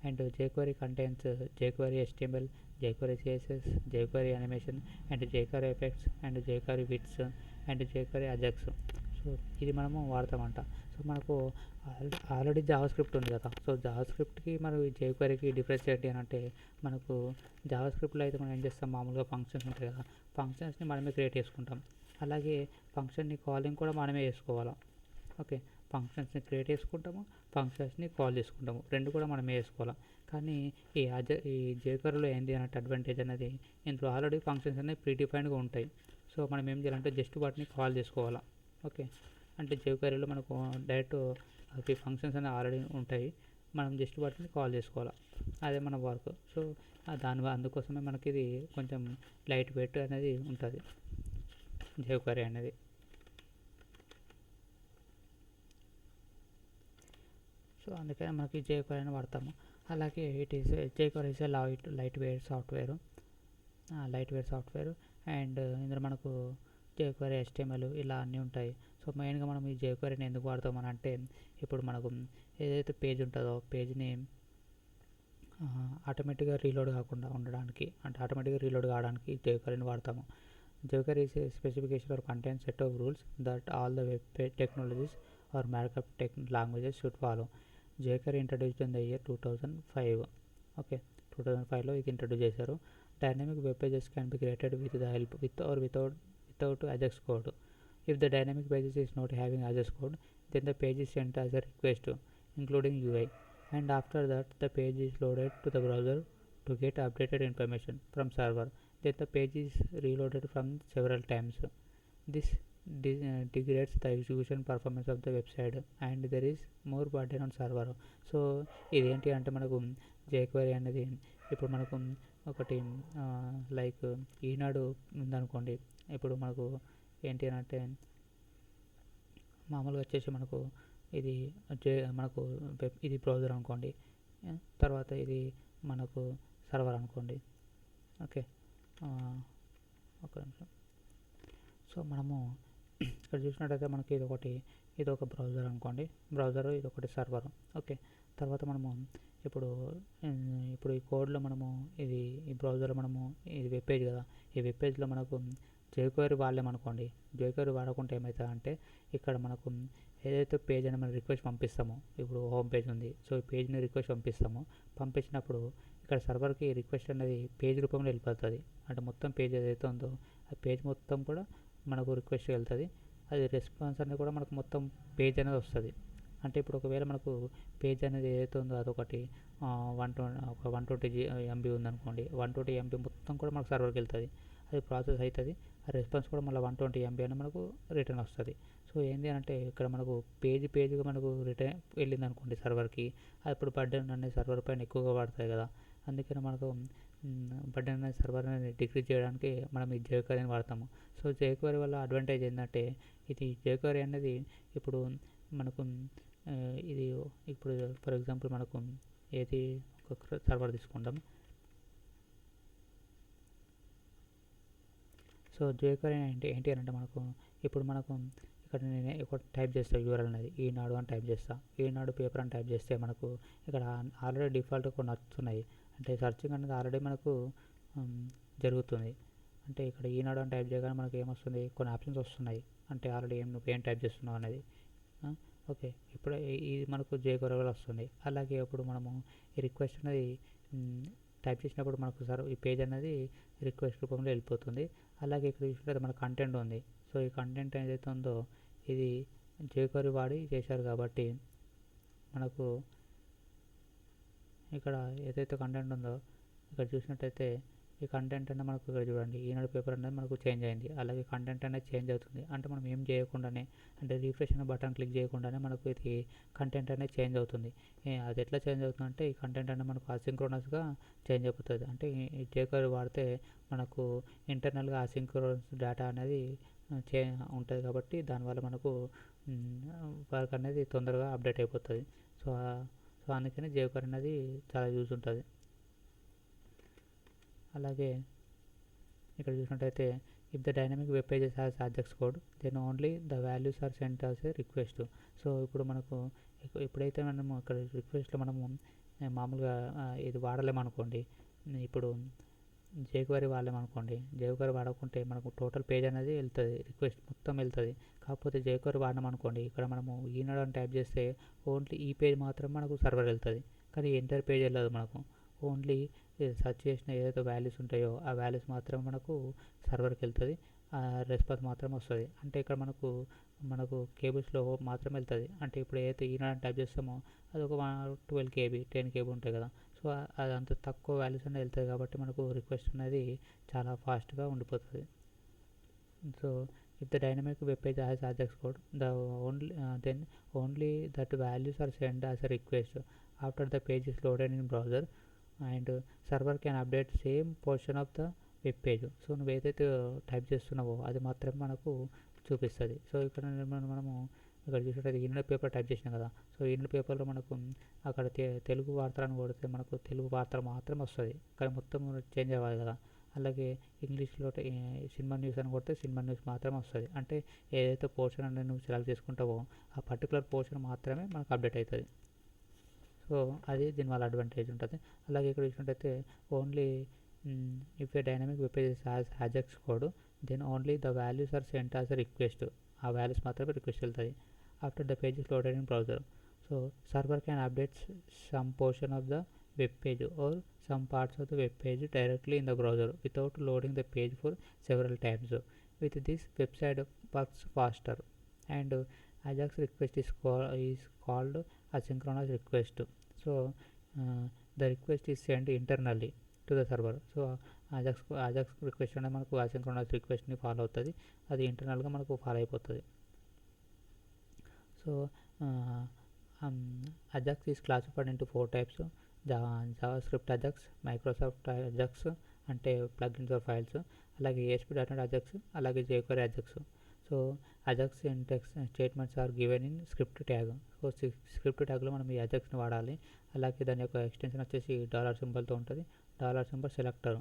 And jQuery contains jQuery HTML, jQuery CSS, jQuery animation, and jQuery effects, and jQuery widths, and jQuery Ajax. So ఇది మనము వాడతామంట. So మనకు already JavaScript ఉంది కదా. So జావాస్క్రిప్ట్కి మరియు jQueryకి difference ఏంటి అని అంటే, మనకు జావాస్క్రిప్ట్లో అయితే మనం ఏం చేస్తాం, మామూలుగా ఫంక్షన్స్ ఉంటాయి కదా, ఫంక్షన్స్ని మనమే క్రియేట్ చేసుకుంటాం. అలాగే ఫంక్షన్ని కాలింగ్ కూడా మనమే చేసుకోవాలి. ఓకే, ఫంక్షన్స్ని క్రియేట్ చేసుకుంటాము, ఫంక్షన్స్ని కాల్ చేసుకుంటాము, రెండు కూడా మనమే చేసుకోవాలి. కానీ ఈ jQueryలో ఏంటి అన్నట్టు అడ్వాంటేజ్ అనేది, ఇందులో ఆల్రెడీ ఫంక్షన్స్ అనేవి ప్రీడిఫైన్డ్గా ఉంటాయి. సో మనం ఏం చేయాలంటే జస్ట్ వాటిని కాల్ చేసుకోవాలి. ఓకే, అంటే jQueryలో మనకు డైరెక్ట్ అవి ఫంక్షన్స్ అనేవి ఆల్రెడీ ఉంటాయి, మనం జస్ట్ వాటిని కాల్ చేసుకోవాలి, అదే మన వర్క్. సో అందుకోసమే మనకి ఇది కొంచెం లైట్ వెయిట్ అనేది ఉంటుంది jQuery అనేది. సో అందుకని మనకి jQuery అని వాడతాము. అలాగే jQuery is light weight software and ఇందులో మనకు jQuery HTML ఇలా అన్నీ ఉంటాయి. సో మెయిన్గా మనం ఈ jQueryని ఎందుకు వాడతామని అంటే, ఇప్పుడు మనకు ఏదైతే పేజ్ ఉంటుందో పేజ్ని ఆటోమేటిక్గా రీలోడ్ కాకుండా ఉండడానికి, అంటే ఆటోమేటిక్గా రీలోడ్ కావడానికి jQueryని వాడతాము. jQuery is a specification or contains set of rules that all the web technologies or markup languages should follow. jQuery introduced in the year 2005. Okay, 2005లో ఇది ఇంట్రడ్యూస్ చేశారు. Dynamic web pages can be created with the help with or without Ajax code. If the dynamic pages is not having Ajax code, then the page is sent as a request including UI, and after that the page is loaded to the browser to get updated information from server. Then the page is reloaded from several times. This degrades the execution performance of the website and there is more burden on server. So ఇదేంటి అంటే మనకు jQuery అనేది ఇప్పుడు మనకు ఒకటి like ఈనాడు ఉందనుకోండి, ఇప్పుడు మనకు ఏంటి అని అంటే మామూలుగా వచ్చేసి మనకు ఇది మనకు ఇది బ్రౌజర్ అనుకోండి, తర్వాత ఇది మనకు సర్వర్ అనుకోండి. ఓకే, ఒక నిమిషం. సో మనము ఇక్కడ చూసినట్టయితే మనకి ఇది ఒక బ్రౌజర్ అనుకోండి, బ్రౌజర్ ఇది ఒకటి సర్వర్. ఓకే, తర్వాత మనము ఇప్పుడు ఈ కోడ్లో మనము ఈ బ్రౌజర్లో మనము ఇది వెబ్ పేజ్ కదా, ఈ వెబ్ పేజ్లో మనకు jQuery వాడలేమనుకోండి, jQuery వాడకుంటే ఏమవుతుందంటే ఇక్కడ మనకు ఏదైతే పేజ్ అని మనం రిక్వెస్ట్ పంపిస్తామో, ఇప్పుడు హోమ్ పేజ్ ఉంది, సో ఈ పేజ్ని రిక్వెస్ట్ పంపించినప్పుడు ఇక్కడ సర్వర్కి రిక్వెస్ట్ అనేది పేజ్ రూపంలో వెళ్ళిపోతుంది. అంటే మొత్తం పేజ్ ఏదైతే ఉందో ఆ పేజ్ మొత్తం కూడా మనకు రిక్వెస్ట్ వెళ్తుంది, అది రెస్పాన్స్ అనేది కూడా మనకు మొత్తం పేజ్ అనేది వస్తుంది. అంటే ఇప్పుడు ఒకవేళ మనకు పేజ్ అనేది ఏదైతే ఉందో అదొకటి 120 MB ఉందనుకోండి, 120 MB మొత్తం కూడా మనకు సర్వర్కి వెళ్తుంది, అది ప్రాసెస్ అవుతుంది, ఆ రెస్పాన్స్ కూడా మళ్ళీ 120 MB అని మనకు రిటర్న్ వస్తుంది. సో ఏంటి అంటే ఇక్కడ మనకు పేజ్గా మనకు రిటర్న్ వెళ్ళింది అనుకోండి సర్వర్కి, అప్పుడు బర్డెన్ అనేది సర్వర్ పైన ఎక్కువగా పడుతుంది కదా, అందుకని మనకు బర్డెన్ అనేది సర్వర్ అనేది డిక్రీజ్ చేయడానికి మనం ఈ jQueryని వాడతాము. సో jQuery వల్ల అడ్వాంటేజ్ ఏంటంటే, ఇది jQuery అనేది ఇప్పుడు మనకు ఇది ఇప్పుడు ఫర్ ఎగ్జాంపుల్ మనకు ఏది ఒక సర్వర్ తీసుకుంటాం. సో jQuery ఏంటి అని అంటే మనకు ఇప్పుడు ఇక్కడ నేను ఒక టైప్ చేస్తాను URL అనేది ఈనాడు అని టైప్ చేస్తాను, ఈనాడు పేపర్ అని టైప్ చేస్తే మనకు ఇక్కడ ఆల్రెడీ డిఫాల్ట్ కొన్ని వస్తున్నాయి, అంటే సర్చింగ్ అనేది ఆల్రెడీ మనకు జరుగుతుంది. అంటే ఇక్కడ ఈనాడు అని టైప్ చేయగానే మనకు ఏమొస్తుంది, కొన్ని ఆప్షన్స్ వస్తున్నాయి, అంటే ఆల్రెడీ నువ్వు ఏం టైప్ చేస్తున్నావు అనేది. ఓకే, ఇప్పుడు ఇది మనకు jQuery వస్తుంది. అలాగే ఇప్పుడు మనము ఈ రిక్వెస్ట్ అనేది టైప్ చేసినప్పుడు మనకు ఈ పేజ్ అనేది రిక్వెస్ట్ రూపంలో వెళ్ళిపోతుంది. అలాగే ఇక్కడ చూసినట్లయితే మన కంటెంట్ ఉంది. సో ఈ కంటెంట్ ఏదైతే ఉందో ఇది jQuery వాడి చేశారు కాబట్టి మనకు ఇక్కడ ఏదైతే కంటెంట్ ఉందో ఇక్కడ చూసినట్టయితే ఈ కంటెంట్ అనేది మనకు ఇక్కడ చూడండి ఈనాడు పేపర్ అనేది మనకు చేంజ్ అయింది. అలాగే కంటెంట్ అనేది చేంజ్ అవుతుంది. అంటే మనం ఏం చేయకుండానే అంటే రిఫ్రెష్ అనే బటన్ క్లిక్ చేయకుండానే మనకు ఇది కంటెంట్ అనేది చేంజ్ అవుతుంది. అది ఎట్లా చేంజ్ అవుతుందంటే ఈ కంటెంట్ అనేది మనకు అసింక్రోనస్గా చేంజ్ అయిపోతుంది. అంటే ఈ jQuery వాడితే మనకు ఇంటర్నల్గా అసింక్రోనస్ డేటా అనేది ఉంటుంది కాబట్టి దానివల్ల మనకు వర్క్ అనేది తొందరగా అప్డేట్ అయిపోతుంది. సో అందుకని jQuery అనేది చాలా యూజ్ ఉంటుంది. అలాగే ఇక్కడ చూసినట్టయితే if the dynamic web pages has Ajax code then only the values are sent as a request. So ఇప్పుడు మనకు ఎప్పుడైతే మనము ఇక్కడ రిక్వెస్ట్లో మనము మామూలుగా ఇది వాడలేమనుకోండి, ఇప్పుడు jQuery వాడలేమనుకోండి, jQuery వాడకుంటే మనకు టోటల్ పేజ్ అనేది వెళ్తుంది, రిక్వెస్ట్ మొత్తం వెళ్తుంది. కాకపోతే jQuery వాడినామనుకోండి, ఇక్కడ మనము ఈనాడు అని టైప్ చేస్తే ఓన్లీ ఈ పేజ్ మాత్రం మనకు సర్వర్ వెళ్తుంది, కానీ ఎంటైర్ పేజ్ వెళ్ళదు. మనకు ఓన్లీ సెర్చ్ చేసిన ఏదైతే వాల్యూస్ ఉంటాయో ఆ వాల్యూస్ మాత్రం మనకు సర్వర్కి వెళ్తుంది, రెస్పాన్స్ మాత్రం వస్తుంది. అంటే ఇక్కడ మనకు కేబుల్స్లో మాత్రం వెళ్తుంది. అంటే ఇప్పుడు ఏదైతే ఈనాడు టైప్ చేస్తామో అది ఒక 12 KB 10 KB ఉంటాయి కదా. సో అది అంత తక్కువ వాల్యూస్ అనేది వెళ్తుంది కాబట్టి మనకు రిక్వెస్ట్ అనేది చాలా ఫాస్ట్గా ఉండిపోతుంది. So if the dynamic web page has ajax code then only that values are sent as a request after the page is loaded in browser and server can update same portion of the web page. So నువ్వు ఏదైతే type చేస్తున్నావో అది మాత్రమే మనకు చూపిస్తుంది. So ఇక్కడ మనము ఇక్కడ చూసినట్లయితే ఈనాడు పేపర్ టైప్ చేసినాం కదా. సో ఈనాడు పేపర్లో మనకు అక్కడ తెలుగు వార్తలను కొడితే మనకు తెలుగు వార్త మాత్రమే వస్తుంది, కానీ మొత్తం చేంజ్ అవ్వాలి కదా. అలాగే ఇంగ్లీష్లో సినిమా న్యూస్ అని కొడితే సినిమా న్యూస్ మాత్రమే వస్తుంది. అంటే ఏదైతే పోర్షన్ అనేది నువ్వు సెలెక్ట్ చేసుకుంటావో ఆ పర్టికులర్ పోర్షన్ మాత్రమే మనకు అప్డేట్ అవుతుంది. సో అది దీనివల్ల అడ్వాంటేజ్ ఉంటుంది. అలాగే ఇక్కడ చూసినట్టయితే only if a dynamic web page has Ajax code then only the values are sent as a request. ఆ వాల్యూస్ మాత్రమే రిక్వెస్ట్ వెళ్తుంది after the page is loaded in browser. So server can update some portion of the web page or some parts of the web page directly in the browser without loading the page for several times. With this, website works faster and Ajax request is called asynchronous request. So the request is sent internally to the server. So Ajax request అనేది మనకు asynchronous request ని follow అవుతుంది, అది ఇంటర్నల్గా మనకు follow అయిపోతుంది. So Ajax is classified into 4 types: JavaScript Ajax, Microsoft Ajax అంటే plugins or files, అలాగే ASP.NET అజాక్స్, అలాగే jQuery Ajax. So Ajax syntax statements are given in script tag. So script ట్యాగ్లో మనం ఈ అజాక్స్ని వాడాలి. అలాగే దాని యొక్క ఎక్స్టెన్షన్ వచ్చేసి $సింబల్తో ఉంటుంది, $సెలెక్టర్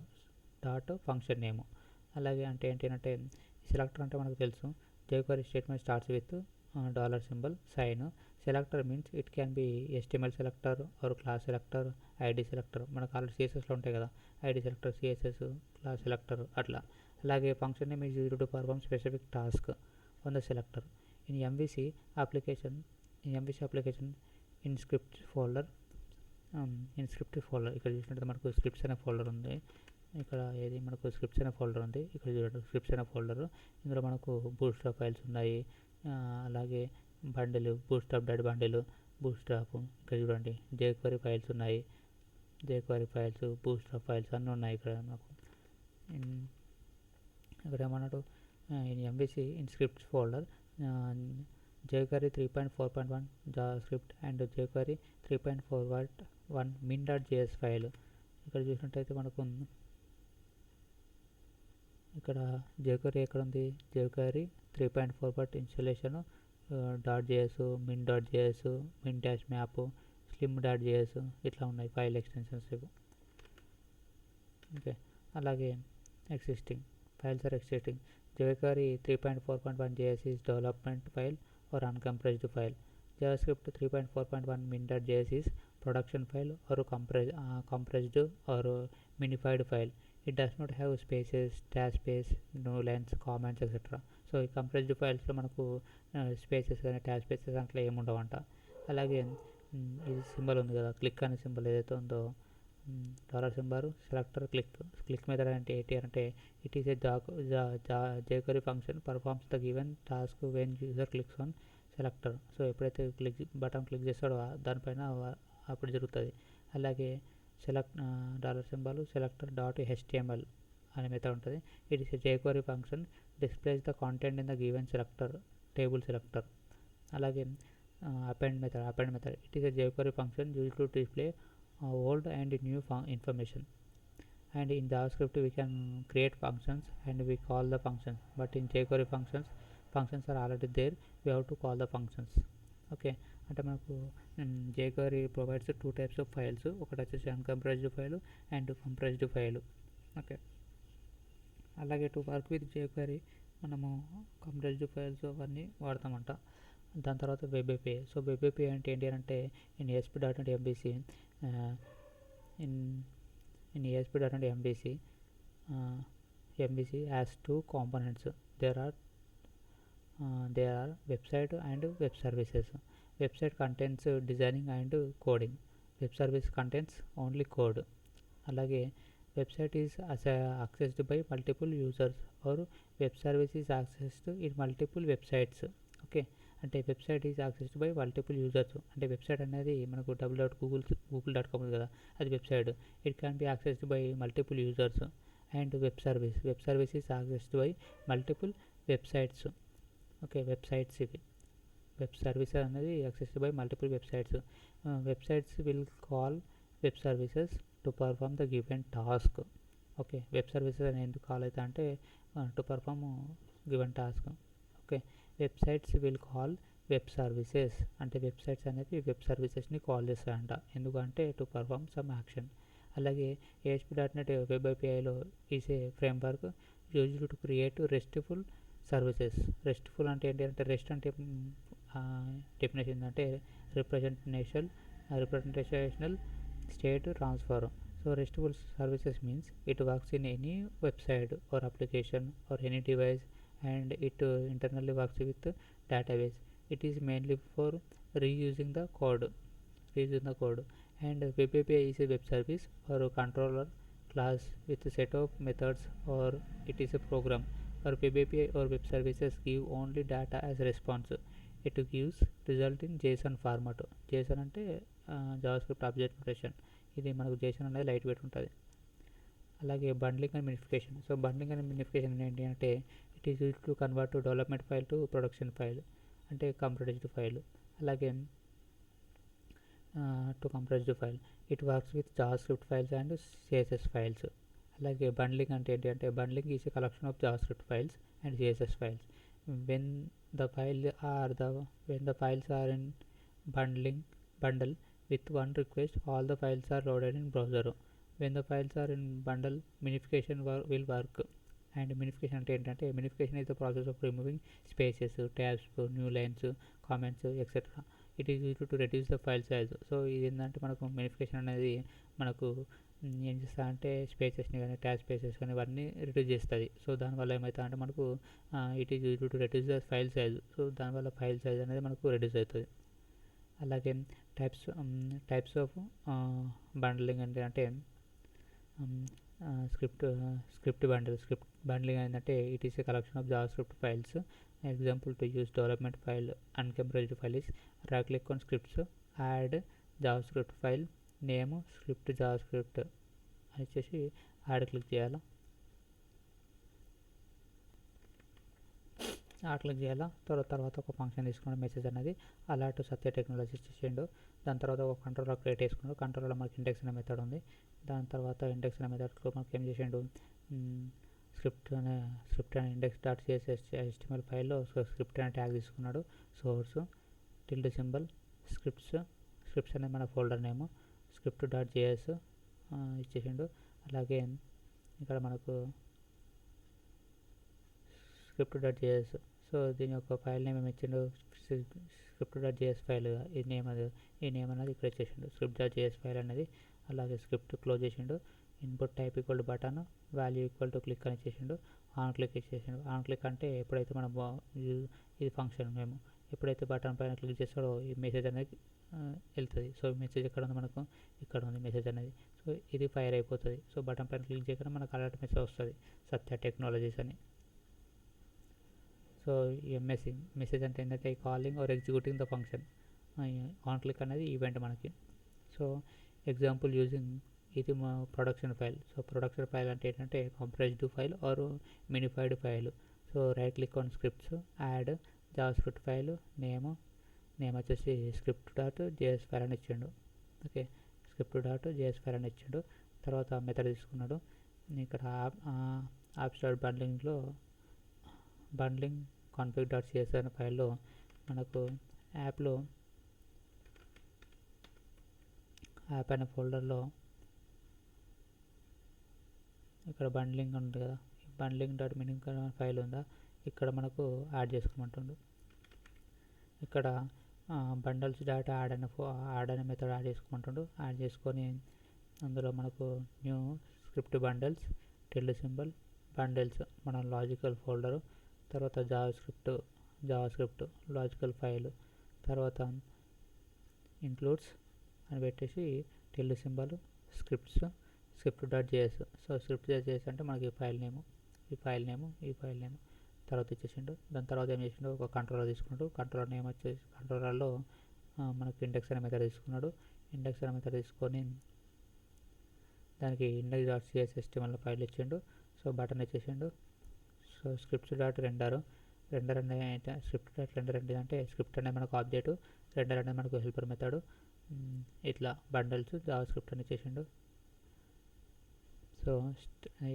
డాట్ ఫంక్షన్ నేమ్. అలాగే అంటే ఏంటంటే సెలెక్టర్ అంటే మనకు తెలుసు, jQuery statement starts with $symbol sign. Selector means it can be HTML selector or class selector, ID selector. మనకు ఆల్రెడీ CSSలో ఉంటాయి కదా, ID selector, CSS, class selector అట్లా. అలాగే function name is used to perform specific task on the selector. In MVC application in script folder ఇక్కడ చూసినట్టు మనకు scripts అనే ఫోల్డర్ ఉంది. ఇక్కడ ఏది మనకు స్క్రిప్ట్స్ అనే ఫోల్డర్ ఉంది. ఇక్కడ చూడండి స్క్రిప్ట్స్ అనే ఫోల్డర్, ఇందులో మనకు బూట్స్ట్రాప్ ఫైల్స్ ఉన్నాయి, అలాగే బండిలు బూట్స్ట్రాప్ డెడ్ బండిలు బూట్స్ట్రాప్. ఇక్కడ చూడండి jQuery ఫైల్స్ ఉన్నాయి, jQuery ఫైల్స్, బూట్స్ట్రాప్ ఫైల్స్ అన్నీ ఉన్నాయి ఇక్కడ మనకు. ఇక్కడ ఏమన్నాడు, in MVC in scripts folder jQuery 3.4.1 JavaScript and jQuery 3.4.1 min.js file. ఇక్కడ చూసినట్టయితే మనకు ఇక్కడ jQuery ఎక్కడ ఉంది, jQuery 3.4 installation .js, min.js, min-map, slim.js ఇట్లా ఉన్నాయి ఫైల్ ఎక్స్టెన్షన్స్ ఇవి. ఓకే, అలాగే existing files are existing. jQuery 3.4.1 JS is development file or uncompressed file. JavaScript 3.4.1 min.js is production file or compressed or minified file. It does not have spaces, dash space, no lines, comments, etc. So ఈ compressed ఫైల్స్లో మనకు spaces కానీ tab spaces అట్లా ఏమి ఉండవంట. అలాగే ఇది symbol ఉంది కదా, click అనే సింబల్ ఏదైతే ఉందో dollar symbol selector click method అంటే ఏంటి అంటే it is a jQuery function performs the given task when user clicks on selector. So ఎప్పుడైతే బటన్ క్లిక్ చేస్తాడో దానిపైన అప్పుడు జరుగుతుంది. అలాగే dollar symbol selector dot HTML అనే మెథడ్ ఉంటుంది. It is a jQuery function displays the content in the given selector table selector. అలాగే append method it is a jQuery function used to display old and new information. And in JavaScript we can create functions and we call the functions, but in jQuery functions are already there, we have to call the functions. Okay, అంటే మనకు jQuery provides 2 types of files, ఒకటి వచ్చేసి uncompressed file and compressed file. Okay, అలాగే to work with jQuery మనము compressed files అవన్నీ వాడతామంట. దాని తర్వాత web API. So web API అంటే ఏంటి అంటే in ASP.NET MVC in ASP.NET MVC has 2 components. There are website and web services. Website contains designing and coding. Web service contains only code. అలాగే website is accessed by multiple users or web service is accessed in multiple websites. Okay, అంటే website is accessed by multiple users. అంటే website అనేది మనకు www.google.com కదా, అది website. It can be accessed by multiple users. And web service is accessed by multiple websites. Okay, websites ఇవి web services అనేది accessed by multiple websites. Websites will call web services to perform the given task. Okay, web services అని ఎందుకు call అవుతా అంటే to perform given task. Okay, websites will call web services అంటే websites అనేవి web సర్వీసెస్ని call చేస్తాయంట, ఎందుకంటే to perform some action. అలాగే ASP.NET వెబ్ APIలో is a framework used to create RESTful services. RESTful అంటే ఏంటి అంటే రెస్ట్ అంటే డెఫినేషన్ అంటే representational state transfer. So RESTful services means it works in any website or application or any device and it internally works with database. It is mainly for reusing the code. And web API is a web service or a controller class with a set of methods, or it is a program. Or web API or web services give only data as response. It gives result in JSON format. JSON అంటే JavaScript object notation. ఇది మనకు JSON అనేది light weight ఉంటుంది. అలాగే bundling and minification. So bundling and minification ఏంటి అంటే it is used to convert to development file to production file అంటే compressed file. అలాగే to compressed file it works with JavaScript files and CSS files. అలాగే bundling అంటే ఏంటి అంటే bundling is a collection of JavaScript files and CSS files. when the files are in bundle with one request, all the files are loaded in browser. When the files are in bundle, minification will work. And minification అంటే ఏంటంటే minification is the process of removing spaces, tabs, new lines, comments, etc. It is used to reduce the file size. So ఇది ఏంటంటే మనకు minification అనేది మనకు ఏం చేస్తా అంటే స్పేసెస్ని కానీ ట్యాబ్ స్పేసెస్ కానీ ఇవన్నీ రిడ్యూస్ చేస్తుంది. సో దానివల్ల ఏమవుతా అంటే మనకు it is used to reduce the file size. So దానివల్ల ఫైల్ సైజ్ అనేది మనకు రెడ్యూస్ అవుతుంది. అలాగే టైప్స్ ఆఫ్ బండ్లింగ్ అంటే స్క్రిప్ట్ బండ్లింగ్ ఏంటంటే it is A collection of JavaScript files. Example to use development file uncompressed file is right click on scripts, add JavaScript file name script JavaScript అని వచ్చేసి add click చేయాలా. Click చేయాలా. తర్వాత ఒక function తీసుకున్న message అనేది alert సత్య technologies చేసిండు. దాని తర్వాత ఒక కంట్రోలర్ క్రియేట్ చేసుకున్నాడు. కంట్రోలర్లో మనకి ఇండెక్స్ అనే మెథడ్ ఉంది. దాని తర్వాత ఇండెక్స్ అనే మెథడ్లో మనకి ఏం చేసిండు స్క్రిప్ట్ అనే ఇండెక్స్ డాట్ CSS HTML ఫైల్లో స్క్రిప్ట్ అనే ట్యాగ్ తీసుకున్నాడు. సోర్స్ ~సింబల్ స్క్రిప్ట్స్ అనే మన ఫోల్డర్ నేమ్ script.js ఇచ్చేసిండు. అలాగే ఇక్కడ మనకు script.js. సో దీని యొక్క ఫైల్ నేమ్ ఏమి ఇచ్చిండు script.js ఫైల్. ఈ నేమ్ అనేది ఇక్కడ ఇచ్చేసిండు script.js ఫైల్ అనేది. అలాగే స్క్రిప్ట్ క్లోజ్ చేసిండు. Input type equal to button, value equal to click అని ఇచ్చేసిండు. ఆన్ క్లిక్ ఇచ్చేసిండు. ఆన్ క్లిక్ అంటే ఎప్పుడైతే మనం ఇది ఫంక్షన్ మేము ఎప్పుడైతే బటన్ పైన క్లిక్ చేస్తాడో ఈ మెసేజ్ అనేది వెళ్తుంది. సో మెసేజ్ ఎక్కడ ఉంది మనకు ఇక్కడ ఉంది మెసేజ్ అనేది. సో సో ఇది ఫైర్ అయిపోతుంది. సో బటన్ పైన క్లిక్ చేయగానే మనకు అలర్ట్ మెసేజ్ వస్తుంది, సత్య టెక్నాలజీస్ అని. సో ఎంఎస్సి మెసేజ్ అంటే ఏంటంటే calling or executing the function. On click అనేది ఈవెంట్ మనకి. సో ఎగ్జాంపుల్ యూజింగ్ ఇది మా production file. So production file అంటే ఏంటంటే compressed file or minified file. So right click on scripts, add JavaScript file, name వచ్చేసి script dot JS file అని ఇచ్చిండు. Okay, script dot JS file అని ఇచ్చిండు. తర్వాత మెథడ్ తీసుకున్నాడు. ఇక్కడ యాప్ స్టార్ బండ్లింగ్లో బండ్లింగ్ కాన్ఫిగ్ డాట్ సిఎస్ అనే ఫైల్లో మనకు యాప్ అనే ఫోల్డర్లో ఇక్కడ బండ్లింగ్ ఉంది కదా, బండ్లింగ్ డాట్ మినింగ్ ఫైల్ ఉందా, ఇక్కడ మనకు యాడ్ చేసుకోమంటుండు. ఇక్కడ బండల్స్ డాట్ యాడ్ అనే మెథడ్ యాడ్ చేసుకోమంటుండు. యాడ్ చేసుకొని అందులో మనకు new script bundles symbol bundles మన లాజికల్ ఫోల్డరు, తర్వాత జావాస్క్రిప్ట్ లాజికల్ ఫైల్, తర్వాత ఇంక్లూడ్స్ అని పెట్టేసి symbol script dot JS. So script dot JS అంటే మనకి ఈ ఫైల్ నేము తర్వాత ఇచ్చేసిండు. దాని తర్వాత ఏం చేసిండు, ఒక కంట్రోలర్ తీసుకున్నాడు. కంట్రోలర్ నేమ్ వచ్చేసి కంట్రోలర్లో మనకు ఇండెక్స్ అనే మెథడ్ తీసుకున్నాడు. ఇండెక్స్ అనే మెథడ్ తీసుకొని దానికి index dot CS HTML file ఇచ్చిండు. సో బటన్ ఇచ్చేసిండు. సో స్క్రిప్ట్స్ డాట్ రెండర్ అనేది స్క్రిప్ట్ డాట్ రెండర్ అంటే స్క్రిప్ట్ అనేది మనకు ఆబ్జెక్ట్, రెండర్ అనేది మనకు హెల్పర్ మెథడ్. ఇట్లా బండల్స్ జావాస్క్రిప్ట్ అని ఇచ్చేసిండు. సో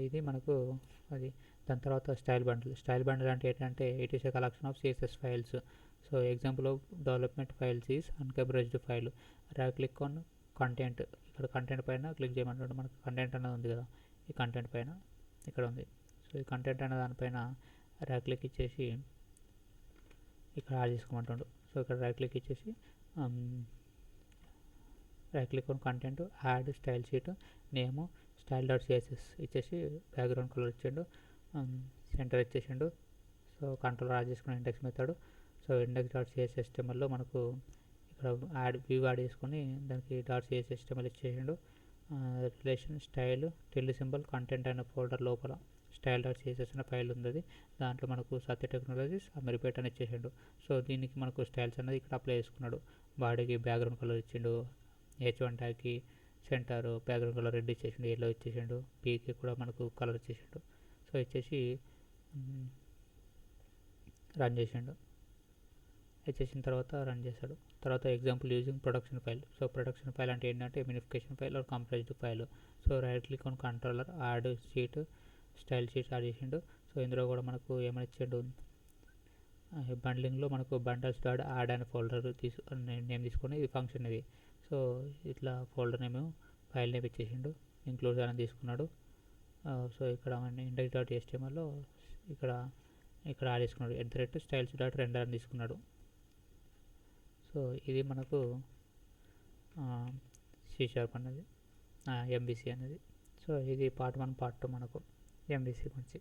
ఇది మనకు అది. దాని తర్వాత స్టైల్ బండిల్ అంటే ఏంటంటే it is a collection of CSS files. So example of development files is uncompressed file. Right click on content, ఇక్కడ కంటెంట్ పైన క్లిక్ చేయమంటాడు. మనకు కంటెంట్ అనేది ఉంది కదా, ఈ కంటెంట్ పైన ఇక్కడ ఉంది. సో ఈ కంటెంట్ అనే దానిపైన రైట్ క్లిక్ ఇచ్చేసి ఇక్కడ యాడ్ చేసుకోమంటాడు. సో ఇక్కడ రైట్ క్లిక్ ఇచ్చేసి right click on content, add style sheet, name style dot CSS ఇచ్చేసి బ్యాక్గ్రౌండ్ కలర్ ఇచ్చిండు, సెంటర్ ఇచ్చేసిండు. సో కంట్రోల్ యాడ్ చేసుకుని index method. So index dot CS HTML మనకు ఇక్కడ వ్యూ యాడ్ చేసుకొని దానికి డాట్ సిఎస్ HTML ఇచ్చేసిండు. రిలేషన్ స్టైల్ సింబల్ కంటెంట్ అనే ఫోల్డర్ లోపల స్టైల్ డాట్ సిఎస్ఎస్ అనే ఫైల్ ఉంది. దాంట్లో మనకు సత్య టెక్నాలజీస్ అమీర్పేట్ అని ఇచ్చేసిండు. సో దీనికి మనకు స్టైల్స్ అనేది ఇక్కడ అప్లై చేసుకున్నాడు. బాడీకి బ్యాక్గ్రౌండ్ కలర్ ఇచ్చిండు, H1 ట్యాగ్కి సెంటర్ బ్యాక్గ్రౌండ్ కలర్ రెడ్ ఇచ్చేసిండు, ఎల్లో ఇచ్చేసిండు, పీకి కూడా మనకు కలర్ ఇచ్చేసిండు. సో ఇచ్చేసి రన్ చేసిండు. ఇచ్చేసిన తర్వాత రన్ చేశాడు. తర్వాత example using production file. So production file అంటే ఏంటంటే minification file or compressed file. So right click on controller, add sheet style sheet add చేసిండు. సో ఇందులో కూడా మనకు ఏమైనా ఇచ్చిండు, బండ్లింగ్లో మనకు బండల్స్ డాట్ యాడ్ అనే ఫోల్డర్ నేమ్ తీసుకొని ఇది ఫంక్షన్ ఇది. సో ఇట్లా ఫోల్డర్ నేమ్ ఫైల్ నేమ్ ఇచ్చేసిండు, ఇంక్లూడ్స్ అనేది తీసుకున్నాడు. సో ఇక్కడ ఇండెక్స్ డాట్ HTMLలో ఇక్కడ యాడ్ చేసుకున్నాడు. @స్టైల్స్ డాట్ రెండర్ అని తీసుకున్నాడు. సో ఇది మనకు C# అనేది MVC అనేది. సో ఇది పార్ట్ 1 పార్ట్ 2 మనకు MVC గురించి.